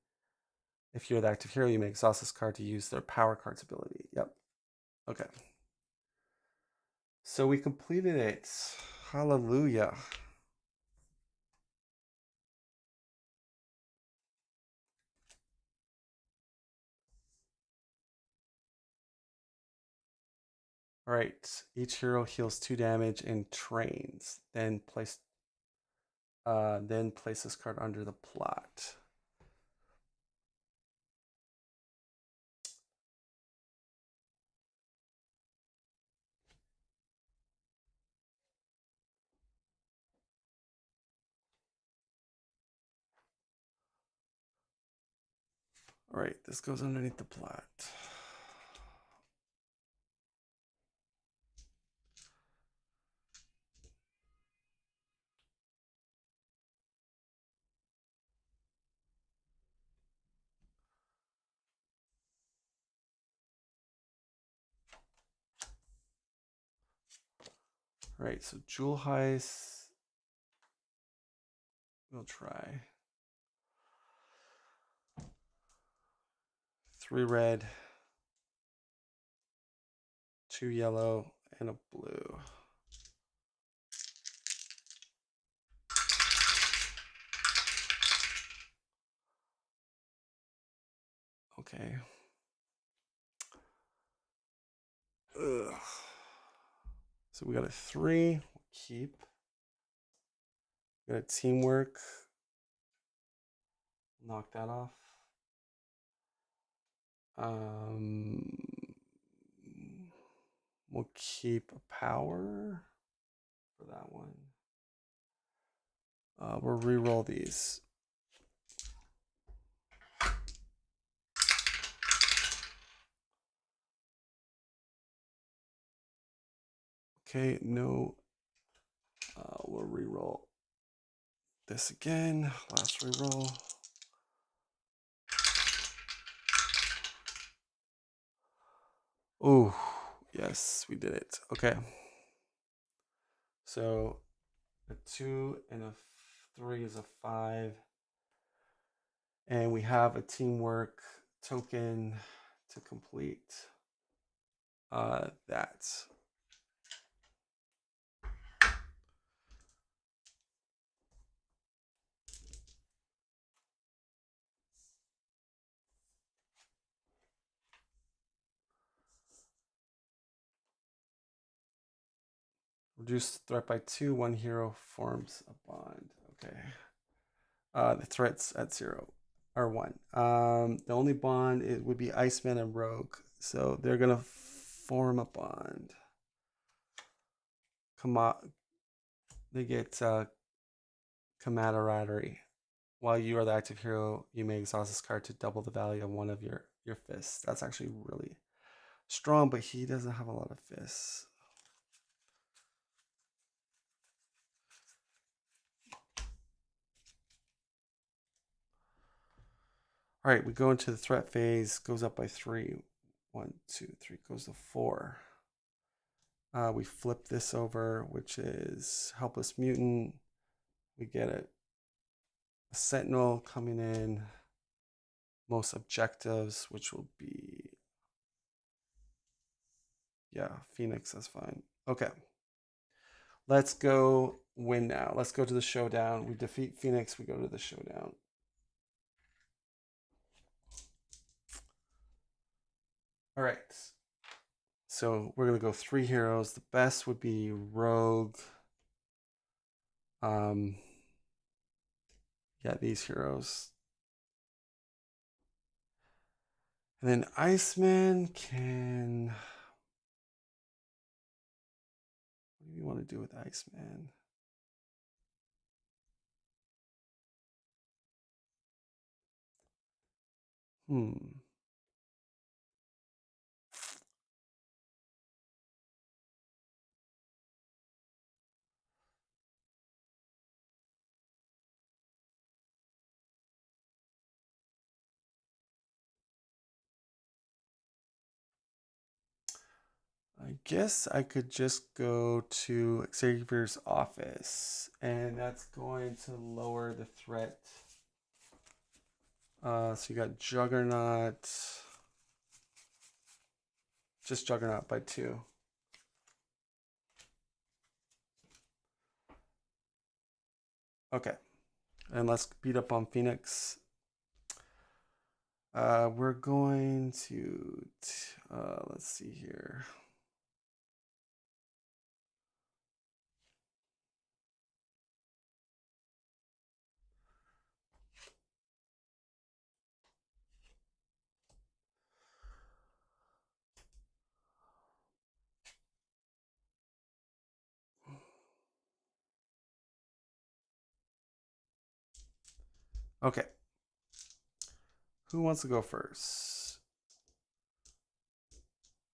If you're the active hero, you may exhaust this card to use their power card's ability. Yep. Okay. So we completed it. Hallelujah. All right. Each hero heals 2 damage and trains. Then place this card under the plot. All right, this goes underneath the plot. All right, so Jewel Heist. We'll try 3 red, 2 yellow, and a blue. Okay. Ugh. So we got a 3. We'll keep. We got a teamwork. Knock that off. We'll keep a power for that one. We'll re-roll these. Okay, no. We'll re-roll this again. Last re-roll. Oh, yes, we did it. Okay. So a 2 and a 3 is a 5. And we have a teamwork token to complete. that. Reduce threat by 2. One hero forms a bond. Okay. The threat's at 0 or 1. The only bond it would be Iceman and Rogue, so they're gonna form a bond. Come on, they get camaraderie. While you are the active hero, you may exhaust this card to double the value of one of your fists. That's actually really strong, but he doesn't have a lot of fists. All right, we go into the threat phase, goes up by 3. 1, 2, 3, goes to 4. We flip this over, which is Helpless Mutant. We get a Sentinel coming in. Most objectives, which will be, yeah, Phoenix, that's fine. Okay. Let's go win now. Let's go to the showdown. We defeat Phoenix, we go to the showdown. All right. So we're gonna go 3 heroes. The best would be Rogue. Yeah, these heroes. And then Iceman can. What do you want to do with Iceman? I guess I could just go to Xavier's office, and that's going to lower the threat. So you got Juggernaut, just Juggernaut by 2. Okay, and let's beat up on Phoenix. We're going to, let's see here. Okay. Who wants to go first?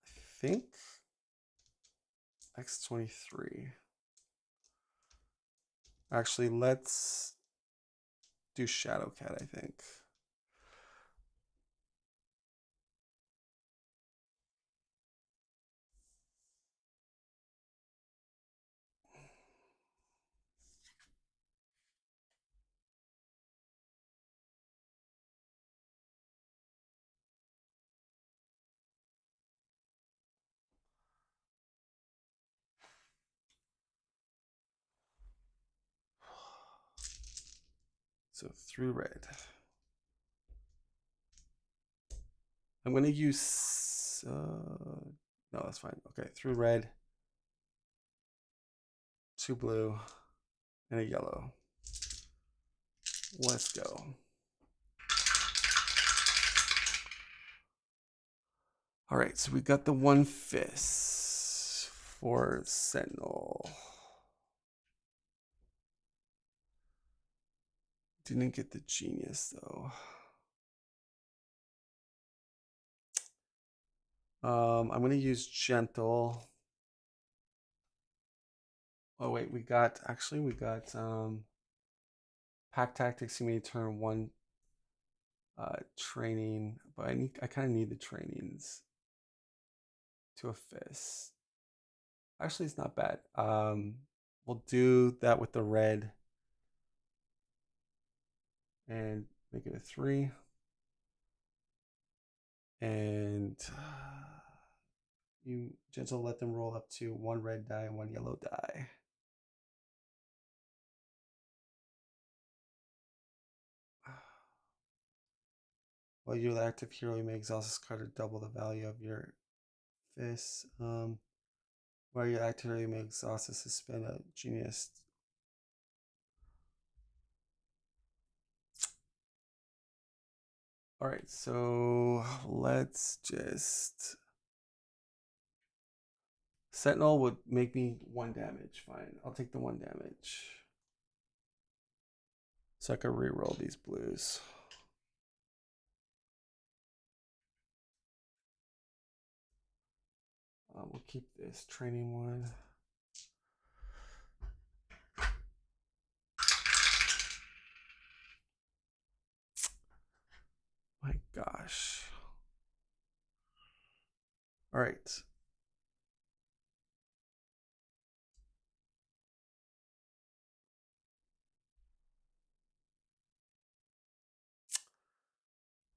I think X23. Actually, let's do Shadowcat, I think. So through red. I'm going to use, no, that's fine. Okay, through red, 2 blue, and a yellow. Let's go. All right, so we got the 1 fist for Sentinel. Didn't get the genius though. I'm gonna use gentle. Oh wait, we got pack tactics. You may turn 1 training, but I kind of need the trainings to a fist. Actually, it's not bad. We'll do that with the red and make it a 3. And You gentle let them roll up to 1 red die and 1 yellow die. While you're the active hero, you may exhaust this card to double the value of your fist. While you're the active hero, you may exhaust this to spend a genius. All right, so let's just... Sentinel would make me 1 damage. Fine, I'll take the 1 damage. So I can reroll these blues. We'll keep this training one. My gosh. All right.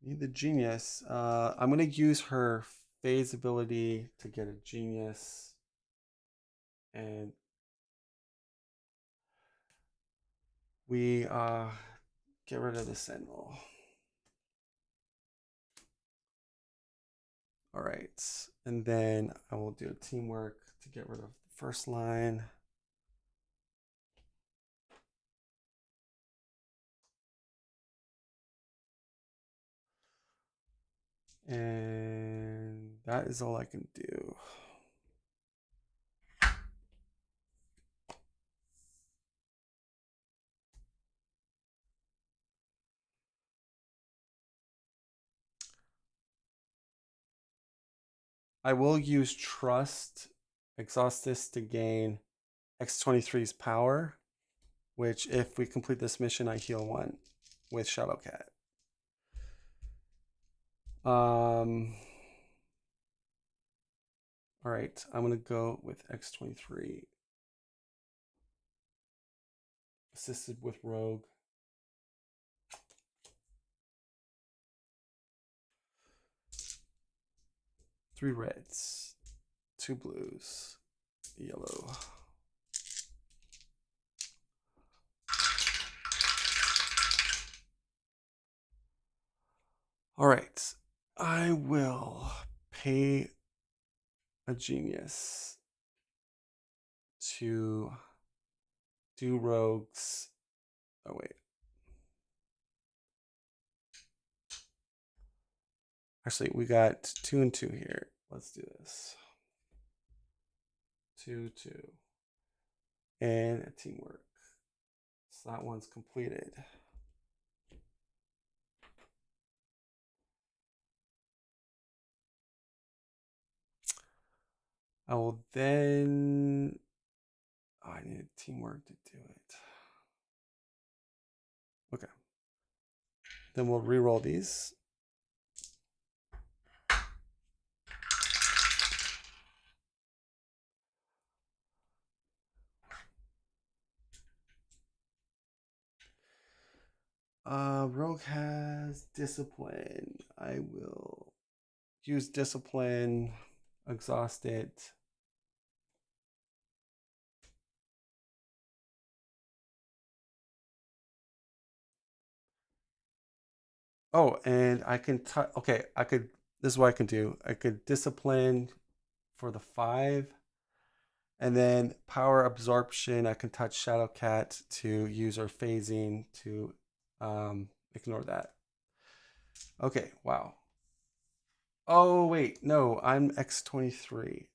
Need the genius. I'm going to use her phase ability to get a genius. And we get rid of the Sentinel. All right. And then I will do teamwork to get rid of the first line. And that is all I can do. I will use Trust, exhaust this to gain X23's power, which if we complete this mission, I heal 1 with Shadowcat. All right, I'm gonna go with X23. Assisted with Rogue. Three reds, 2 blues, yellow. All right, I will pay a genius to do rogues. Oh, wait. Actually, we got 2 and 2 here. Let's do this. 2, 2. And a teamwork. So that one's completed. I will then... Oh, I need teamwork to do it. Okay. Then we'll re-roll these. Rogue has discipline. I will use discipline, exhaust it. Oh, and I can okay, this is what I can do. I could discipline for the 5. And then power absorption, I can touch Shadowcat to use our phasing to ignore that. Okay, wow. Oh, wait, no, I'm X23.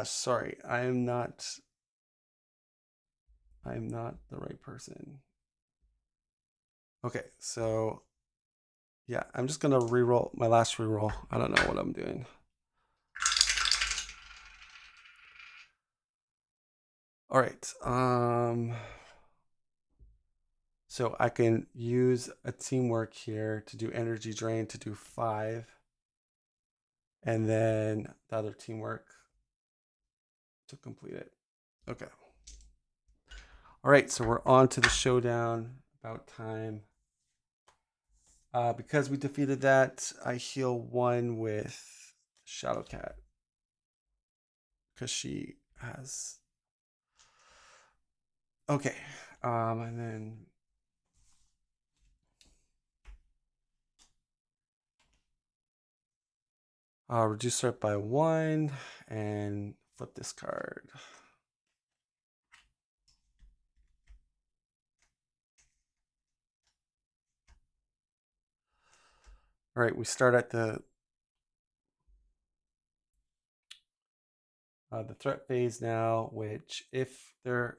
Sorry, I'm not the right person. Okay, so yeah, I'm just gonna reroll my last reroll. I don't know what I'm doing. All right, so I can use a teamwork here to do energy drain to do 5. And then the other teamwork to complete it. Okay. All right, so we're on to the showdown. About time. Because we defeated that, I heal 1 with Shadowcat. because she has. Okay, and then reduce threat by 1 and flip this card. All right, we start at the threat phase now, which if there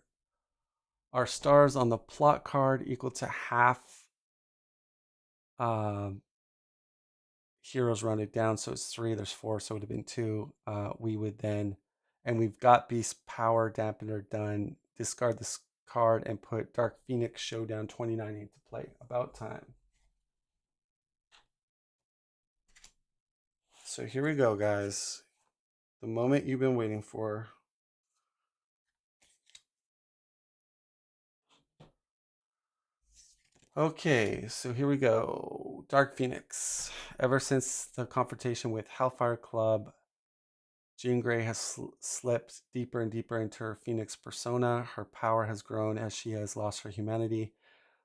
are stars on the plot card equal to half heroes rounded down, so it's 3, there's 4, so it would have been 2. We would then, and we've got Beast Power Dampener done, discard this card and put Dark Phoenix Showdown 29 into play. About time. So here we go, guys. The moment you've been waiting for. Okay, so here we go. Dark Phoenix. Ever since the confrontation with Hellfire Club, Jean Grey has slipped deeper and deeper into her Phoenix persona. Her power has grown as she has lost her humanity.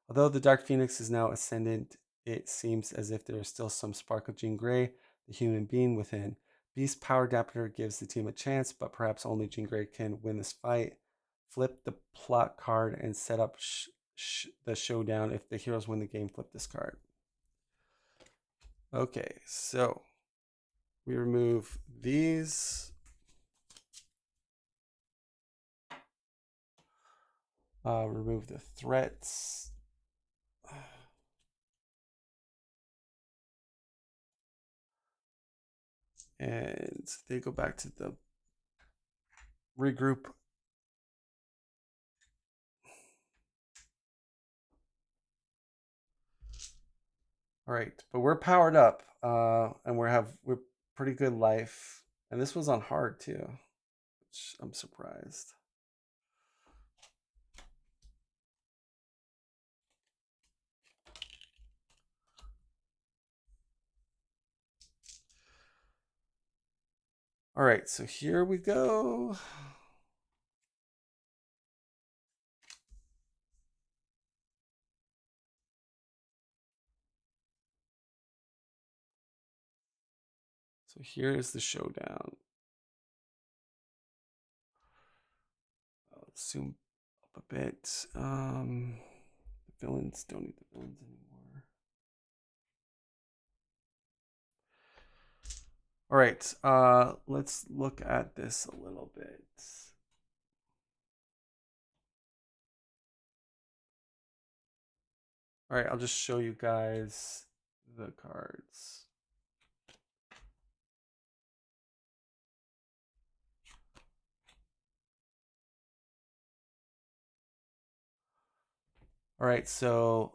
Although the Dark Phoenix is now ascendant, it seems as if there is still some spark of Jean Grey, the human being within. Beast Power Dampener gives the team a chance, but perhaps only Jean Grey can win this fight. Flip the plot card and set up the showdown. If the heroes win the game, flip this card. Okay, so we remove these. Remove the threats. And they go back to the regroup. All right, but we're powered up, and we're pretty good life, and this was on hard too, which I'm surprised. All right, so here we go. So here is the showdown. Let's zoom up a bit. The villains don't need the villains anymore. All right, let's look at this a little bit. All right, I'll just show you guys the cards. All right, so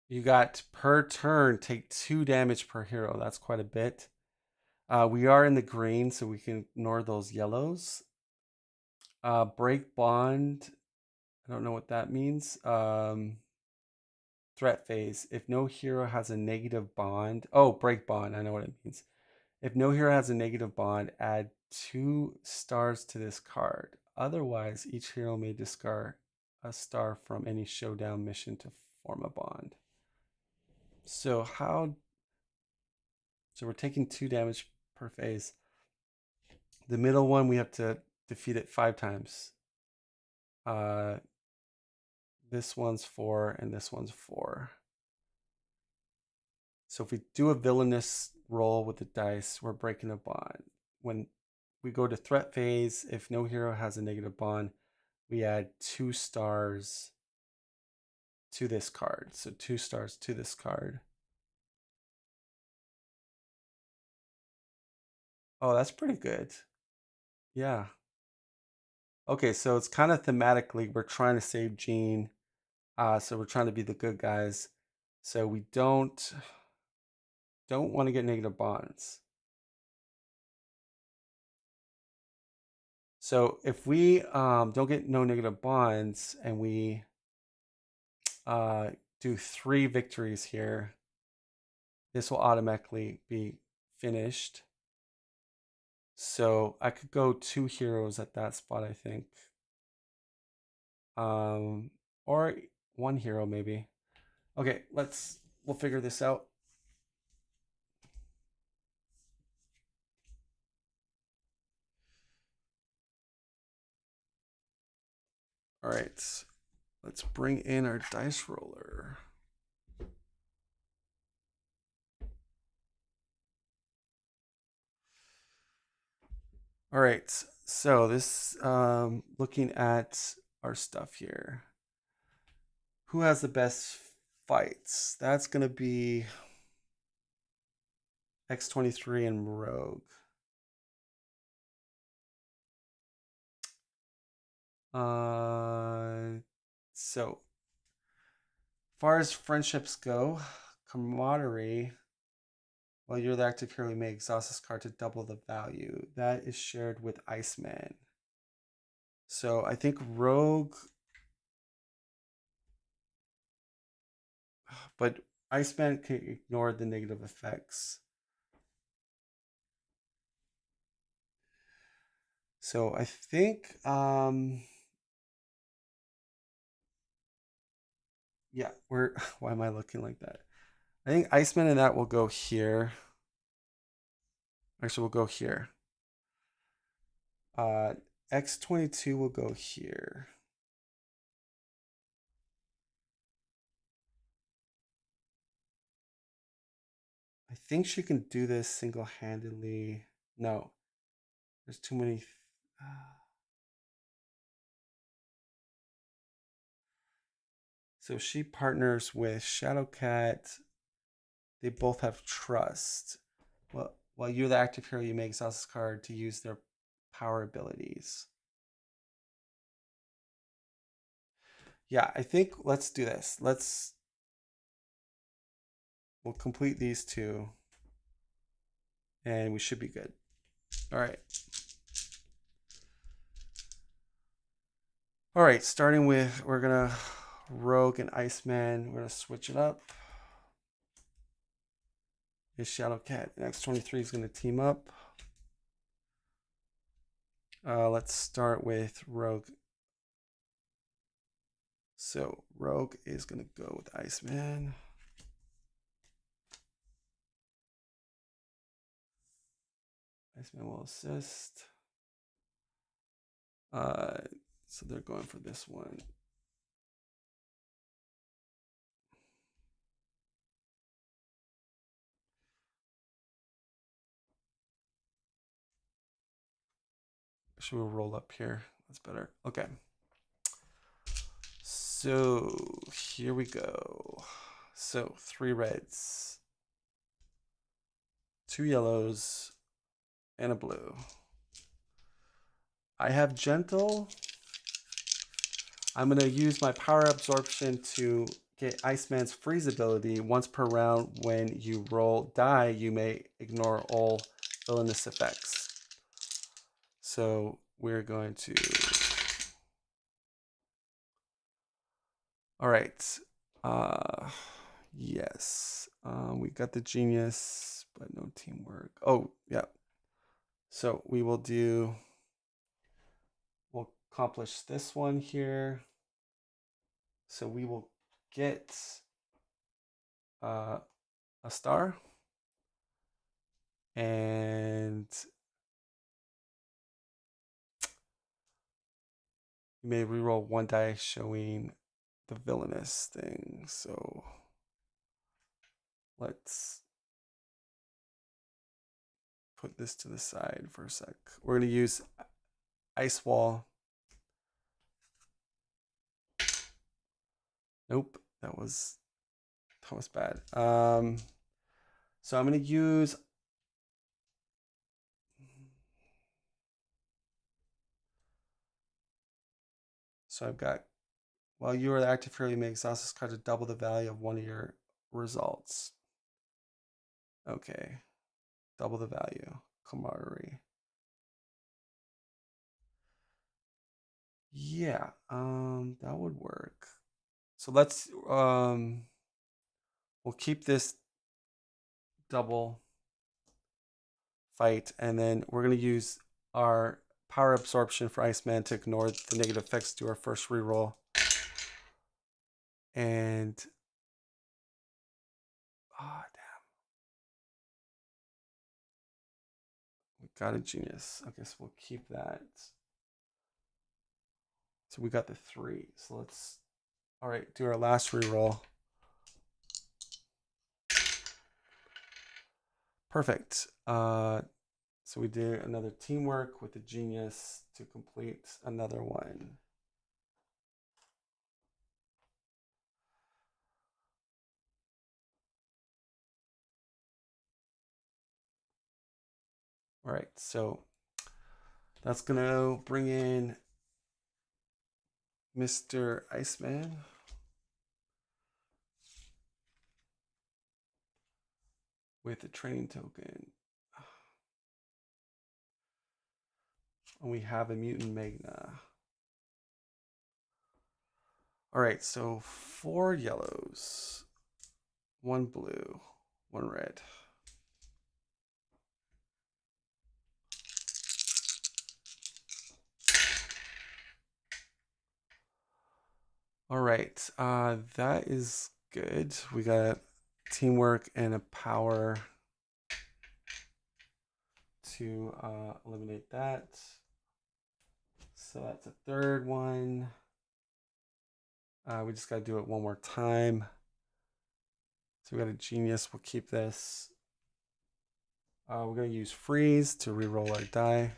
you got per turn, take 2 damage per hero. That's quite a bit. We are in the green, so we can ignore those yellows. Break bond. I don't know what that means. Threat phase. If no hero has a negative bond. Oh, break bond. I know what it means. If no hero has a negative bond, add 2 stars to this card. Otherwise, each hero may discard a star from any showdown mission to form a bond. So we're taking 2 damage per phase. The middle one, we have to defeat it 5 times. This one's 4 and this one's 4. So if we do a villainous roll with the dice, we're breaking a bond. When we go to threat phase, if no hero has a negative bond, we add 2 stars to this card. So 2 stars to this card. Oh, that's pretty good. Yeah. Okay, so it's kind of thematically, we're trying to save Jean. So we're trying to be the good guys. So we don't want to get negative bonds. So if we don't get no negative bonds and we do 3 victories here, this will automatically be finished. So I could go 2 heroes at that spot, I think. Or 1 hero maybe. Okay, we'll figure this out. All right, let's bring in our dice roller. All right, so this looking at our stuff here. Who has the best fights? That's gonna be X-23 and Rogue. So far as friendships go, camaraderie. While you're the active hero, you may exhaust this card to double the value. That is shared with Iceman. So I think Rogue, but Iceman can ignore the negative effects. So I think, yeah, why am I looking like that? I think Iceman and that will go here. Actually, we'll go here. X-22 will go here. I think she can do this single-handedly. No, there's too many. So she partners with Shadowcat. They both have trust. Well, while you're the active hero, you may exhaust this card to use their power abilities. Yeah, I think let's do this. We'll complete these two and we should be good. All right. All right, starting with, we're gonna Rogue and Iceman. We're gonna switch it up. His Shadowcat and X-23 is gonna team up. Let's start with Rogue. So Rogue is gonna go with Iceman. Iceman will assist. So they're going for this one. Should we roll up here? That's better. Okay. So here we go. So 3 reds, 2 yellows, and a blue. I have gentle. I'm going to use my power absorption to get Iceman's freeze ability. Once per round, when you roll die, you may ignore all villainous effects. So we're going to. All right. Yes. We got the genius, but no teamwork. Oh, yeah. So we will do. We'll accomplish this one here. So we will get a star. And you may reroll 1 die showing the villainous thing. So let's put this to the side for a sec. We're going to use Ice Wall. Nope, that was bad. So I'm going to use. So I've got, while you are the active hero, you may exhaust this card to double the value of one of your results. Okay, double the value. Camaraderie. Yeah, that would work. So let's we'll keep this double fight, and then we're going to use our power absorption for Iceman to ignore the negative effects to our first reroll. And damn, we got a genius. Okay, so we'll keep that. So we got the 3. So let's, all right, do our last reroll. Perfect. So we did another teamwork with the genius to complete another one. All right, so that's gonna bring in Mr. Iceman. With a training token. And we have a mutant Magna. All right, so 4 yellows, 1 blue, 1 red. All right, that is good. We got teamwork and a power to eliminate that. So that's a 3rd one. We just got to do it one more time. So we got a genius. We'll keep this. We're going to use freeze to reroll our die.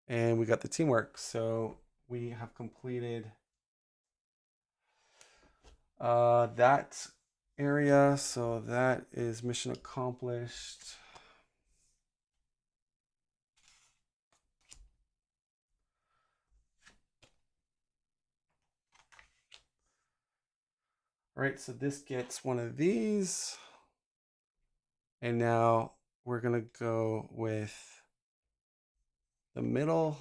And we got the teamwork. So we have completed that area. So that is mission accomplished. All right, so this gets one of these. And now we're going to go with the middle.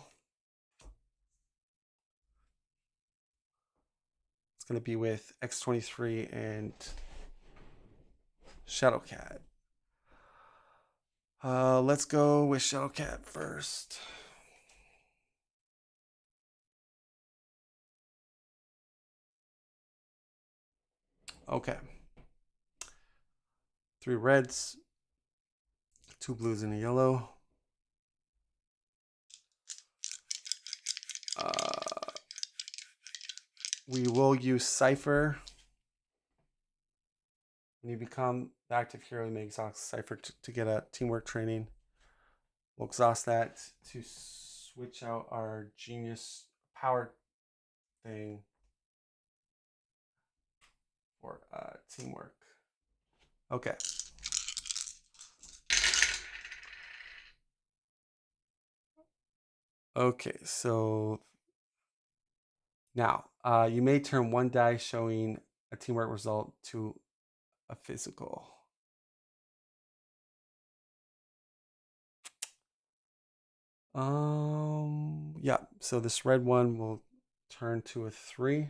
It's going to be with X23 and Shadowcat. Let's go with Shadowcat first. Okay. 3 reds, 2 blues and a yellow. We will use Cypher. When you become the active hero, you may exhaust Cypher to get a teamwork training. We'll exhaust that to switch out our genius power thing for teamwork. Okay. Okay, so now you may turn 1 die showing a teamwork result to a physical. Yeah, so this red one will turn to a 3.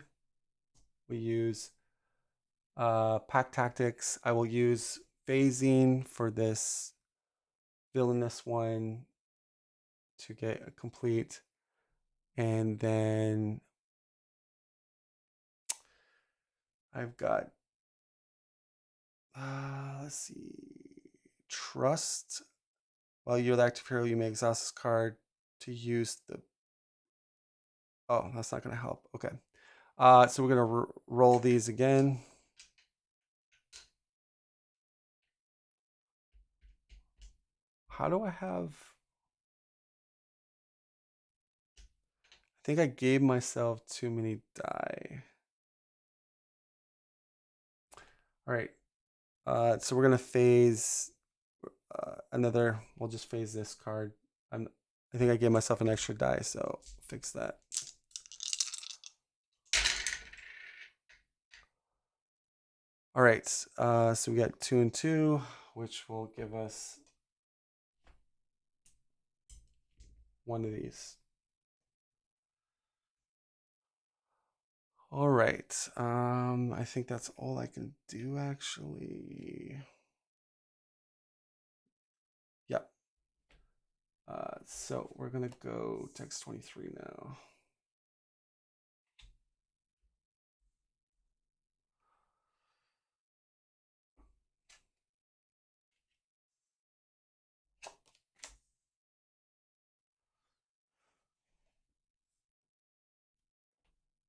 We use pack tactics. I will use phasing for this villainous one to get a complete, and then I've got let's see, trust. While you're the active hero, you may exhaust this card to use the. Oh, that's not going to help. Okay. So we're going to roll these again. How do I have. I think I gave myself too many die. All right. So we're going to phase another. We'll just phase this card. I think I gave myself an extra die, so fix that. All right, so we got 2 and 2, which will give us one of these. All right. I think that's all I can do actually. Yep. So we're gonna go text 23 now.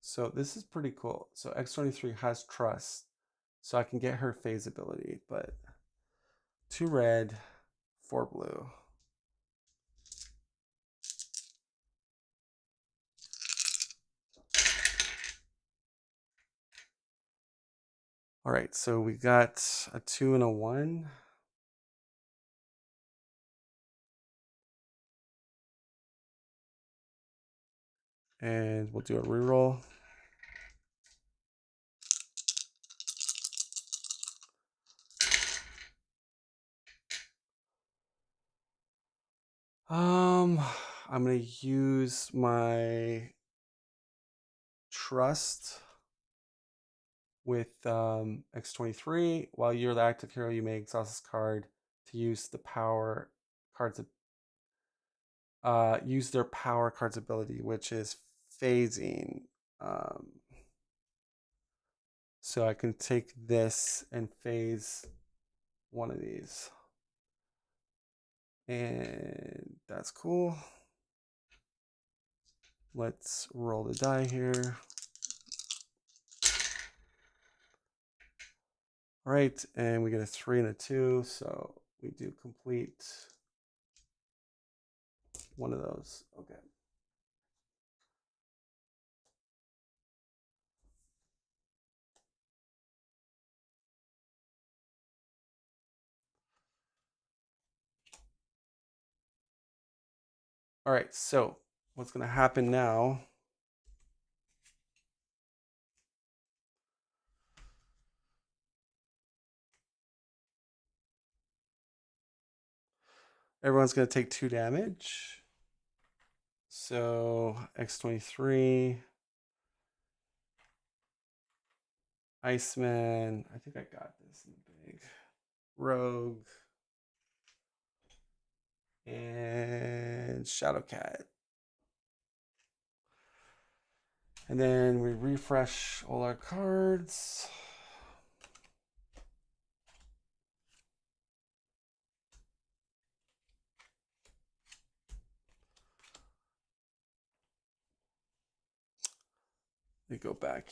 So this is pretty cool. So X23 has trust, so I can get her phase ability, but 2 red, 4 blue. All right, so we got a 2 and a 1. And we'll do a reroll. I'm gonna use my trust with X23. While you're the active hero, you may exhaust this card to use the power cards. Use their power cards ability, which is phasing. So I can take this and phase one of these, and that's cool. Let's roll the die here. All right, and we get a 3 and a 2, so we do complete one of those. Okay. All right, so what's going to happen now? Everyone's going to take 2 damage. So X23, Iceman, I think I got this in the big. Rogue, and Shadowcat. And then we refresh all our cards. They go back.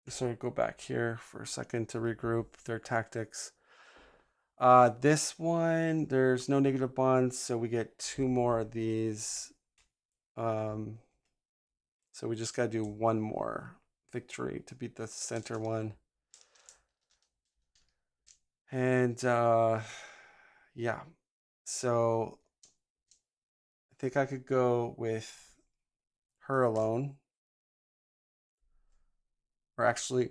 So go back here for a second to regroup their tactics. This one, there's no negative bonds, so we get 2 more of these. So we just gotta do 1 more victory to beat the center one. And yeah, so I think I could go with her alone. Or actually,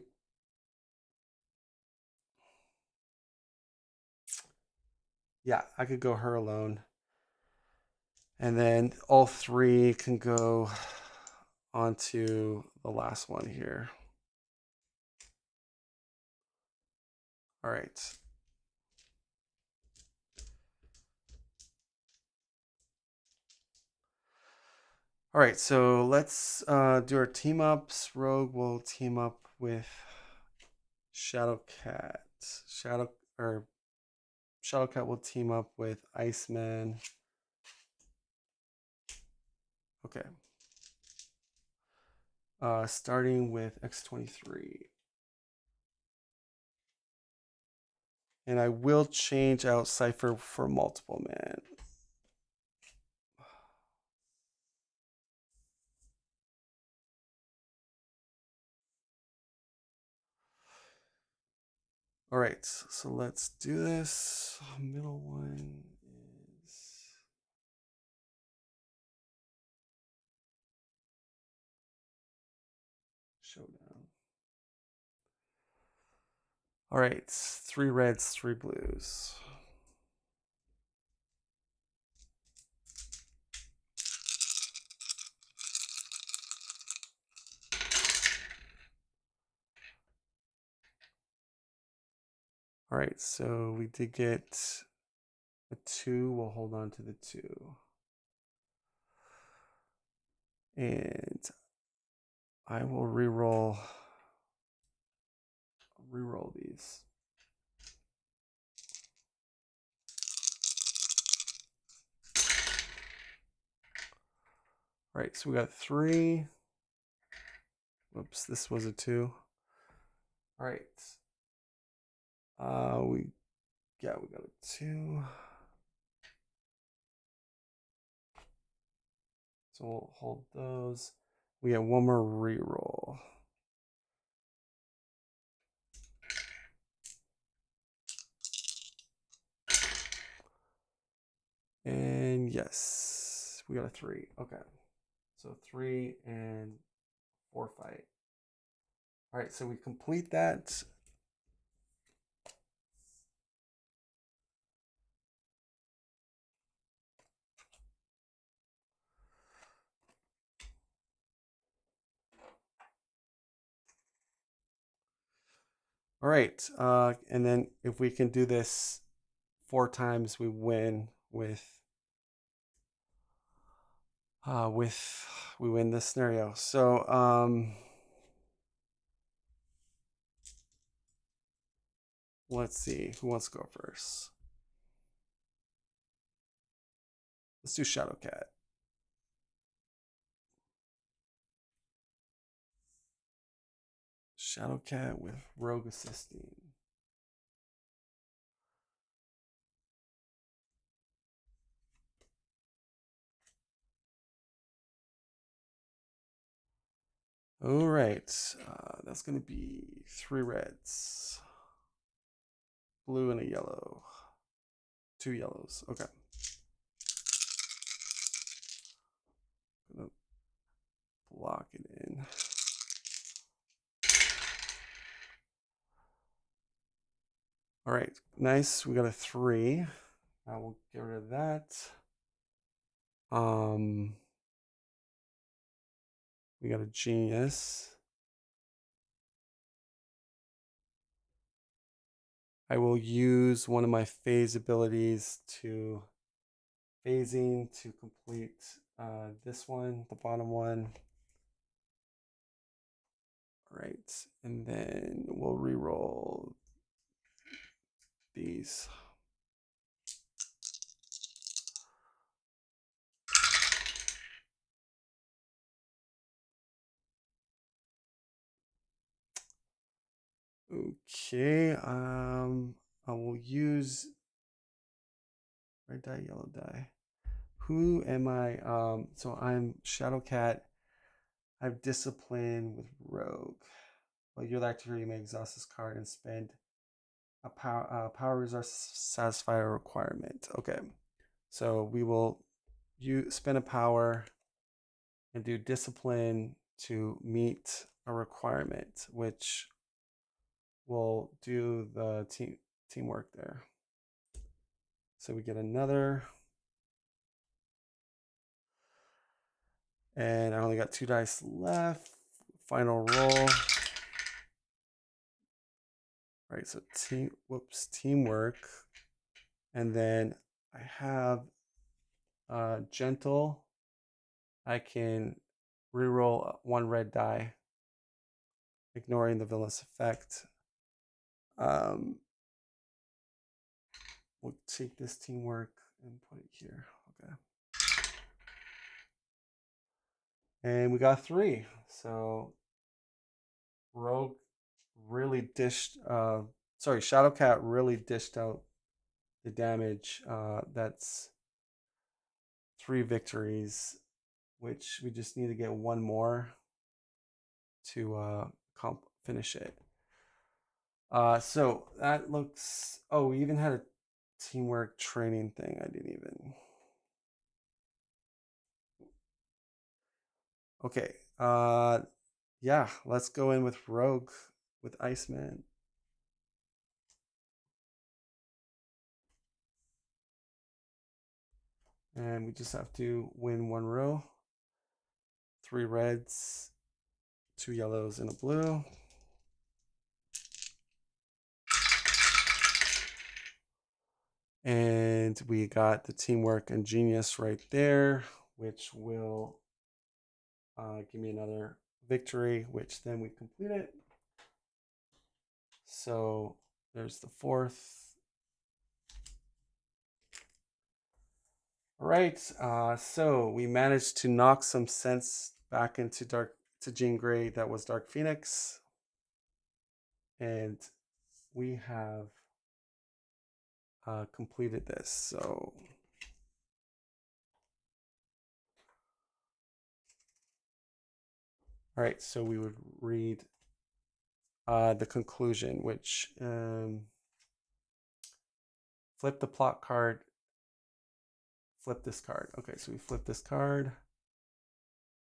yeah, I could go her alone. And then all 3 can go onto the last one here. All right. All right, so let's do our team ups. Rogue will team up with Shadowcat. Shadowcat will team up with Iceman. Okay. Starting with X23. And I will change out Cypher for multiple man. All right, so let's do this. Middle one is Showdown. All right, 3 reds, 3 blues. All right, so we did get a 2. We'll hold on to the 2. And I will re-roll these. All right, so we got 3. Whoops, this was a 2. All right. We got a 2. So we'll hold those. We have one more re-roll. And yes, we got a 3. Okay. So 3 and 4 fight. All right, so we complete that. All right, and then if we can do this 4 times, we win we win this scenario. So let's see who wants to go first. Let's do Shadowcat. Shadowcat with Rogue assisting. All right, that's going to be 3 reds, blue and a yellow, 2 yellows. Okay. Gonna block it in. All right, nice. We got a 3. I will get rid of that. We got a genius. I will use one of my phase abilities to phasing to complete this one, the bottom one. All right, and then we'll re-roll these. Okay, I will use red die, yellow die. Who am I? So I'm Shadowcat. I have discipline with Rogue. While you're the actor, you may exhaust this card and spend a power resource to satisfy a requirement. Okay, so we will spend a power and do discipline to meet a requirement, which will do the teamwork there. So we get another, and I only got 2 dice left. Final roll. All right, so teamwork, and then I have gentle. I can reroll 1 red die, ignoring the villainous effect. We'll take this teamwork and put it here. Okay. And we got 3. So Rogue really Shadowcat really dished out the damage. That's 3 victories, which we just need to get 1 more to finish it. So that looks. Oh, we even had a teamwork training thing. I didn't even. Okay. Yeah. Let's go in with Rogue with Iceman. And we just have to win 1 row. 3 reds, 2 yellows, and a blue. And we got the teamwork and genius right there, which will give me another victory, which then we complete it. So there's the fourth. All right, so we managed to knock some sense back into Jean Grey. That was Dark Phoenix, and we have completed this. So all right, so we would read the conclusion, which flip the plot card. Flip this card. Okay, so we flip this card.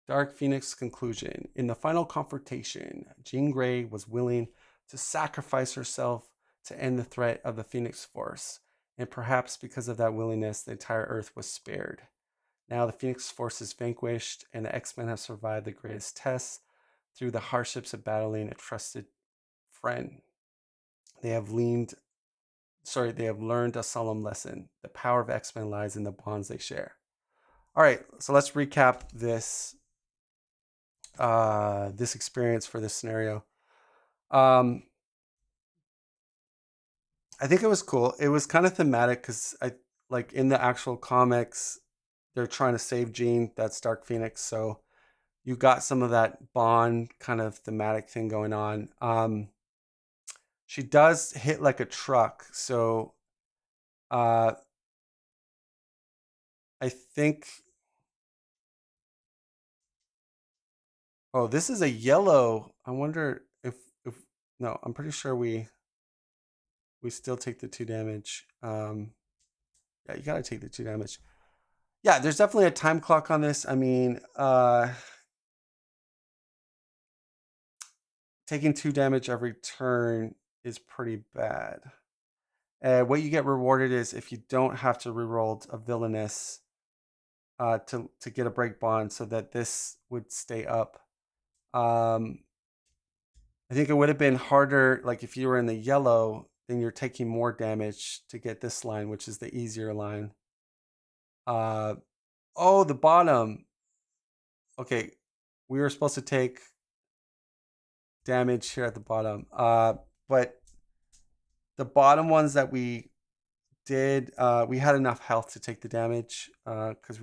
Dark Phoenix conclusion. In the final confrontation, Jean Grey was willing to sacrifice herself to end the threat of the Phoenix Force, and perhaps because of that willingness, the entire Earth was spared. Now the Phoenix Force is vanquished, and the X-Men have survived the greatest tests through the hardships of battling a trusted friend. They have learned a solemn lesson. The power of X-Men lies in the bonds they share. All right, so let's recap this this experience for this scenario. I think it was cool. It was kind of thematic because like in the actual comics, they're trying to save Jean. That's Dark Phoenix. So you got some of that Bond kind of thematic thing going on. She does hit like a truck. So I think. Oh, this is a yellow. I wonder if no, I'm pretty sure we still take the 2 damage. Yeah, you gotta take the 2 damage. Yeah, there's definitely a time clock on this. I mean, taking 2 damage every turn is pretty bad. What you get rewarded is if you don't have to reroll a villainous to get a break bond, so that this would stay up. I think it would have been harder, like if you were in the yellow, then you're taking more damage to get this line, which is the easier line. Oh, the bottom. Okay, we were supposed to take damage here at the bottom. But the bottom ones that we did, we had enough health to take the damage because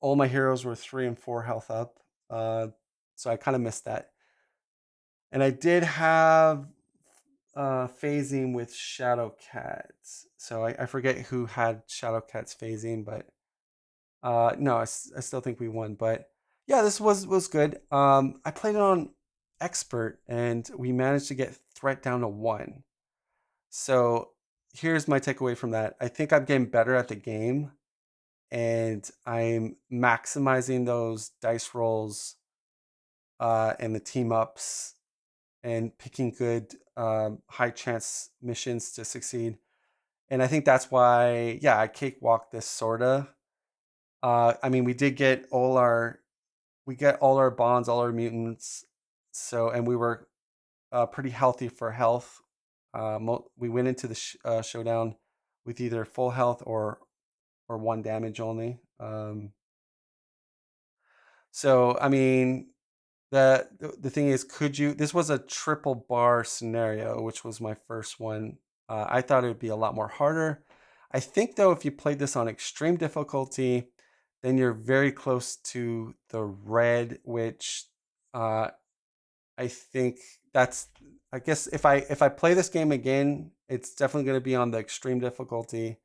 all my heroes were 3 and 4 health up. So I kind of missed that. And I did have phasing with Shadow Cats. So I forget who had Shadow Cats phasing, but no, I still think we won. But yeah, this was good. I played it on Expert, and we managed to get threat down to 1. So here's my takeaway from that. I think I'm getting better at the game, and I'm maximizing those dice rolls and the team ups and picking good high chance missions to succeed. And I think that's why, yeah, I cakewalked this sorta. I mean, we get all our bonds, all our mutants. So, and we were pretty healthy for health. We went into the showdown with either full health or 1 damage only. So, I mean, the thing is, this was a triple bar scenario, which was my first one. I thought it would be a lot more harder. I think though, if you played this on extreme difficulty, then you're very close to the red, which I think I guess if I play this game again, it's definitely going to be on the extreme difficulty.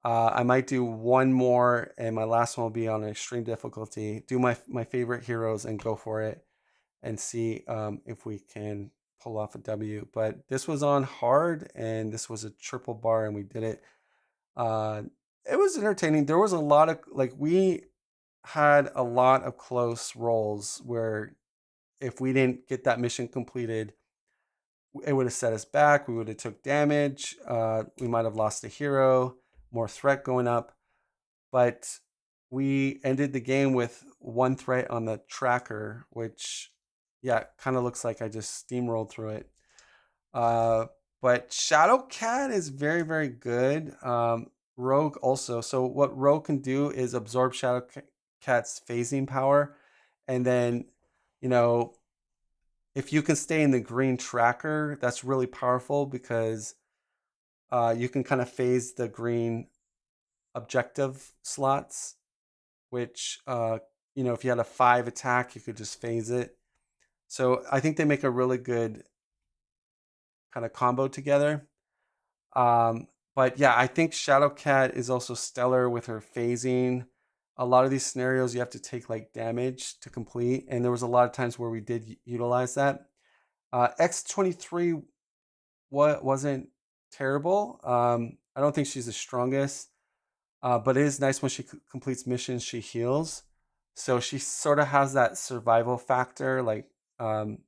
I might do one more, and my last one will be on extreme difficulty. Do my favorite heroes and go for it, and see if we can pull off a W. But this was on hard, and this was a triple bar, and we did it. It was entertaining. There was a lot of we had a lot of close rolls where if we didn't get that mission completed, it would have set us back. We would have took damage. We might have lost a hero, more threat going up. But we ended the game with 1 threat on the tracker, which, yeah, kind of looks like I just steamrolled through it. But Shadow Cat is very, very good. Rogue also. So what Rogue can do is absorb Shadow Cat's phasing power, and then, you know, if you can stay in the green tracker, that's really powerful because you can kind of phase the green objective slots, which if you had a 5 attack, you could just phase it. So I think they make a really good kind of combo together. But yeah, I think Shadowcat is also stellar with her phasing. A lot of these scenarios you have to take like damage to complete, and there was a lot of times where we did utilize that. X23 wasn't terrible. I don't think she's the strongest, but it is nice when she completes missions, she heals. So she sort of has that survival factor, like, and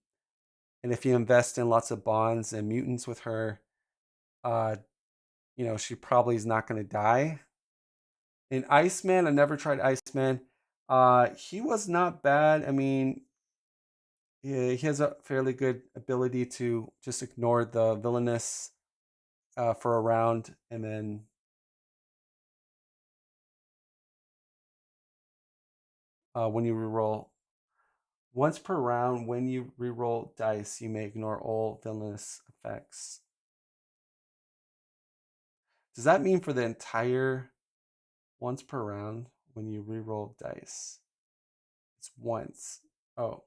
if you invest in lots of bonds and mutants with her, uh, she probably is not going to die. In Iceman, I never tried Iceman. He was not bad. I mean, he has a fairly good ability to just ignore the villainous for a round, and then when you reroll once per round, when you reroll dice, you may ignore all villainous effects. Does that mean for the entire once per round when you reroll dice? It's once. Oh,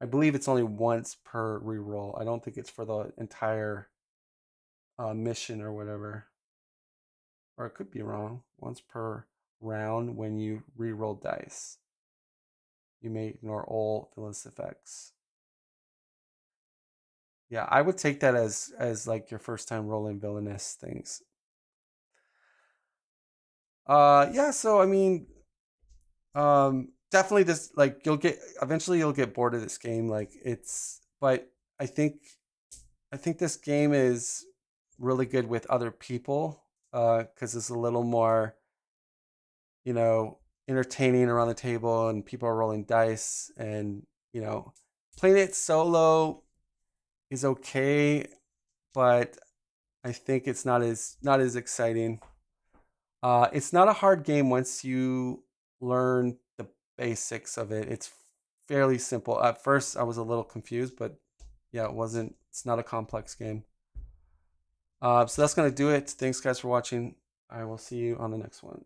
I believe it's only once per reroll. I don't think it's for the entire mission or whatever. Or it could be wrong. Once per round when you reroll dice. You may ignore all villainous effects. Yeah, I would take that as like your first time rolling villainous things. Yeah, so I mean, definitely this, like, you'll get bored of this game. Like, but I think I think this game is really good with other people because it's a little more, you know, entertaining around the table and people are rolling dice, and playing it solo is okay, but I think it's not as exciting. It's not a hard game once you learn the basics of it. It's fairly simple. At first, I was a little confused, but yeah, it's not a complex game. So that's going to do it. Thanks, guys, for watching. I will see you on the next one.